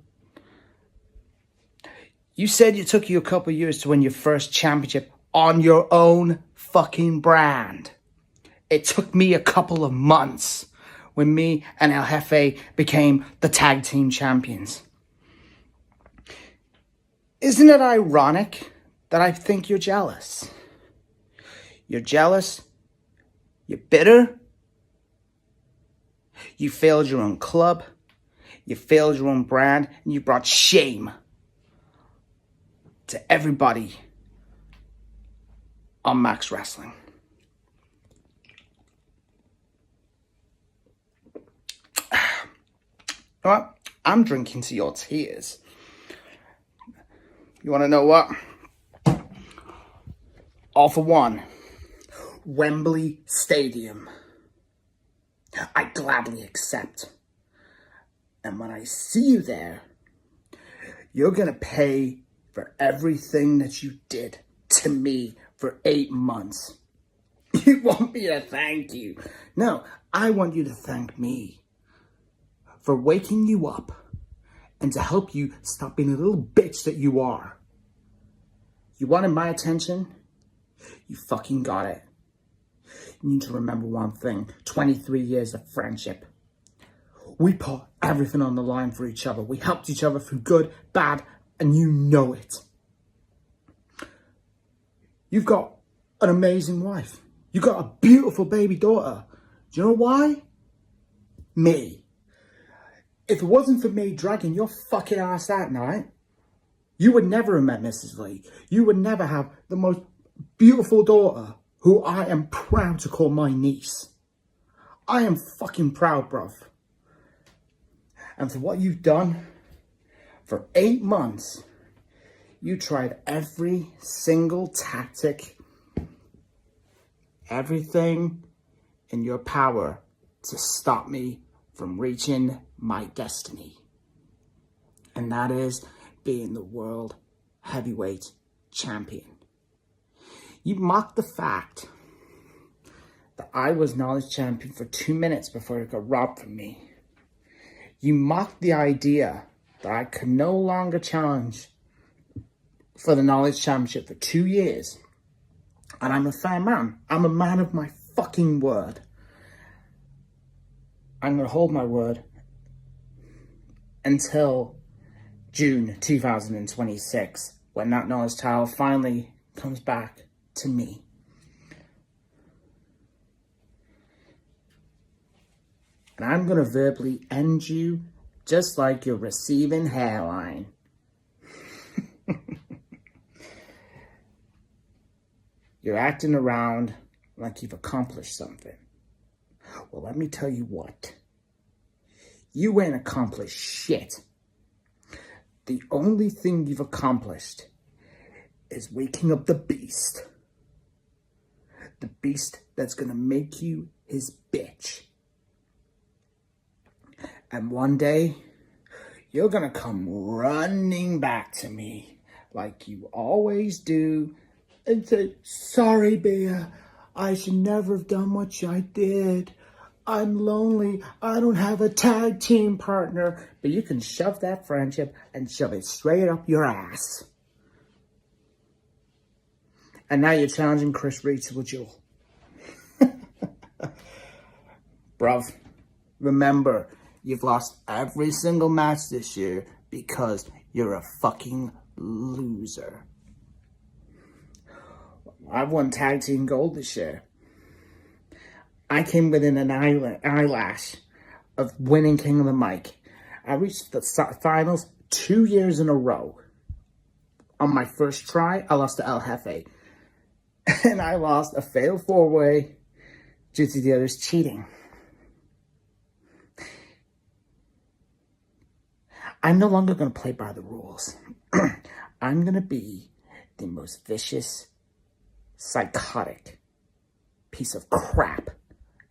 G: You said it took you a couple years to win your first championship on your own fucking brand. It took me a couple of months when me and El Jefe became the tag team champions. Isn't it ironic that I think you're jealous? You're jealous. You're bitter. You failed your own club. You failed your own brand, and you brought shame to everybody on Max Wrestling. You know what? I'm drinking to your tears. You want to know what? All For One, Wembley Stadium.
D: I gladly accept. And when I see you there, you're gonna pay for everything that you did to me for 8 months. You want me to thank you? No, I want you to thank me for waking you up and to help you stop being a little bitch that you are. You wanted my attention? You fucking got it. You need to remember one thing. 23 years of friendship. We put everything on the line for each other. We helped each other through good, bad, and you know it. You've got an amazing wife. You've got a beautiful baby daughter. Do you know why? Me. If it wasn't for me dragging your fucking ass that night, you would never have met Mrs. Lee. You would never have the most beautiful daughter who I am proud to call my niece. I am fucking proud, bruv. And for what you've done, for 8 months, you tried every single tactic, everything in your power to stop me from reaching my destiny. And that is being the world heavyweight champion. You mocked the fact that I was knowledge champion for 2 minutes before it got robbed from me. You mocked the idea that I could no longer challenge for the knowledge championship for 2 years. And I'm a fair man. I'm a man of my fucking word. I'm going to hold my word until June 2026, when that knowledge title finally comes back to me. And I'm going to verbally end you just like your receiving hairline. You're acting around like you've accomplished something. Well, let me tell you what. You ain't accomplished shit. The only thing you've accomplished is waking up the beast. The beast that's gonna make you his bitch. And one day, you're gonna come running back to me like you always do and say, sorry, Bea, I should never have done what I did. I'm lonely. I don't have a tag team partner. But you can shove that friendship and shove it straight up your ass. And now you're challenging Chris Reid to a duel. Bruv, remember, you've lost every single match this year because you're a fucking loser. I've won tag team gold this year. I came within an eyelash of winning King of the Mic. I reached the finals 2 years in a row. On my first try, I lost to El Jefe. And I lost a fatal four-way due to the others cheating. I'm no longer going to play by the rules. I'm going to be the most vicious, psychotic piece of crap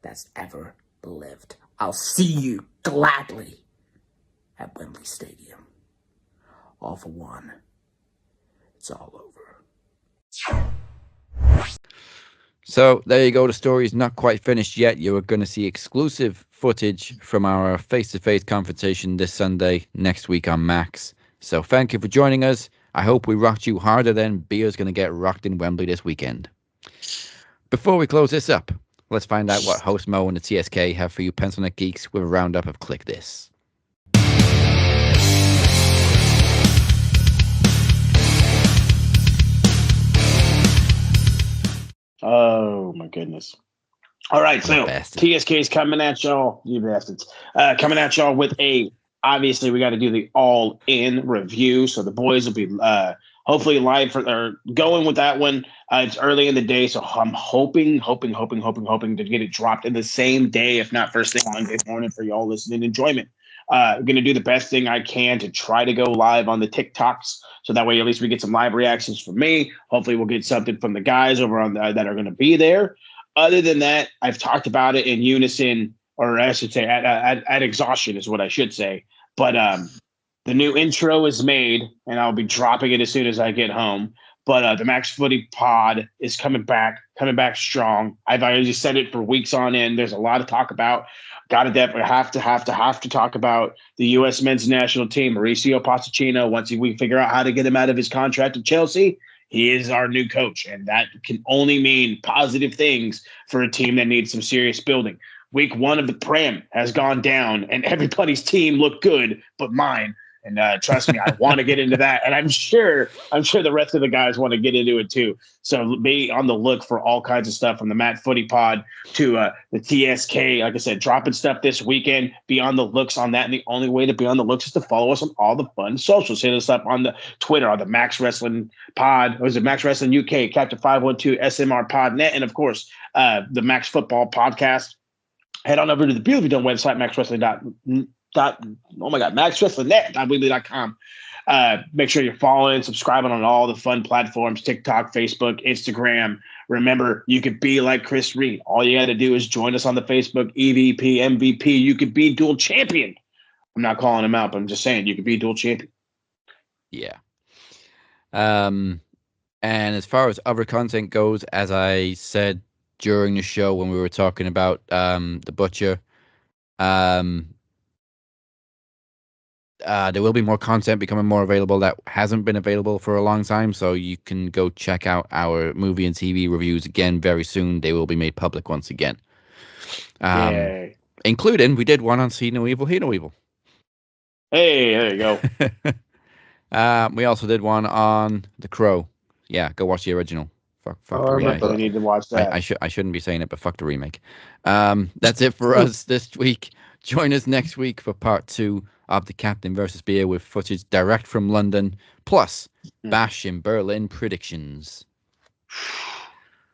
D: that's ever lived. I'll see you gladly at Wembley Stadium. All for one. It's all over.
A: So there you go. The story is not quite finished yet. You are going to see exclusive footage from our face-to-face confrontation this Sunday, next week on Max. So thank you for joining us. I hope we rocked you harder than Beer's going to get rocked in Wembley this weekend. Before we close this up, let's find out what host Mo and the TSK have for you pencil neck geeks with a roundup of Click This.
B: Oh my goodness. All right, so TSK is coming at y'all, you bastards. Coming at y'all with obviously we got to do the all-in review, so the boys will be hopefully live or going with that one. It's early in the day, so I'm hoping to get it dropped in the same day, if not first thing Monday morning for y'all listening enjoyment. I'm going to do the best thing I can to try to go live on the TikToks, so that way at least we get some live reactions from me. Hopefully we'll get something from the guys over on that are going to be there. Other than that, I've talked about it in unison or I should say at exhaustion is what I should say. But the new intro is made, and I'll be dropping it as soon as I get home. But the Max Footy Pod is coming back strong. I've already said it for weeks on end. There's a lot to talk about. Got to definitely have to talk about the U.S. men's national team. Mauricio Pochettino, once we figure out how to get him out of his contract at Chelsea, he is our new coach, and that can only mean positive things for a team that needs some serious building. Week 1 of the Prem has gone down, and everybody's team looked good, but mine. And trust me, I want to get into that, and I'm sure the rest of the guys want to get into it too. So be on the look for all kinds of stuff from the Matt Footy Pod to the TSK. Like I said, dropping stuff this weekend. Be on the looks on that, and the only way to be on the looks is to follow us on all the fun socials. Hit us up on the Twitter, on the Max Wrestling Pod, or is it Max Wrestling UK, Captain 512, SMR Podnet, and of course the Max Football Podcast. Head on over to the beautifully done website, maxwrestling.com. Make sure you're following, subscribing on all the fun platforms, TikTok, Facebook, Instagram. Remember, you could be like Chris Reid. All you got to do is join us on the Facebook, EVP, MVP. You could be dual champion. I'm not calling him out, but I'm just saying you could be dual champion.
A: Yeah. And as far as other content goes, as I said during the show when we were talking about the Butcher, there will be more content becoming more available that hasn't been available for a long time, so you can go check out our movie and TV reviews again very soon. They will be made public once again. Including, we did one on See No Evil, Hear No Evil.
B: Hey, there you
A: go. We also did one on The Crow. Yeah, go watch the original. Fuck the remake.
B: I need to watch that.
A: I shouldn't be saying it, but fuck the remake. That's it for us this week. Join us next week for part 2 of the Captain versus Beer with footage direct from London, plus Bash in Berlin predictions.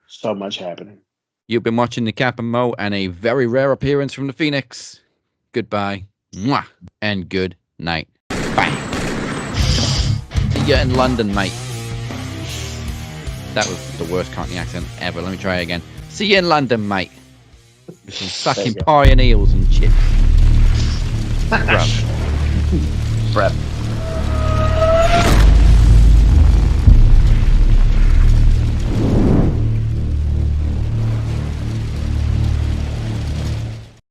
B: So much happening.
A: You've been watching the Cap and Mo and a very rare appearance from the Phoenix. Goodbye, mwah, and good night. Bang. See ya in London, mate. That was the worst Cockney accent ever. Let me try it again. See you in London, mate. With some fucking pie and eels and chips. Bruv.